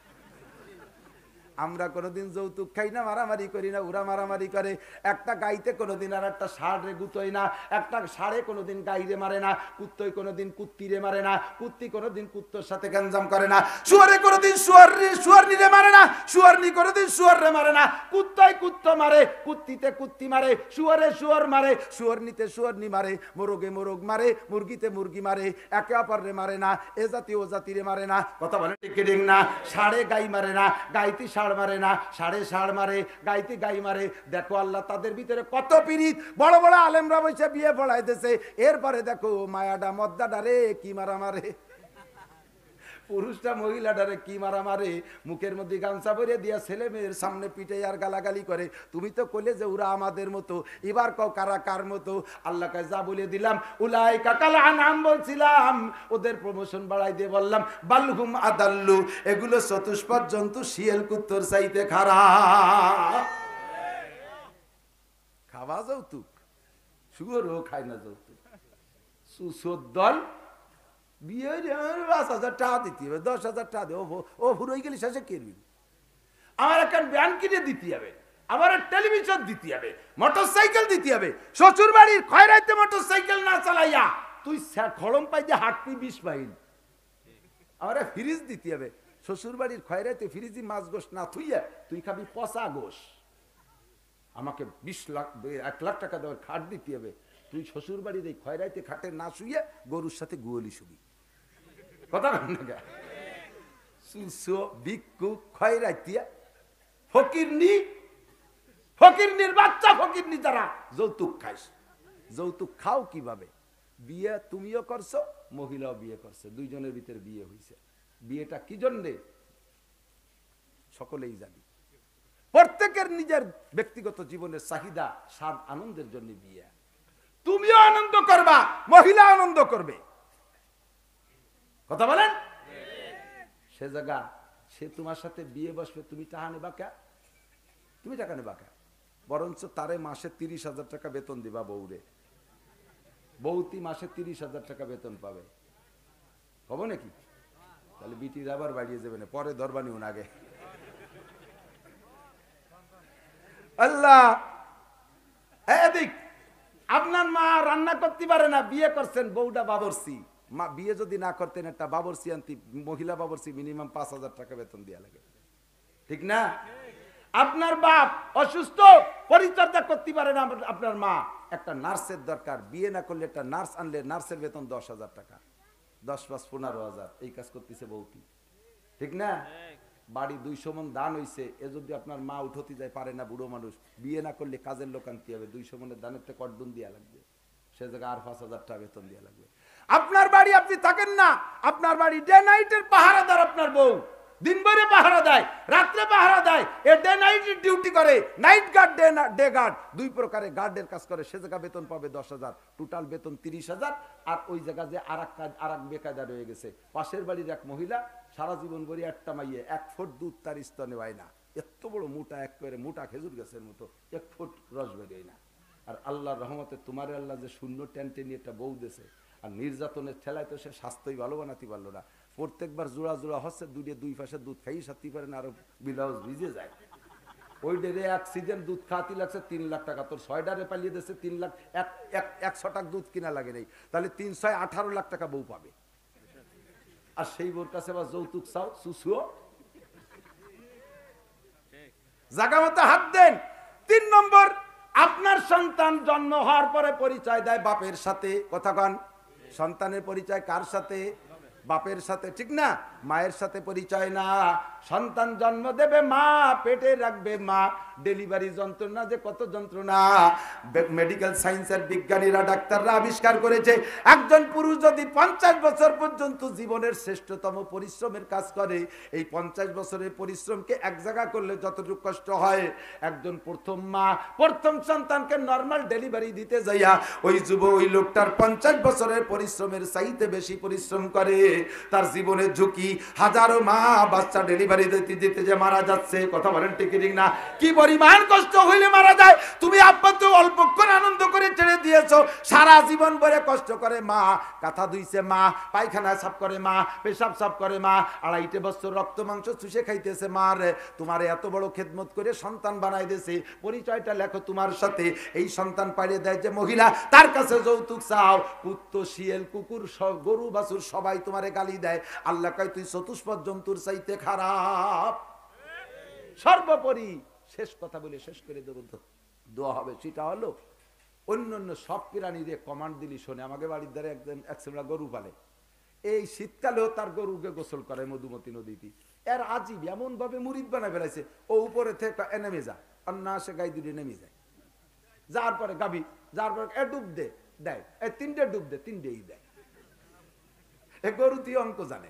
আমরা কোনোদিন যৌতুক খাই না, মারামারি করি না, ওরা মারামারি করে। একটা গাইতে কোনোদিন আর একটা ষাঁড়ে গুতোয় না, একটা ষাঁড়ে কোনোদিন গাইরে মারে না, কুত্তই কোনোদিন কুত্তিরে মারে না, কুত্তি কোনোদিন কুত্তর সাথে গ্যাঞ্জাম করে না, শুয়ারে কোনোদিন শুয়ারনিরে মারে না, শুয়ারনি কোনোদিন শুয়ারে মারে না, কুত্তই কুত্ত মারে, কুত্তিতে কুত্তি মারে, শুয়ারে শুয়ার মারে, শুয়ারনিতে শুয়ারনি মারে, মোরগে মোরগ মারে, মুরগিতে মুরগি মারে, একে অপরে মারে না, এ জাতি ও জাতিরে মারে না। কথা বলে ঠিক না? ষাঁড়ে গাই মারে না, গাইতি ষাঁড় মারে না, ষাঁড়ে ষাঁড় মারে, গাইতে গাই মারে। দেখো আল্লাহ তাদের ভিতরে কত পীড়িত। বড় বড় আলেমরা বসে বিয়ে পড়াইতেছে, এরপরে দেখো মায়াডা মদ্দাডারে কি মারা মারে, পুরুষটা মহিলাটারে কি মারা মারে, মুখের মধ্যে গামছা ভরে দিয়া ছেলে মেয়ের সামনে পিঠে আর গালাগালি করে। তুমি তো কইলে যে ওরা আমাদের মতো, এবার কও কারা কার মতো? আল্লাহ কাছে যা বলে দিলাম উলাইকা কাল আনআম বলছিলাম, ওদের প্রমোশন বাড়াই দিয়ে বললাম বালহুম আদাল্লু, এগুলো চতুষ্পদ জন্তু শিয়াল কুত্তর চাইতে খারাপ। খাওয়া যৌতুক, শুয়োরও খায় না যৌতুক। সুসোর দল বিয়ে 5,000 টাকা দিতে হবে, 10,000 টাকা দেবো, ও হুরই গেলি শেষে কিনবি। আমার একটা ব্যান কিনে দিতে হবে, আমার টেলিভিশন দিতে হবে, মোটর সাইকেল দিতে হবে। শ্বশুর বাড়ির খয়রাইতে মোটর সাইকেল না চালাইয়া তুই খড়ম পাই দিয়ে হাঁটবি 20 মাইল। আমার ফ্রিজ দিতে হবে, শ্বশুর বাড়ির খয়রাইতে ফ্রিজি মাছ গোশ না থুইয়া তুই খাবি পচা গোশ। আমাকে 1 লাখ টাকা দেওয়ার খাট দিতে হবে, তুই শ্বশুর বাড়ির এই খয়রাইতে খাটে না শুয়ে গরুর সাথে গুয়ালি শুবি। কথা না? সুসো ভিক্ষু খয়রাইতিয়া ফকিরনি, ফকিরনির বাচ্চা, ফকিরনি যারা যৌতুক খাইস। যৌতুক খাও কিভাবে? বিয়ে তুমিও করছো, মহিলাও বিয়ে করছে, দুইজনের ভিতরে বিয়ে হয়েছে। বিয়েটা কি জন্যে সকলেই জানি, প্রত্যেকের নিজের ব্যক্তিগত জীবনের চাহিদা স্বাদ আনন্দের জন্য বিয়ে। তুমিও আনন্দ করবা, মহিলা আনন্দ করবে। কথা বলেন? সে জায়গা সে তোমার সাথে বিয়ে বসবে, তুমি টাকা নেবা কে? তুমি টাকা নেবা কে? বরঞ্চ তারে মাসে 30,000 টাকা বেতন দিবা বউরে, বউতি মাসে 30,000 টাকা বেতন পাবে। হবো নাকি? তাহলে বিটির আবার বাড়িয়ে যাবে না, পরে ধরবানি উন আগে। আল্লাহ এদিক আপনার মা রান্না করতে পারে না, বিয়ে করছেন, বউটা বাবরসি। মা বিয়ে যদি না করতেন একটা বাবরসি আনতি, মহিলা বাবরসি মিনিমাম 5,000 টাকা বেতন দেওয়া লাগে, ঠিক না? আপনার বাপ অসুস্থ, পরিচর্যা করতে পারে না আপনার মা, একটা নার্সের দরকার, বিয়ে না করলে একটা নার্স আনলে নার্সের বেতন 10,000 টাকা, 10 + 15,000, এই কাজ করতেছে বউটি, ঠিক না? বাড়ি 200 মণ দান হইছে, এ যদি আপনার মা উঠতে যায় পারে না, বুড়ো মানুষ, বিয়ে না করলে কাজের লোক আনতে হবে, 200 মণের দানের থেকে কটদুন দেওয়া লাগবে, সে জায়গায় আর 5,000 টাকা বেতন দেওয়া লাগবে। আপনার বাড়ি আপনি থাকেন না, আপনার বাড়ি ডে নাইটের পাহারাদার আপনার বউ, দিন ভরে পাহারা দেয়, রাত্রে পাহারা দেয়, এ ডে নাইট ডিউটি করে, নাইট গার্ড, ডে গার্ড, 2 প্রকারের গার্ডের কাজ করে, সে জায়গা বেতন পাবে 10,000, টোটাল বেতন 30,000। আর ওই জায়গা যে আর এক বেকায়দা রয়ে গেছে, পাশের বাড়ির এক মহিলা সারা জীবন ভরি একটা মাইয়ে 1 ফুট দুধ তার স্তনে হয় না, এত বড় মোটা, একেবারে মোটা খেজুর গাছের মতো, 1 ফুট রস বেরোয় না। আর আল্লাহর রহমতে তোমার আল্লাহ যে শূন্য টেন্টে নিয়ে একটা বউ দেশে, আর নির্যাতনের ঠেলায় তো সে স্বাস্থ্যই ভালো বানাতে পারলো না, প্রত্যেকবার জোড়া জোড়া হচ্ছে, দুই পাশে দুধ খাই সাথে পারেন, আরো ব্লাউজ ভিজে যায়। ওই ডেরে এক সিজন দুধ খাওয়াতে লাগছে 3 লাখ টাকা, তোর 6 ডারে পালিয়ে দিচ্ছে 3 লাখ, 100 টাকা দুধ কিনা লাগে নেই, তাহলে 3 6 18 লাখ টাকা বউ পাবে। আর সেই বোর কাছে আবার যৌতুক চাও, সুসুও জায়গা মতো হাত দেন। 3 নম্বর, আপনার সন্তান জন্ম হওয়ার পরে পরিচয় দেয় বাপের সাথে, কথা কন, সন্তানের পরিচয় কার সাথে? বাপের সাথে, ঠিক না? মায়ের সাথে পরিচয় না। সন্তান জন্ম দেবে মা, পেটে রাখবে মা, ডেলিভারি যন্ত্রণা যে কত যন্ত্রণা। মেডিকেল সায়েন্সের বিজ্ঞানীরা, ডাক্তাররা আবিষ্কার করেছে একজন পুরুষ যদি 50 বছর পর্যন্ত জীবনের শ্রেষ্ঠতম পরিশ্রমের কাজ করে, এই 50 বছরের পরিশ্রমকে এক জায়গা করলে যতটুকু কষ্ট হয়, একজন প্রথম মা প্রথম সন্তানকে নর্মাল ডেলিভারি দিতে যাইয়া ওই লোকটার 50 বছরের পরিশ্রমের চাইতে বেশি পরিশ্রম করে। তার জীবনের ঝুঁকি, হাজারো মা বাচ্চা ডেলিভারি দিতে যে মারা যাচ্ছে, কথা বলেন ঠিক না? কি পরিমাণ কষ্ট হইলে মারা যায়। তুমি আব্বা তো অল্পক্ষণ আনন্দ করে ছেড়ে দিয়েছো, সারা জীবন ভরে কষ্ট করে মা, কাঁথা ধুইছে মা, পায়খানা সাফ করে মা, পেশাব সাফ করে মা, 2.5 বছর রক্ত মাংস চুষে খাইতেছে মা রে। তোমার এত বড় খেদমত করে সন্তান বানাই দিয়েছে, পরিচয়টা লেখো তোমার সাথে। এই সন্তান পাইয়ে দেয় যে মহিলা, তার কাছে যৌতুক চাও, কুত্তো শিয়াল কুকুর গরু বাছুর সবাই তোমারে গালি দেয়। আল্লাহ কয় তুই চতুষ্পদ জন্তুর চাইতে খারাপ। সর্বোপরি শেষ কথা বলে শেষ করে দেব, দোয়া হবে, সেটা হলো অন্যান্য সব প্রাণীদের কমান্ড দিলি শোনে। আমাকে বাড়ির ধারে একজন একসময় গরু পালে, এই শীতকালেও তার গরুকে গোসল করে মধুমতি নদীতে। এর আজিব এমন ভাবে মুরিদ বানায় ফেলাইছে, ও উপরে থেকে নেমে যায়, অন্যাসে গাই দুটি নেমে যায়, যার পরে গাবি, যার পরে এ ডুব দেয়, এই 3টে ডুব দেয়, 3টেই দেয়। এ গরু তুই অঙ্ক জানে।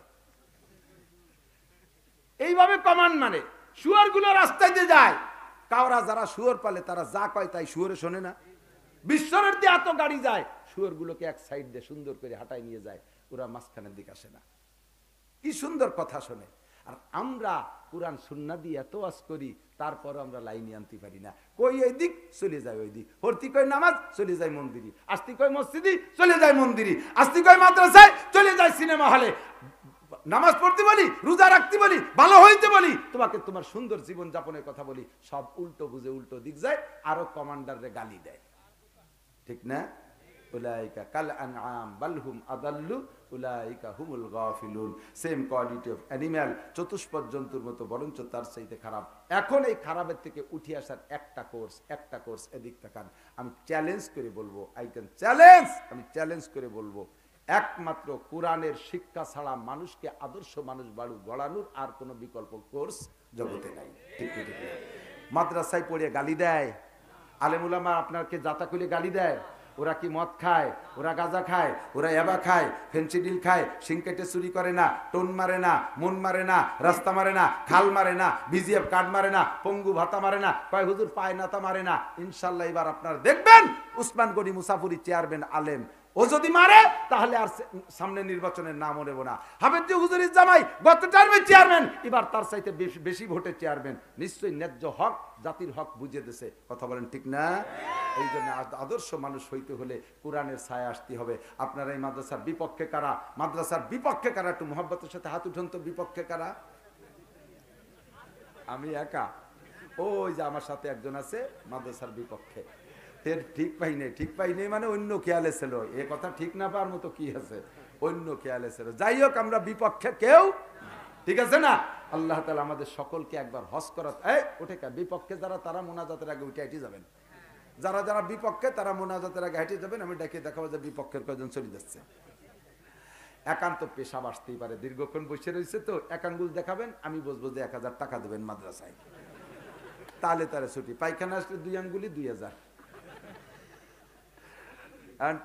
এইভাবে কমান্ড মানে শুয়োর গুলো রাস্তায় দিয়ে যায়। কাওরা যারা শুয়োর পালে তারা যা কয় তাই শুয়োরে শোনে না। বিশ্বরের দিয়ে এত গাড়ি যায়, শুয়োর গুলোকে এক সাইড দিয়ে সুন্দর করে হাঁটায় নিয়ে যায়, ওরা মাঝখানের দিকে আসে না। কি সুন্দর কথা শোনে। আর আমরা কুরআন সুন্নাহ দিয়ে এত ওয়াজ করি, তারপর আমরা লাইনে আনতে পারি না। কই এই দিক চলে যায় ওই দিক, পড়তি কই নামাজ চলে যায় মন্দিরে, আসতি কই মসজিদে চলে যায় মন্দিরে, আসতি কই মাদ্রাসায় চলে যায় সিনেমা হলে। নামাজ পড়তে বলি, রোজা রাখতে বলি, ভালো হইতে বলি, তোমাকে তোমার সুন্দর জীবন যাপনের কথা বলি, সব উল্টো বুঝে উল্টো দিক যায়, আরো কমান্ডাররে গালি দেয়। ঠিক না? উলাইকা কাল আনআম বাল হুম আদাল্লু উলাইকা হুমুল গাফিলুন। সেম কোয়ালিটি অফ অ্যানিম্যাল, চতুষ্পদ জন্তুর মতো, বরঞ্চ তার চাইতে খারাপ। এখন এই খারাপের থেকে উঠে আসার একটা কোর্স, এদিক তাকান। আমি চ্যালেঞ্জ করে বলবো, আমি চ্যালেঞ্জ করে বলবো, একমাত্র কোরআনের শিক্ষা ছাড়া মানুষকে আদর্শ মানুষ গড়ানোর আর কোনো বিকল্প কোর্স জগতে নাই। ঠিক ঠিক। মাদ্রাসায় পড়ে গালি দেয়, আলেম উলামা আপনাকে জাতা করে গালি দেয়। ওরা কি মদ খায়, ওরা গাঁজা খায়, ওরা ইয়াবা খায়, ফেন্সিডিল খায়, সিংকেটে চুরি করে না, টোন মারে না, মন মারে না, রাস্তা মারে না, খাল মারে না, বিজিএফ কার্ড মারে না, পঙ্গু ভাতা মারে না, কয় হুজুর পায় নাতা মারে না। ইনশাল্লাহ এবার আপনারা দেখবেন উসমান গনি মুসাফুরি চেয়ারম্যান আলেম, ও যদি মারে তাহলে আর সামনে নির্বাচনের নামও নেব না। হাফেজ হুজুরের জামাই গত টার্মে চেয়ারম্যান, এবার তার চাইতে বেশি ভোটে চেয়ারম্যান। নিশ্চয়ই ন্যায্য হক, জাতির হক বুঝিয়ে দিয়েছে। কথা বলেন ঠিক না? এই জন্য আদর্শ মানুষ হইতে হলে কোরআনের ছায়া আসতে হবে। আপনারা এই মাদ্রাসার বিপক্ষে কারা? মাদ্রাসার বিপক্ষে কারা? একটু মোহাব্বতের সাথে হাত উঠুন তো। বিপক্ষে কারা? আমি একা? ওই যে আমার সাথে একজন আছে মাদ্রাসার বিপক্ষে। ঠিক পাই নেই মানে অন্য খেয়ালে ছিল। এ কথা ঠিক না পাওয়ার মতো কি আছে, অন্য খেয়ালে ছিল। যাই হোক, আমরা বিপক্ষে কেউ, ঠিক আছে না? আল্লাহ তাআলা আমাদের সকলকে একবার হজ করা। ওঠে বিপক্ষে যারা, তারা মোনাজাতের আগে উঠে হেঁটে যাবেন। যারা বিপক্ষে তারা মোনাজাতের আগে হেঁটে যাবেন। আমি ডেকে দেখাবো যে বিপক্ষের কয়জন চলে যাচ্ছে। একান্ত পেশাব আসতেই পারে, দীর্ঘক্ষণ বসে রয়েছে তো, একাঙ্গুল দেখাবেন, আমি বুঝবো যে 1000 টাকা দেবেন মাদ্রাসায়, তাহলে তারা ছুটি। পায়খানা আসলে 2 আঙ্গুলি 2000।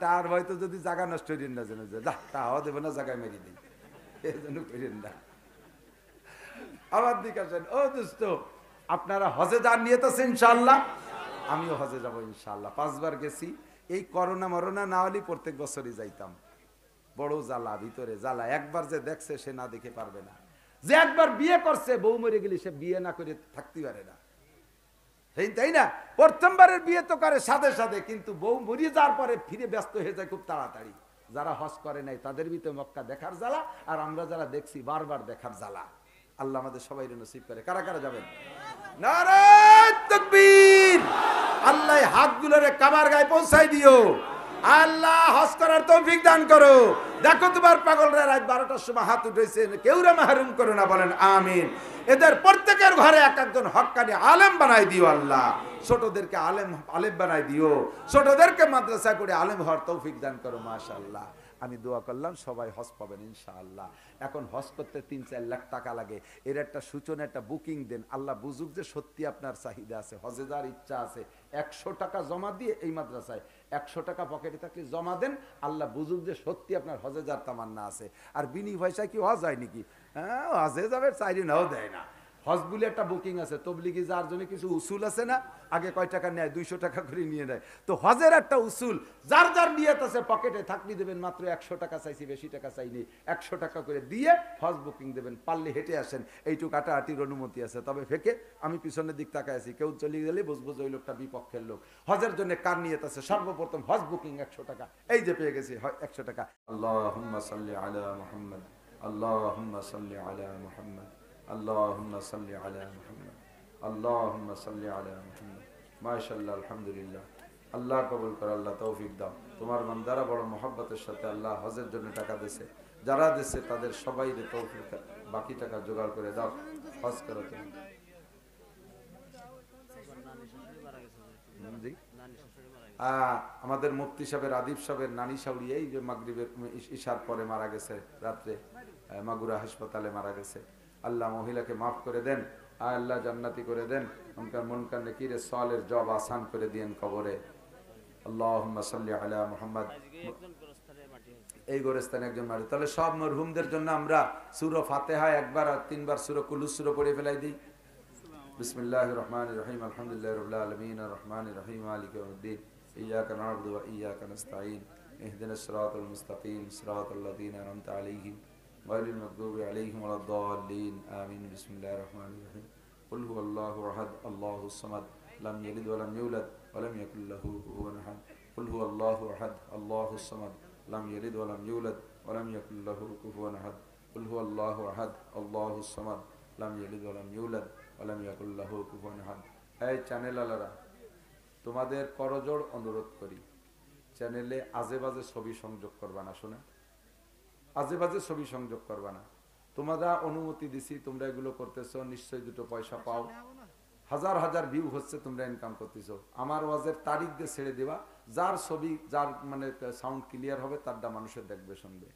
তার হয়তো যদি জায়গা নষ্ট করেন না, যেন যা তাও দেবো না, জায়গায় মেরে দিই, এই জন্য করেন না। আবার দিকে আসেন। ও দোস্ত, আপনারা হজে যান নিয়ত আছে ইনশাআল্লাহ? আমিও হজে যাবো ইনশাআল্লাহ। 5 বার গেছি। এই করোনা মরোনা না হলে প্রত্যেক বছরই যাইতাম। বড় জ্বালা, ভিতরে জ্বালা। একবার যে দেখছে সে না দেখে পারবে না। যে একবার বিয়ে করছে, বউ মরে গেলে সে বিয়ে না করে থাকতে পারে না, তাই না? প্রথমবারের বিয়ে তো করে সাথে সাথে, কিন্তু বউ মরিয়ে যাওয়ার পরে ফিরে ব্যস্ত হয়ে যায় খুব তাড়াতাড়ি। যারা হজ করে নাই তাদের ভিতরে মক্কা দেখার জ্বালা, আর আমরা যারা দেখছি বারবার দেখার জ্বালা। আল্লাহ আমাদের সবাই নসিব করে। কারা কারা যাবেন? নারে তাকবীর! আল্লাহ হাতগুলোরে কাবার গায়ে পৌঁছাই দিও। আল্লাহ হজ করার তৌফিক দান করো। দেখো তোমার পাগলরা রাত 12টার সময় হাত উঠেছে, কেউরে মাহরুম করো না, বলেন আমিন। এদের প্রত্যেকের ঘরে এক একজন হক্কানি আলেম বানাই দিও আল্লাহ। ছোটদেরকে আলেম বানাই দিও, ছোটদেরকে মাদ্রাসায় পড়ে আলেম হওয়ার তৌফিক দান করো। মাশাআল্লাহ। আমি দোয়া করলাম সবাই হজ পাবেন ইনশাআল্লাহ। এখন হজ করতে ৩-৪ লাখ টাকা লাগে, এর একটা সূচনা, একটা বুকিং দেন। আল্লাহ বুঝুক যে সত্যি আপনার চাহিদা আছে, হজে যাওয়ার ইচ্ছা আছে। ১০০ টাকা জমা দিয়ে এই মাদ্রাসায় ১০০ টাকা পকেটে থাকলে জমা দেন, আল্লাহ বুঝুক যে সত্যি আপনার হজে যাওয়ার তামান্না আছে। আর বিনি পয়সায় কি হজ হয় নাকি? হ্যাঁ, হজে যাবে, চাইরি নাও দেয় না। হজ বলে একটা বুকিং আছে, তবলিগি যার জন্য কিছু উসুল আছে না, আগে কয় টাকা নেয়, ২০০ টাকা করে নিয়ে নেয়। তো হজের একটা উসুল, যার যার নিয়ত আছে পকেটে থাকলে দেবেন, মাত্র ১০০ টাকা চাইছি, বেশি টাকা চাইনি, ১০০ টাকা করে দিয়ে হজ বুকিং দেবেন। পারলে হেঁটে আসেন, এইটুকু হাঁটাহাঁটির অনুমতি আছে। তবে ফেকে আমি পিছনের দিক তাকায় আছি, কেউ চলে গেলে বুঝবো যে ওই লোকটা বিপক্ষের লোক। হজের জন্য কার নিয়ত আছে, সর্বপ্রথম হজ বুকিং ১০০ টাকা, এই যে পেয়ে গেছি ১০০ টাকা। আল্লাহুম্মা সাল্লি আলা মুহাম্মদ, আল্লাহুম্মা সাল্লি আলা মুহাম্মদ, আল্লাহুম্মা সাল্লি আলা মুহাম্মদ, আল্লাহুম্মা সাল্লি আলা মুহাম্মদ। মাশাআল্লাহ, আলহামদুলিল্লাহ। আল্লাহ কবুল করে, আল্লাহ তৌফিক দাও। তোমার বান্দারা বড় মহব্বতের সাথে আল্লাহ হজের জন্য টাকা দিয়েছে, যারা দিচ্ছে তাদের সবাই তৌফিক, বাকি টাকা জোগাড় করে দাও, হজ করো তুমি। আমাদের মুফতি সাহেবের, আদিব সাহেবের নানি শাউরি এই যে মাগরিবের ইশার পরে মারা গেছে, রাত্রে মাগুরা হাসপাতালে মারা গেছে। আল্লাহ মহিলাকে মাফ করে দেন, আল্লাহ জান্নাতি করে দেন, উনকার মুনকার নেকির সওয়ালের জব আসান করে দিয়েন কবরে। আল্লাহুম্মা সাল্লি আলা মুহাম্মদ। এই গোরস্থানে একজন মারি। তাহলে সব মরহুমদের জন্য আমরা সূরা ফাতিহা একবার আর ৩ বার সূরা কুলুস সূরা পড়ে ফেলাই দিই। বিসমিল্লাহির রহমানির রহিম, আলহামদুলিল্লাহি রাব্বিল আলামিন, আর রহমানির রহিম, মালিকি ইয়াউমিদ্দিন, ইয়্যাকা না'বুদু ওয়া ইয়্যাকা নাস্তাঈন, ইহদিনাস সিরাতাল মুস্তাকিম, সিরাতাল লাযীনা আন'আমতা আলাইহিম গায়রিল মাগদুবি আলাইহিম ওয়ালাদ-দাল্লিন, আমিন। বিসমিল্লাহির রহমানির রহিম। কুল হুয়াল্লাহু আহাদ, আল্লাহুস সামাদ, লাম ইয়ালিদ ওয়া লাম ইউলাদ ওয়া লাম ইয়াকুল লাহু কুফুওয়ান আহাদ। কুল হুয়াল্লাহু আহাদ, আল্লাহুস সামাদ, লাম ইয়ালিদ ওয়া লাম ইউলাদ ওয়া লাম ইয়াকুল লাহু কুফুওয়ান আহাদ। কুল হুয়াল্লাহু আহাদ, আল্লাহুস সামাদ, লাম ইয়ালিদ ওয়া লাম ইউলাদ ওয়া লাম ইয়াকুল লাহু কুফুওয়ান আহাদ। এই চ্যানেল আলারা, তোমাদের করজোড় অনুরোধ করি, চ্যানেলে আজে বাজে ছবি সংযোগ করবা না, শোনা, আজে বাজে ছবি সংযোগ করবা না। তোমরা অনুমতি দিছি, তোমরা এগুলো করতেছো, নিশ্চয়ই দুটো পয়সা পাও, হাজার হাজার ভিউ হচ্ছে, তোমরা ইনকাম করতেছো। আমার ওয়াজের তারিখ দিয়ে ছেড়ে দেবা, যার ছবি, যার মানে সাউন্ড ক্লিয়ার হবে, তারটা মানুষের দেখবে, শুনবে।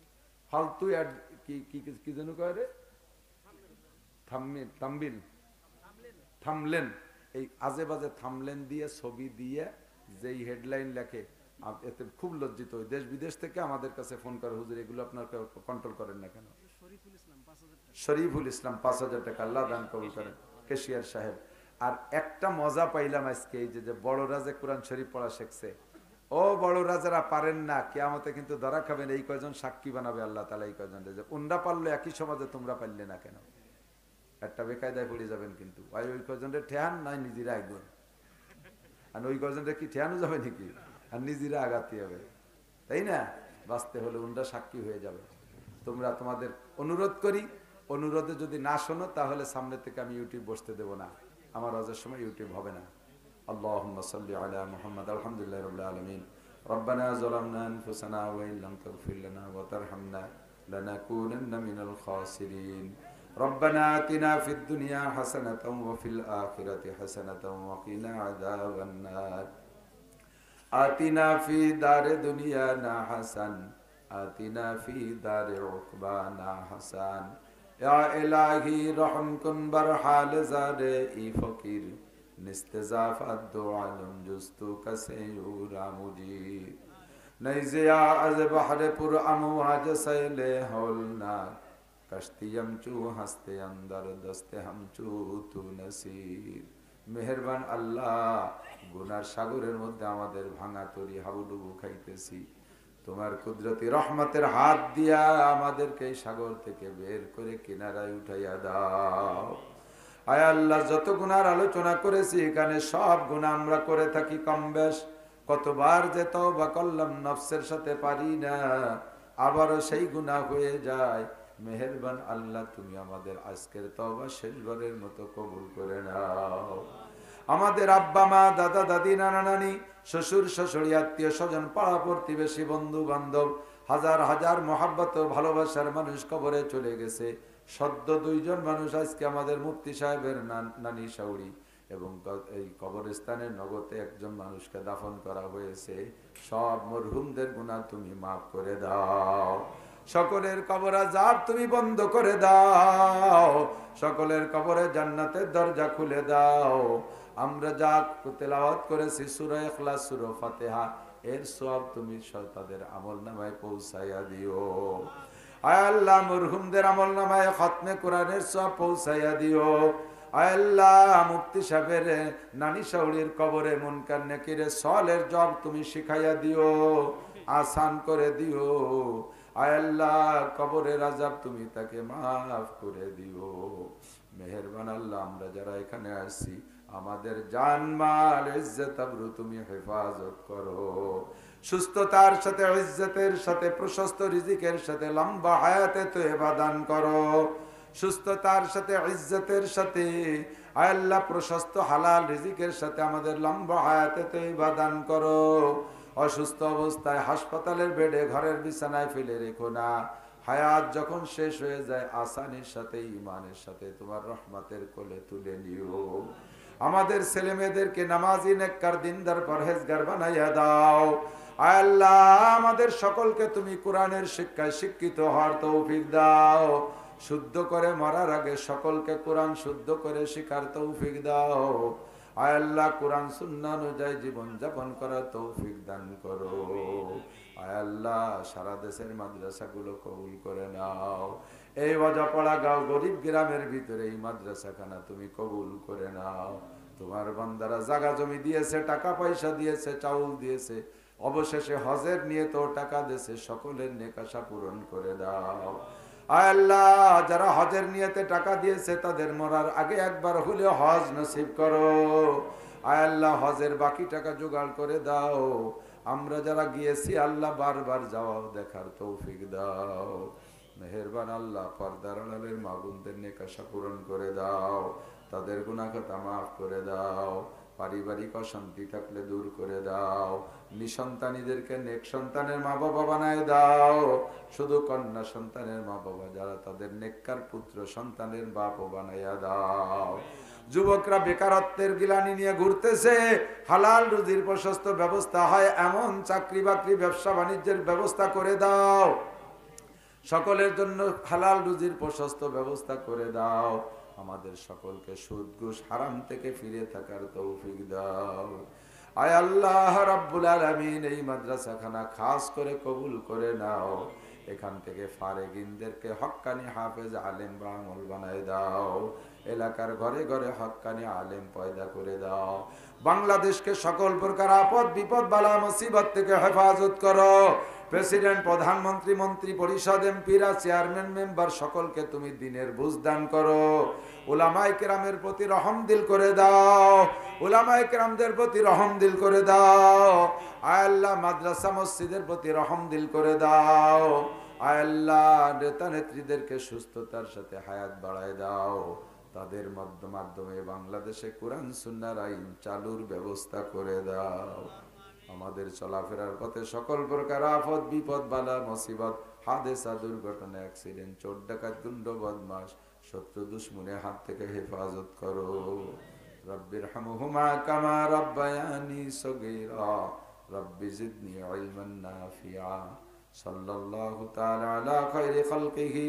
ফালতু অ্যাড কি যেন কয় রে, থাম্বনেল, থামলেন, এই আজে বাজে থামলেন দিয়ে ছবি দিয়ে যেই হেডলাইন লেখে, এতে খুব লজ্জিত হই। দেশ বিদেশ থেকে আমাদের কাছে ফোন করে, হুজুর এগুলো আপনার কন্ট্রোল করেন না কেন? শরীফুল ইসলাম ৫,০০০ টাকা, আল্লাহ দান কবুল করেন, কেশিয়ার সাহেব। আর একটা মজা পাইলাম আজকে, এই যে বড়রা যে কোরআন শরীফ পড়া শিখছে, ও বড়রা যারা পারেন না, কিয়ামতে কিন্তু ধরা খাবেন। এই কয়জন সাক্ষী বানাবে আল্লাহ তাআলা, এই কয়জন যে উনরা পারলো একই সমাজে, তোমরা পারলে না কেন? একটা বেকায়দায় পড়ে যাবেন কিন্তু। ওই কয়জনের ঠেহান নয়, নিজেরা একদম, আর ওই কয়জনের কি ঠেহানো যাবে নাকি? আর নিজেরা আগাতে হবে, তাই না? বাঁচতে হলে উনরা সাক্ষী হয়ে যাবে। তোমরা, তোমাদের অনুরোধ করি, অনুরোধে যদি না শোনো তাহলে সামনে থেকে আমি ইউটিউব বসতে দেব না, আমার হজের সময় ইউটিউব হবে না। আল্লাহুম্মা সাল্লি আলা মুহাম্মদ, আলহামদুলিল্লাহি রাব্বিল আলামিন। রব্বানা যালামনা আনফুসানা ওয়া ইল্লাম তাগফির লানা ওয়া তারহামনা লানাকুনান্না মিনাল খাসিরিন। রব্বানা আতিনা ফিদ দুনিয়া হাসানাতাও ওয়া ফিল আখিরাতি হাসানাতাও ওয়া কিনা আযাবান নার। আতিনা ফি দারে দুনিয়ানা হাসান, আতিনা ফি দারে উকবানা হাসান। ইয়া ইলাহি রহম কুন বরহাল জারে ই ফকির, নিস্তেজাফাত দুআলম জুস্তু কাসে ইউরা মুজির। নইজিয়া আজ বহরে পুর আমওয়াজ সাইলে হলনা, কশতিয়ম চু হস্তে अंदर দস্তে হাম চু তু নসির। মেহেরবান আল্লাহ, গুনার সাগরের মধ্যে আমাদের ভাঙা তরি হাবুডুবু খাইতেছি, তোমার কুদরতি রহমতের হাত দিয়া আমাদেরকে এই সাগর থেকে বের করে কিনারায় উঠাইয়া দাও। আয় আল্লাহ, যত গুনার আলোচনা করেছি এখানে, সব গুনাহ আমরা করে থাকি কম বেশ। কতবার যে তওবা করলাম, নফসের সাথে পারি না, আবারও সেই গুনাহ হয়ে যায়। মেহেরবান আল্লাহ, তুমি আমাদের আজকের তওবা শেষবারের মতো কবুল করে নাও। আমাদের আব্বা মা, দাদা দাদি, নানা নানি, শ্বশুর শাশুড়ি, আত্মীয় স্বজন, পাড়া প্রতিবেশী, বন্ধু বান্ধব, হাজার হাজার মহাব্বত ভালোবাসার মানুষ কবরে চলে গেছে। সদ্য 2 জন মানুষ আজকে আমাদের মুফতি সাহেবের নানি শাউরি, এবং এই কবরস্থানের নগদে একজন মানুষকে দাফন করা হয়েছে, সব মরহুমদের গুনাহ তুমি মাফ করে দাও। সকলের কবর আযাব তুমি বন্ধ করে দাও, সকলের কবরে জান্নাতের দরজা খুলে দাও। আমরা যা তেলাওয়াত করেছি সূরা ইখলাস, সূরা ফাতিহা, এর সওয়াব তুমি তাদের আমলনামায় পৌঁছাইয়া দিও। আয় আল্লাহ, মরহুমদের আমলনামায় খতমে কোরআনের সওয়াব পৌঁছাইয়া দিও। আয় আল্লাহ, মুফতি সাহেবের নানি শাওড়ির কবরে মুনকার নাকিরের সওয়ালের জব তুমি শিখাইয়া দিও, আসান করে দিও। আয় আল্লাহ, কবরের আযাব তুমি তাকে মাফ করে দিও। মেহেরবান আল্লাহ, আমরা যারা এখানে আসছি আমাদের জান মাল ইজ্জত আবরু তুমি হেফাজত করো। সুস্থতার সাথে, ইজ্জতের সাথে, প্রশস্ত রিজিকের সাথে লম্বা হায়াতে তয়বা দান করো। সুস্থতার সাথে, ইজ্জতের সাথে, আয় আল্লাহ প্রশস্ত হালাল রিজিকের সাথে আমাদের লম্বা হায়াতে তয়বা দান করো। অসুস্থ অবস্থায় হাসপাতালের বেডে, ঘরের বিছানায় ফেলে রেখো না। হায়াত যখন শেষ হয়ে যায় আসানির সাথে, ঈমানের সাথে তোমার রহমতের কোলে তুলে নিও। আমাদের ছেলে মেয়েদেরকে নামাজি, নেককার, দিনদার, পরহেজগার বানাইয়া দাও। আয় আল্লাহ, আমাদের সকলকে তুমি কোরআনের শিক্ষায় শিক্ষিত হওয়ার তৌফিক দাও। শুদ্ধ করে মরার আগে সকলকে কোরআন শুদ্ধ করে শিখার তৌফিক দাও। আয় আল্লাহ, কোরআন সুন্নাহ অনুযায়ী জীবন যাপন করার তৌফিক দান করো। আয় আল্লাহ, সারা দেশের মাদ্রাসাগুলো কবুল করে নাও। এই অজাপড়া গাঁও গরিব গ্রামের ভিতরে এই মাদ্রাসাখানা তুমি কবুল করে নাও। তোমার বান্দারা জায়গা জমি দিয়েছে, টাকা পয়সা দিয়েছে, চাউল দিয়েছে, অবশেষে হজের নিয়ে তো টাকা দিয়েছে, সকলের নেক আশা পূরণ করে দাও। আয় আল্লাহ, যারা হজের নিয়তে টাকা দিয়েছে তাদের মরার আগে একবার হলেও হজ নসিব করো। আয় আল্লাহ, হজের বাকি টাকা জোগাড় করে দাও। আমরা যারা গিয়েছি আল্লাহ বারবার যাওয়া দেখার তৌফিক দাও। মেহেরবান আল্লাহ, পর্দার আড়ালের মা বোনদের নেক আশা পূরণ করে দাও, তাদের গুনাহ খাতা মাফ করে দাও। পারিবারিক অশান্তি থাকলে দূর করে দাও। নিঃসন্তানীদেরকে নেক সন্তানের মা বাবা বানায় দাও। শুধু কন্যা সন্তানের মা বাবা যারা, তাদের নেককার পুত্র সন্তানের বাপ বানাইয়া দাও। যুবকরা বেকারত্বের গিলানি নিয়ে ঘুরতেছে, হালাল রুজির প্রশস্ত ব্যবস্থা হয় এমন চাকরি বাকরি, ব্যবসা বাণিজ্যের ব্যবস্থা করে দাও। সকলের জন্য হালাল রুজির প্রশস্ত ব্যবস্থা করে দাও। আমাদের সকলকে সুদ ঘুষ হারাম থেকে ফিরে থাকার তৌফিক দাও। আয় আল্লাহ রাব্বুল আলামিন, এই মাদ্রাসাখানা খাস করে কবুল করে নাও। এখান থেকে ফারেগিনদেরকে হক্কানি হাফেজ, আলেম বা আমল বানায় দাও। এলাকার ঘরে ঘরে হক্কানি আলেম পয়দা করে দাও। বাংলাদেশকে সকল প্রকার আপদ বিপদ বালা মুসিবত থেকে হেফাজত করো। প্রেসিডেন্ট, প্রধানমন্ত্রী, মন্ত্রী পরিষদ, এমপিরা, চেয়ারম্যান, মেম্বার সকলকে তুমি দিনের বুঝ দান করো। উলামায়ে কেরামের প্রতি রহম দিল করে দাও। উলামায়ে কেরামদের প্রতি রহম দিল করে দাও। আয় আল্লাহ, মাদ্রাসা মসজিদের প্রতি রহম দিল করে দাও। আয় আল্লাহ, নেতা নেত্রীদেরকে সুস্থতার সাথে হায়াত বাড়ায় দাও। তাদের মাধ্যমে বাংলাদেশে কোরআন সুন্নাহর আইন চালুর ব্যবস্থা করে দাও। আমাদের চলাফেরার পথে সকল প্রকার আফত বিপদ বালা মুসিবত, হাদেসা, দুর্ঘটনা, অ্যাক্সিডেন্ট, চোর ডাকাত, গুন্ড বদমাশ, শত্রু দুশমনের হাত থেকে হেফাজত করো। রব্বিরহামহুমা কামা রাব্বায়ানি সগীরা রব্বি জিদনি ইলমান নাফিআ। সাল্লাল্লাহু তাআলা আলা খায়রি খালকিহি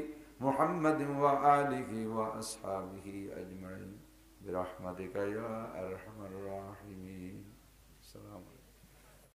মুহাম্মাদিন ওয়া আলিহি ওয়া আসহাবিহি আজমাইন বিরহমাতিকা ইয়া আরহামার রাহিমিন। আসসালামু